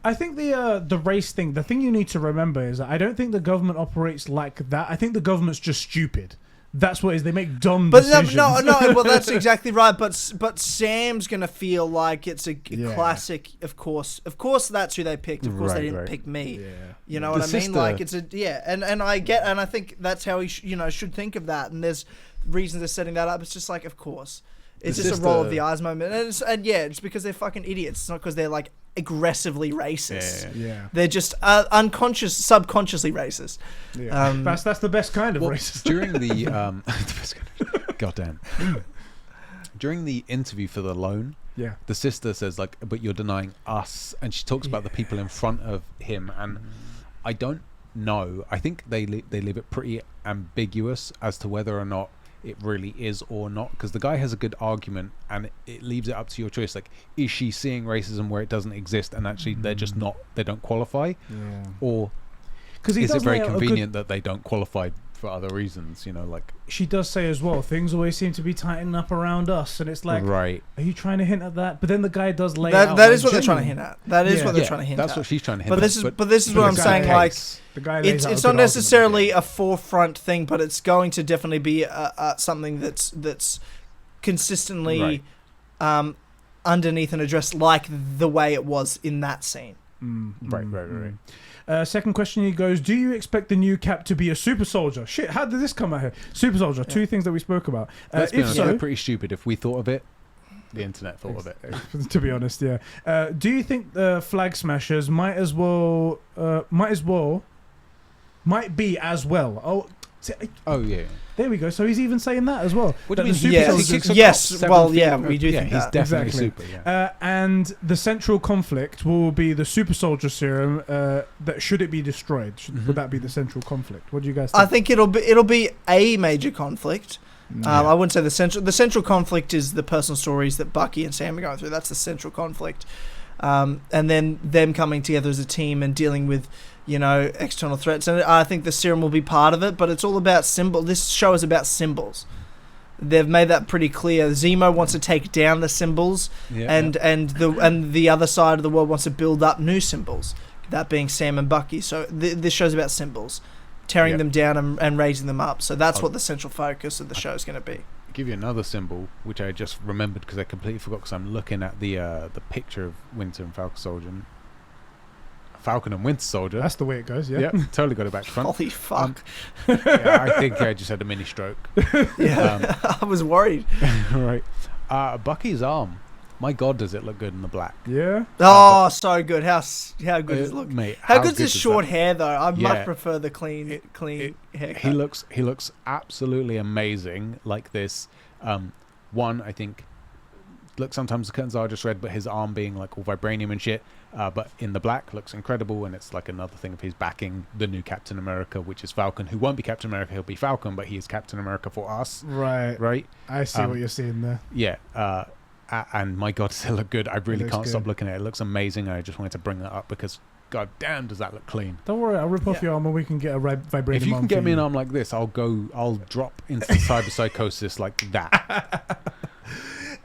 I think the race thing, the thing you need to remember is that I don't think the government operates like that. I think the government's just stupid. That's what it is. They make dumb decisions. No. Well, that's exactly right. But Sam's gonna feel like it's a classic. Of course, that's who they picked. Of course, they didn't pick me. Yeah. You know what I mean? Like it's and I think that's how he should think of that. And there's reasons they're setting that up. It's just like, of course, it's just a roll of the eyes moment. And it's because they're fucking idiots. It's not because they're like aggressively racist. Yeah. They're just subconsciously racist. Yeah. That's the best kind of racist. During the goddamn. During the interview for the loan, the sister says like, "But you're denying us," and she talks about the people in front of him, and I don't know. I think they leave it pretty ambiguous as to whether or not it really is or not, because the guy has a good argument and it leaves it up to your choice. Like, is she seeing racism where it doesn't exist and actually they're just not, they don't qualify, or is it very convenient that they don't qualify for other reasons, you know? Like, she does say as well, things always seem to be tightening up around us, and it's like, right, are you trying to hint at that? But then the guy does lay out that is what they're trying to hint at. That is what they're trying to hint at. That's what she's trying to hint at. But this is what I'm saying, like, the guy it's not necessarily a forefront thing, but it's going to definitely be something that's consistently underneath and addressed, like the way it was in that scene. Right. Second question, he goes, do you expect the new Cap to be a super soldier? Shit, how did this come out here? Super soldier, two things that we spoke about. Let's be honest, we're pretty stupid. If we thought of it, the internet thought of it. To be honest, yeah. Do you think the Flag Smashers might be as well? Oh yeah. There we go. So he's even saying that as well. What do you mean? Yes. Well, yeah, we do think he's that. definitely super. Yeah. And the central conflict will be the super soldier serum. That should it be destroyed? Would that be the central conflict? What do you guys think? I think it'll be a major conflict. I wouldn't say the central conflict is the personal stories that Bucky and Sam are going through. That's the central conflict. And then them coming together as a team and dealing with, external threats. And I think the serum will be part of it, but it's all about symbol. This show is about symbols. They've made that pretty clear. Zemo wants to take down the symbols, and the other side of the world wants to build up new symbols. That being Sam and Bucky. So this show's about symbols, tearing them down and raising them up. So that's what the central focus of the show is going to be. Give you another symbol, which I just remembered because I completely forgot because I'm looking at the picture of Winter and Falcon and Winter Soldier. That's the way it goes, yeah. Totally got it back to front. Holy fuck. I think I just had a mini stroke. I was worried. Right. Bucky's arm. My God, does it look good in the black? Yeah. Oh, so good. How good does it look? Mate, how good is his short hair, though? I much prefer the clean haircut. He looks absolutely amazing like this. One, I think, look, sometimes the curtains are just red, but his arm being like all vibranium and shit. But in the black looks incredible, and it's like another thing of his backing the new Captain America, which is Falcon, who won't be Captain America, he'll be Falcon, but he is Captain America for us. Right. I see what you're seeing there. Yeah. And my God, does it look good? I really can't stop looking at it. It looks amazing. I just wanted to bring that up because, God damn, does that look clean? Don't worry, I'll rip off your arm and we can get a vibranium. If you can get me an arm like this, I'll drop into cyberpsychosis like that.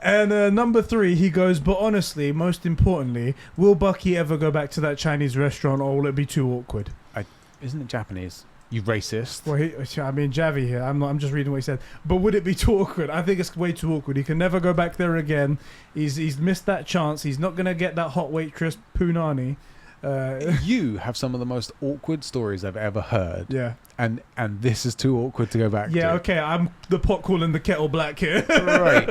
And number 3, he goes, but honestly, most importantly, will Bucky ever go back to that Chinese restaurant, or will it be too awkward? Isn't it Japanese? You racist. Well, Javi here. I'm just reading what he said. But would it be too awkward? I think it's way too awkward. He can never go back there again. He's missed that chance. He's not going to get that hot waitress punani. You have some of the most awkward stories I've ever heard. Yeah. And this is too awkward to go back to. Yeah, okay. I'm the pot calling the kettle black here. Right.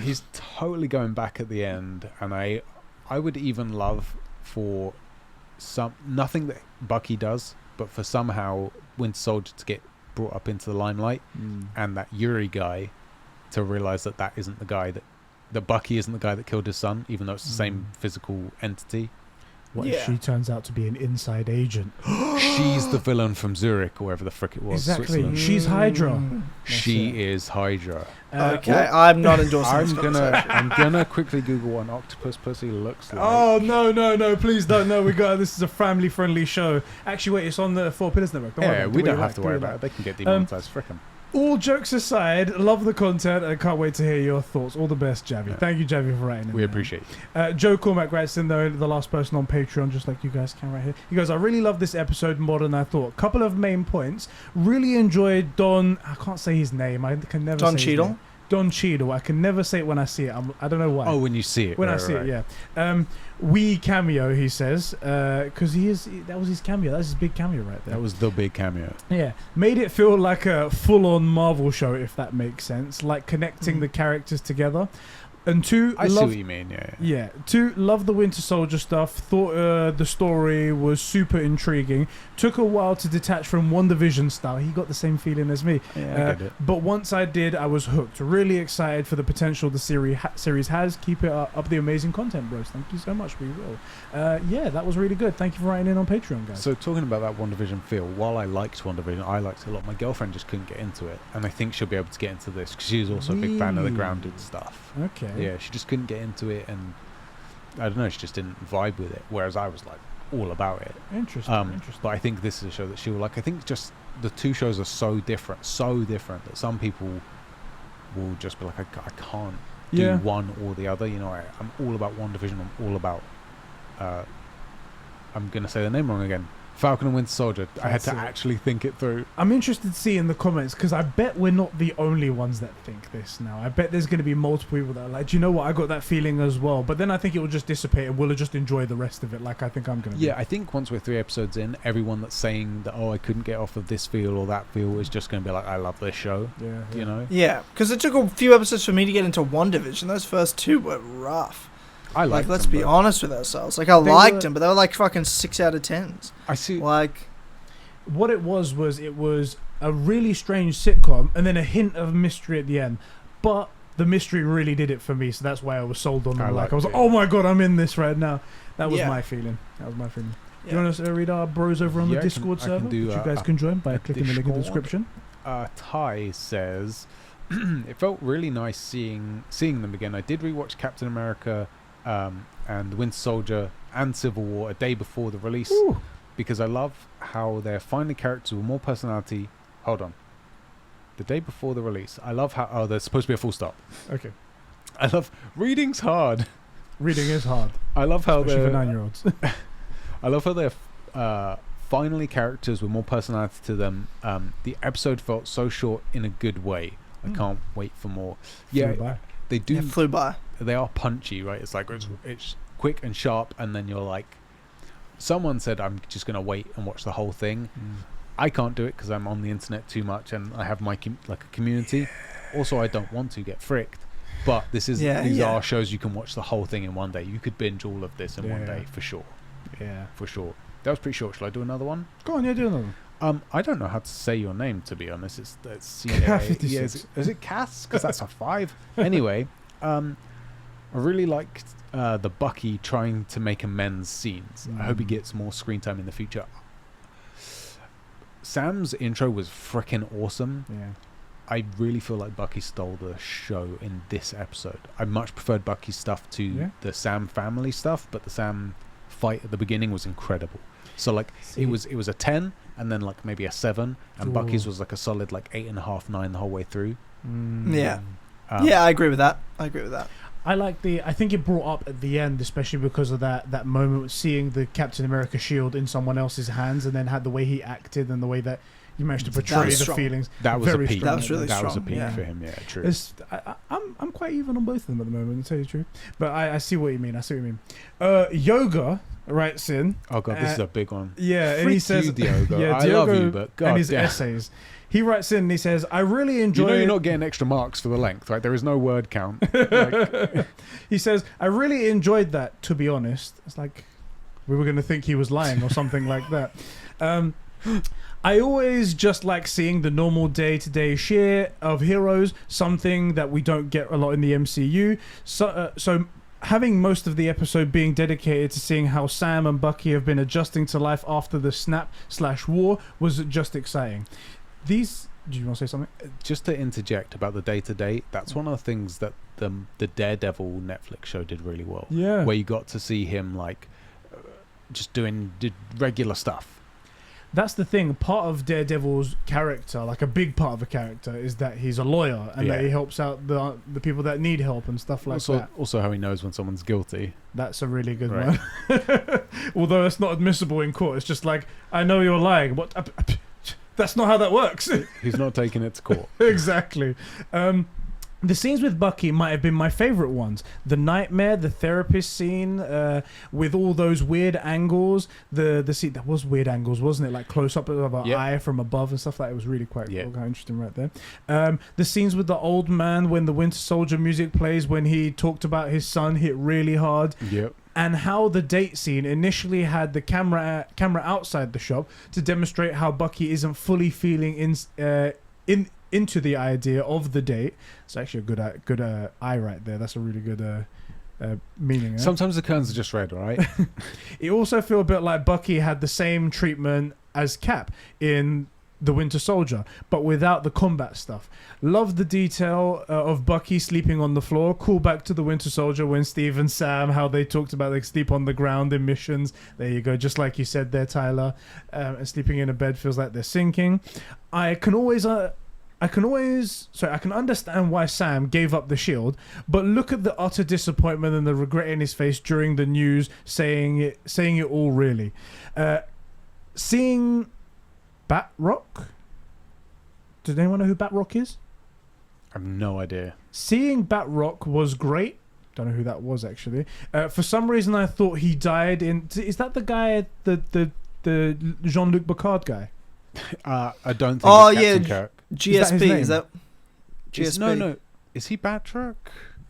He's totally going back at the end. And I would even love for nothing that Bucky does, but for somehow Winter Soldier to get brought up into the limelight, and that Yuri guy to realize that isn't the guy that Bucky isn't the guy that killed his son, even though it's the same physical entity. What if she turns out to be an inside agent? She's the villain from Zurich or wherever the frick it was. Exactly. Switzerland. She's Hydra. She is Hydra. Okay, I'm not endorsing this I'm gonna quickly Google what an octopus pussy looks like. Oh no! Please don't. No, this is a family-friendly show. Actually, wait, it's on the Four Pillars Network. Don't worry, we don't have to worry about it. They can get demonetized. Frick 'em. All jokes aside, love the content and can't wait to hear your thoughts. All the best, Javi. Yeah. Thank you, Javi, for writing. We appreciate it. Joe Cormack writes in, though, the last person on Patreon, just like you guys can right here. He goes, I really love this episode more than I thought. Couple of main points. Really enjoyed Don. I can't say his name. I can never Don say Cheadle? his name. Don Cheadle. I can never say it when I see it. I don't know why. Oh, when you see it. When I see it, yeah. Wee cameo, he says, because that was his cameo. That's his big cameo right there. That was the big cameo. Yeah, made it feel like a full-on Marvel show, if that makes sense. Like connecting the characters together. And two, I see what you mean. Yeah. Two, love the Winter Soldier stuff. Thought the story was super intriguing. Took a while to detach from WandaVision style. He got the same feeling as me. Yeah, I get it. But once I did, I was hooked. Really excited for the potential the series has. Keep it up the amazing content, bros. Thank you so much. We will. Yeah, that was really good. Thank you for writing in on Patreon, guys. So talking about that WandaVision feel, while I liked WandaVision, I liked it a lot. My girlfriend just couldn't get into it, and I think she'll be able to get into this because she's also a big fan of the grounded stuff. Okay. Yeah, she just couldn't get into it, and I don't know, she just didn't vibe with it. Whereas I was like all about it. Interesting. But I think this is a show that she will like. I think just the two shows are so different that some people will just be like, I can't do one or the other. You know, I'm all about WandaVision. I'm all about. I'm gonna say the name wrong again. Falcon and Winter Soldier. I had to actually think it through. I'm interested to see in the comments because I bet we're not the only ones that think this now. I bet there's going to be multiple people that are like, do you know what? I got that feeling as well. But then I think it will just dissipate and we'll just enjoy the rest of it like I think I'm going to. Yeah, I think once we're 3 episodes in, everyone that's saying that, I couldn't get off of this feel or that feel is just going to be like, I love this show. Yeah. You know? Yeah, because it took a few episodes for me to get into WandaVision. Those first 2 were rough. I liked let's them, be honest with ourselves. Like, I liked them, but they were like fucking 6 out of 10s. I see. Like, what it was a really strange sitcom and then a hint of mystery at the end. But the mystery really did it for me, so that's why I was sold on them. I was like, oh my god, I'm in this right now. That was my feeling. Yeah. You want to read our bros over on the Discord server? Which you guys can join by clicking the link in the description. Ty says, it felt really nice seeing them again. I did rewatch Captain America and Winter Soldier and Civil War a day before the release. Ooh. Because I love how they're finally characters with more personality. Hold on. The day before the release. I love how... Oh, there's supposed to be a full stop. Okay. I love... Reading's hard. Reading is hard. I love how especially for 9-year-olds. I love how they're finally characters with more personality to them. The episode felt so short in a good way. I can't wait for more. They do... flew by. They are punchy, right? It's like... It's quick and sharp, and then you're like... Someone said I'm just going to wait and watch the whole thing. I can't do it because I'm on the internet too much and I have my a community. Also, I don't want to get fricked. But these are shows you can watch the whole thing in one day. You could binge all of this in one day for sure. Yeah, for sure. That was pretty short. Shall I do another one? Go on, do another one. I don't know how to say your name, to be honest. It's is it Cass? Because that's a 5. Anyway, I really liked the Bucky trying to make amends scenes. I hope he gets more screen time in the future. Sam's intro was freaking awesome. Yeah. I really feel like Bucky stole the show in this episode. I much preferred Bucky's stuff to the Sam family stuff, but the Sam fight at the beginning was incredible. So like it was a 10 and then like maybe a 7, and Bucky's was like a solid like 8.5, 9 the whole way through. Yeah, I agree with that. I think it brought up at the end, especially because of that moment with seeing the Captain America shield in someone else's hands, and then had the way he acted and the way that you managed to portray the feelings. That was a peak. That was really strong. That was a peak for him. Yeah, true. I'm quite even on both of them at the moment, to tell you the truth. But I see what you mean. Yoga writes in. Oh god, this is a big one. Yeah, and he says, Diogo. I love you, but god, and his essays. He writes in and he says, I really enjoy... You know you're not getting extra marks for the length, right? There is no word count. He says, I really enjoyed that, to be honest. It's like we were going to think he was lying or something like that. I always just like seeing the normal day-to-day share of heroes, something that we don't get a lot in the MCU. So having most of the episode being dedicated to seeing how Sam and Bucky have been adjusting to life after the snap/war was just exciting. Do you want to say something? Just to interject about the day-to-day, that's one of the things that the Daredevil Netflix show did really well. Yeah. Where you got to see him like just doing regular stuff. That's the thing. Part of Daredevil's character, like a big part of a character, is that he's a lawyer and that he helps out the people that need help and stuff like that. Also how he knows when someone's guilty. That's a really good one. Although it's not admissible in court. It's just like, I know you're lying. What? That's not how that works. He's not taking it to court. Exactly. The scenes with Bucky might have been my favorite ones. The nightmare, the therapist scene, with all those weird angles. The scene that was weird angles, wasn't it? Like close up of an eye from above and stuff like that. It was really quite cool, kind of interesting right there. The scenes with the old man when the Winter Soldier music plays, when he talked about his son, hit really hard. Yep. And how the date scene initially had the camera outside the shop to demonstrate how Bucky isn't fully feeling into the idea of the date. It's actually a good eye right there. That's a really good meaning. Eh? Sometimes the curtains are just red, right? It also feel a bit like Bucky had the same treatment as Cap in the Winter Soldier, but without the combat stuff. Love the detail of Bucky sleeping on the floor. Call back to the Winter Soldier when Steve and Sam, how they talked about they sleep on the ground in missions. There you go, just like you said there, Tyler. And sleeping in a bed feels like they're sinking. I can understand why Sam gave up the shield, but look at the utter disappointment and the regret in his face during the news, saying it all really. Seeing Batroc. Does anyone know who Batroc is? I have no idea. Seeing Batroc was great. Don't know who that was actually. For some reason, I thought he died in. Is that the guy, the Jean-Luc Picard guy? I don't think. Oh it's yeah, GSP. Is that GSP? No. Is he Batroc?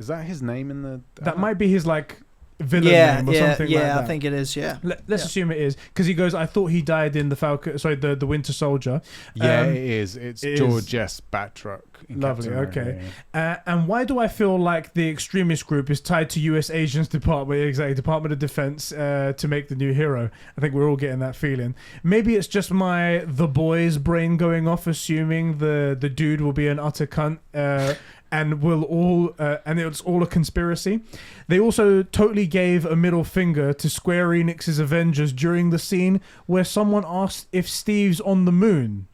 Is that his name in the? That might be his like villain name or something like that. Yeah, I think it is. Yeah. Let's assume it is, because he goes, I thought he died in the Falcon. Sorry, the Winter Soldier. Yeah, it is. It's George S. Batroc. Lovely. Okay. And why do I feel like the extremist group is tied to U.S. Agents Department, exactly, Department of Defense, to make the new hero? I think we're all getting that feeling. Maybe it's just my The Boys brain going off, assuming the dude will be an utter cunt. And it's all a conspiracy. They also totally gave a middle finger to Square Enix's Avengers during the scene where someone asked if Steve's on the moon.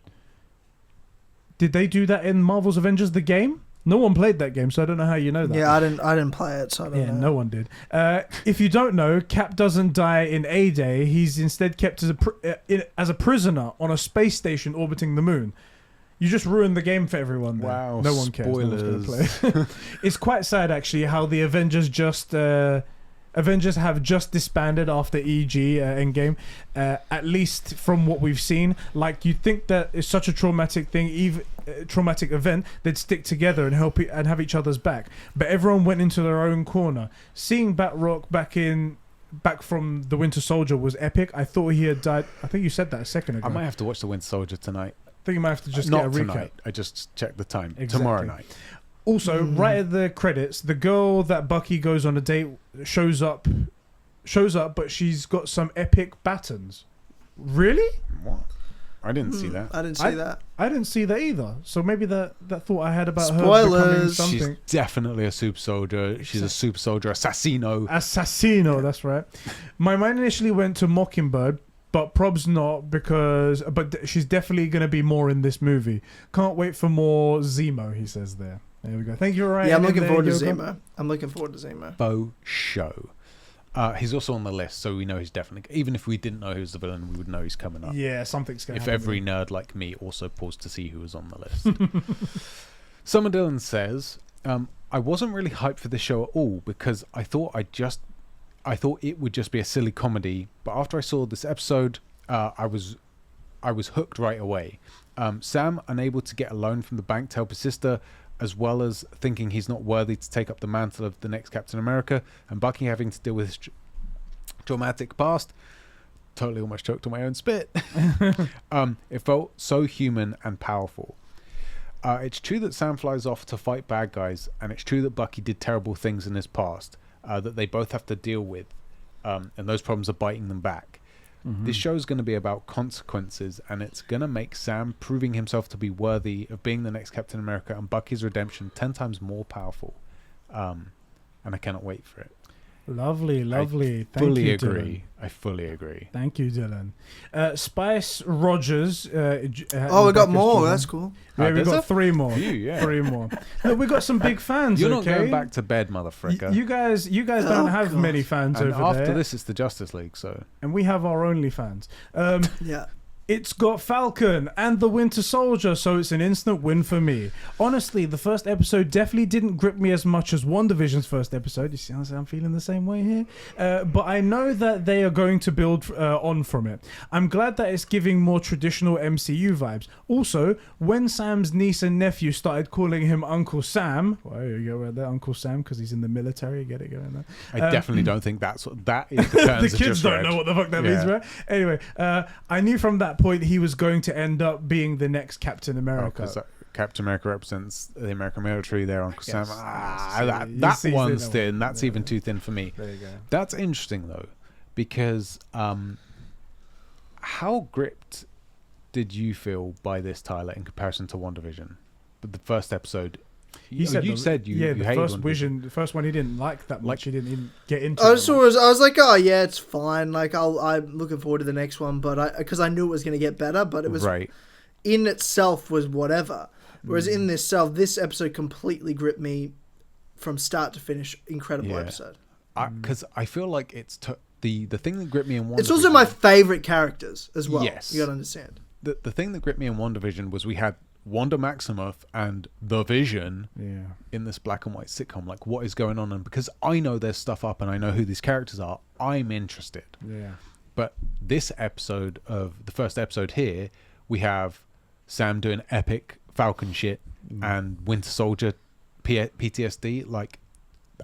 Did they do that in Marvel's Avengers the game? No one played that game, so I don't know how you know that. Yeah, I didn't play it, so I don't know. Yeah, no one did. If you don't know, Cap doesn't die in A-Day. He's instead kept as a prisoner on a space station orbiting the moon. You just ruined the game for everyone there. Wow, no one cares. spoilers. No one's gonna play. It's quite sad, actually, how the Avengers have just disbanded after EG Endgame, at least from what we've seen. Like, you'd think that it's such a traumatic thing, traumatic event, they'd stick together and help and have each other's back. But everyone went into their own corner. Seeing Batroc back from the Winter Soldier was epic. I thought he had died. I think you said that a second ago. I might have to watch the Winter Soldier tonight. I think you might have to just Not get a recap. tonight. I just checked the time. Exactly. Tomorrow night. Also, right at the credits, the girl that Bucky goes on a date shows up, but she's got some epic batons. Really? What? I didn't see that. I didn't see that. I didn't see that either. So maybe that thought I had about her becoming Spoilers. something. She's definitely a super soldier. She's a super soldier assassino. Assassino, that's right. My mind initially went to Mockingbird, but prob's not, but she's definitely going to be more in this movie. Can't wait for more Zemo, he says there. There we go. Thank you, Ryan. Yeah, I'm looking forward to Zemo. Faux show. He's also on the list, so we know he's definitely... Even if we didn't know he was the villain, we would know he's coming up. Yeah, something's going to happen. If every nerd like me also paused to see who was on the list. Summer Dillon says, I wasn't really hyped for this show at all because I thought it would just be a silly comedy, but after I saw this episode, I was hooked right away. Sam unable to get a loan from the bank to help his sister, as well as thinking he's not worthy to take up the mantle of the next Captain America, and Bucky having to deal with his traumatic past. Totally almost choked on my own spit. It felt so human and powerful. It's true that Sam flies off to fight bad guys, and it's true that Bucky did terrible things in his past. that they both have to deal with, and those problems are biting them back. This show is going to be about consequences, and it's going to make Sam proving himself to be worthy of being the next Captain America and Bucky's redemption 10 times more powerful. And I cannot wait for it. Lovely. Thank you, Dylan. I fully agree. Thank you, Dylan. Spice Rogers. We got more. Dylan. That's cool. Yeah, we got 3 more. Yeah. 3 more. Look, we got some big fans. You're okay? not going back to bed, motherfucker. You guys don't have God. many fans and over after there. this, it's the Justice League. So And we have our only fans. Yeah. It's got Falcon and the Winter Soldier, so it's an instant win for me. Honestly, the first episode definitely didn't grip me as much as WandaVision's first episode. You see how I'm feeling the same way here? But I know that they are going to build on from it. I'm glad that it's giving more traditional MCU vibes. Also, when Sam's niece and nephew started calling him Uncle Sam, well, you go right there, Uncle Sam, because he's in the military. You get it going there. I definitely don't think that is the terms The kids don't know what the fuck that means, right? Anyway, I knew from that point he was going to end up being the next Captain America. Because Captain America represents the American military there, Uncle Sam. Yes. That one's thin. That's even too thin for me. There you go. That's interesting, though, because how gripped did you feel by this, Tyler, in comparison to WandaVision? But the first episode, you said you the hated first WandaVision. Vision, the first one he didn't like that much. Like- He didn't even get into. I it. was like, oh yeah, it's fine. Like I'm looking forward to the next one, but because I knew it was going to get better, but it was right. in itself was whatever. Whereas in this episode completely gripped me from start to finish. Incredible Yeah. episode. Because I feel like it's the thing that gripped me in WandaVision. It's also my favorite characters as well. Yes. You got to understand. The thing that gripped me in WandaVision was we had Wanda Maximoff and the Vision in this black and white sitcom. Like, what is going on? And because I know there's stuff up and I know who these characters are, I'm interested. Yeah. But this episode of the first episode here, we have Sam doing epic Falcon shit and Winter Soldier PTSD. Like,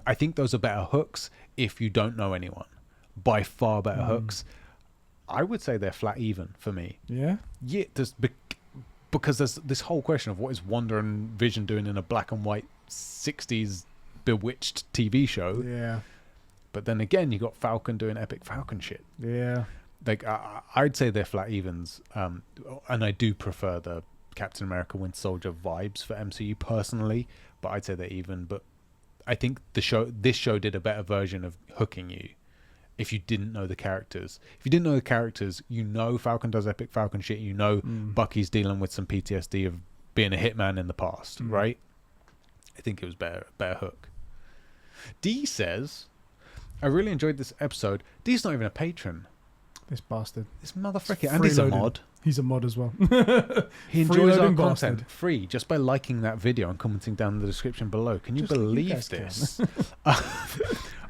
I think those are better hooks if you don't know anyone. By far better hooks. I would say they're flat even for me. Yeah. Yeah, because there's this whole question of what is Wanda and Vision doing in a black and white 60s bewitched TV show. Yeah. But then again, you got Falcon doing epic Falcon shit. Yeah. Like, I'd say they're flat evens. And I do prefer the Captain America Winter Soldier vibes for MCU personally, but I'd say they're even. But I think this show did a better version of hooking you. If you didn't know the characters, you know Falcon does epic Falcon shit. You know Bucky's dealing with some PTSD of being a hitman in the past, right? I think it was better hook. D says, I really enjoyed this episode. D's not even a patron. This bastard. This motherfucker, and he's a mod. He's a mod as well. He enjoys our Freeloading content bastard. free just by liking that video and commenting down in the description below. Can you Just like you believe guys this?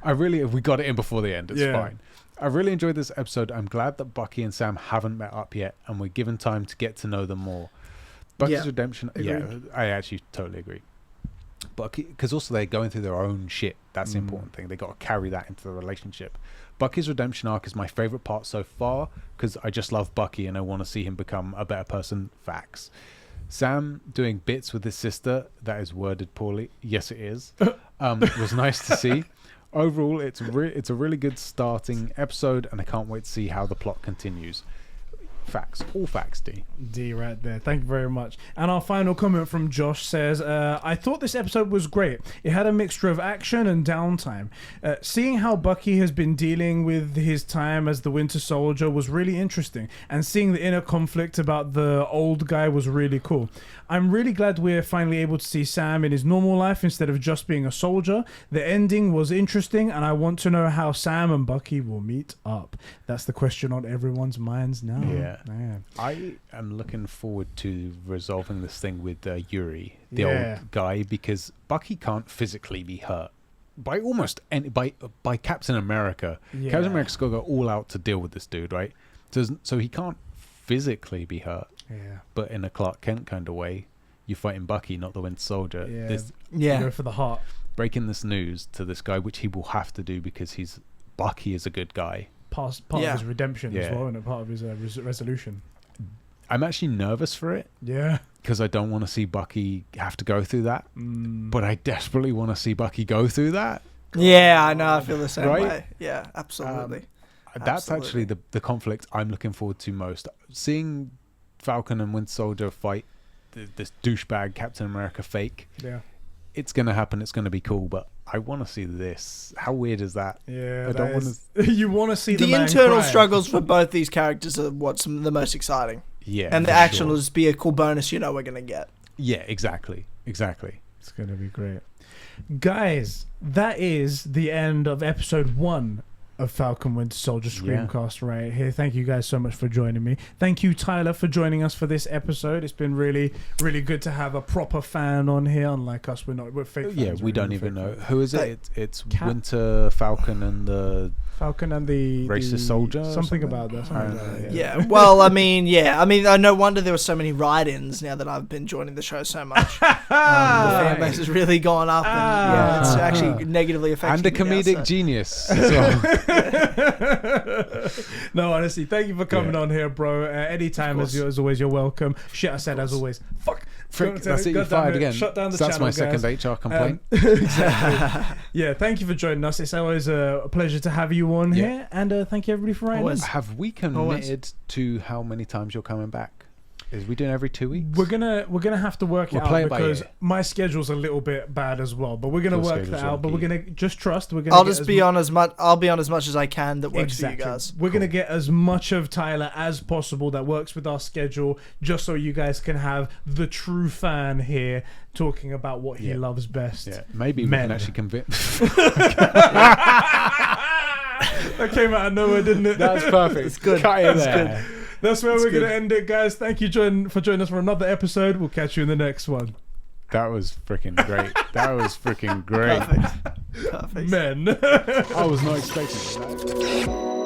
We got it in before the end. It's fine. I really enjoyed this episode. I'm glad that Bucky and Sam haven't met up yet, and we're given time to get to know them more. Bucky's redemption. Agreed. Yeah, I actually totally agree. Bucky, because also they're going through their own shit. That's the important thing. They got to carry that into the relationship. Bucky's redemption arc is my favorite part so far because I just love Bucky and I want to see him become a better person. Facts. Sam doing bits with his sister, that is worded poorly. Yes, it is. Was nice to see. Overall, it's a really good starting episode, and I can't wait to see how the plot continues. Facts. All facts, D. D right there. Thank you very much. And our final comment from Josh says, I thought this episode was great. It had a mixture of action and downtime. Seeing how Bucky has been dealing with his time as the Winter Soldier was really interesting. And seeing the inner conflict about the old guy was really cool. I'm really glad we're finally able to see Sam in his normal life instead of just being a soldier. The ending was interesting, and I want to know how Sam and Bucky will meet up. That's the question on everyone's minds now. Yeah. Man. I am looking forward to resolving this thing with Yuri, the Yeah. old guy, because Bucky can't physically be hurt by almost any by Captain America. Yeah. Captain America's got to go all out to deal with this dude, right? So he can't physically be hurt, Yeah. but in a Clark Kent kind of way, you're fighting Bucky, not the Winter Soldier. Yeah. Go for the heart. Breaking this news to this guy, which he will have to do because Bucky is a good guy. Part of his redemption as well, and a part of his resolution. I'm actually nervous for it. Yeah. Because I don't want to see Bucky have to go through that. But I desperately want to see Bucky go through that. Yeah, I know. I feel the same Right? way. Yeah, absolutely. That's actually the conflict I'm looking forward to most. Seeing Falcon and Winter Soldier fight this douchebag Captain America fake. Yeah. It's going to happen. It's going to be cool, but I want to see this. How weird is that? Yeah, I don't want to. You want to see the man internal cry. struggles for both these characters are what's the most exciting. Yeah, and the for action sure. will just be a cool bonus. We're gonna get. Yeah, exactly. It's gonna be great, guys. That is the end of episode 1 of Falcon Winter Soldier Screamcast right here. Thank you guys so much for joining me. Thank you, Tyler, for joining us for this episode. It's been really, really good to have a proper fan on here. Unlike us, we're fake fans. Yeah, we don't we're even fake know. fans. Who is it? It's Winter Falcon and the Falcon and the Racist the, soldier or something something? about that. Something about that, Yeah. Well, I mean, no wonder there were so many write-ins now that I've been joining the show so much. The fan base has really gone up, and it's actually negatively affecting and a me now, comedic so. genius as well. No, honestly, thank you for coming on here, bro. Anytime, as always, you're welcome. Shit, I said as always. Fuck. Frick, that's it. You're fired again. Shut down the That's channel, my second guys. HR complaint. Exactly. Yeah, thank you for joining us. It's always a pleasure to have you on here, and thank you everybody for writing in. Have we committed to how many times you're coming back? Is we doing every 2 weeks? We're gonna have to work it We'll out play it by because ear. my schedule's a little bit bad as well. But we're gonna Your work that schedule's out. But we're wonky. gonna just trust. We're gonna. I'll just be on as much. I'll be on as much as I can that works for you guys. We're gonna get as much of Tyler as possible that works with our schedule, just so you guys can have the true fan here talking about what he loves best. Yeah, maybe Men. we can actually convince. That came out of nowhere, didn't it? That's perfect. It's good. Cut it It's there. That's where we're good. gonna end it, guys. Thank you for joining us for another episode. We'll catch you in the next one. That was freaking great. That was freaking great. Perfect. Men. I was not expecting that.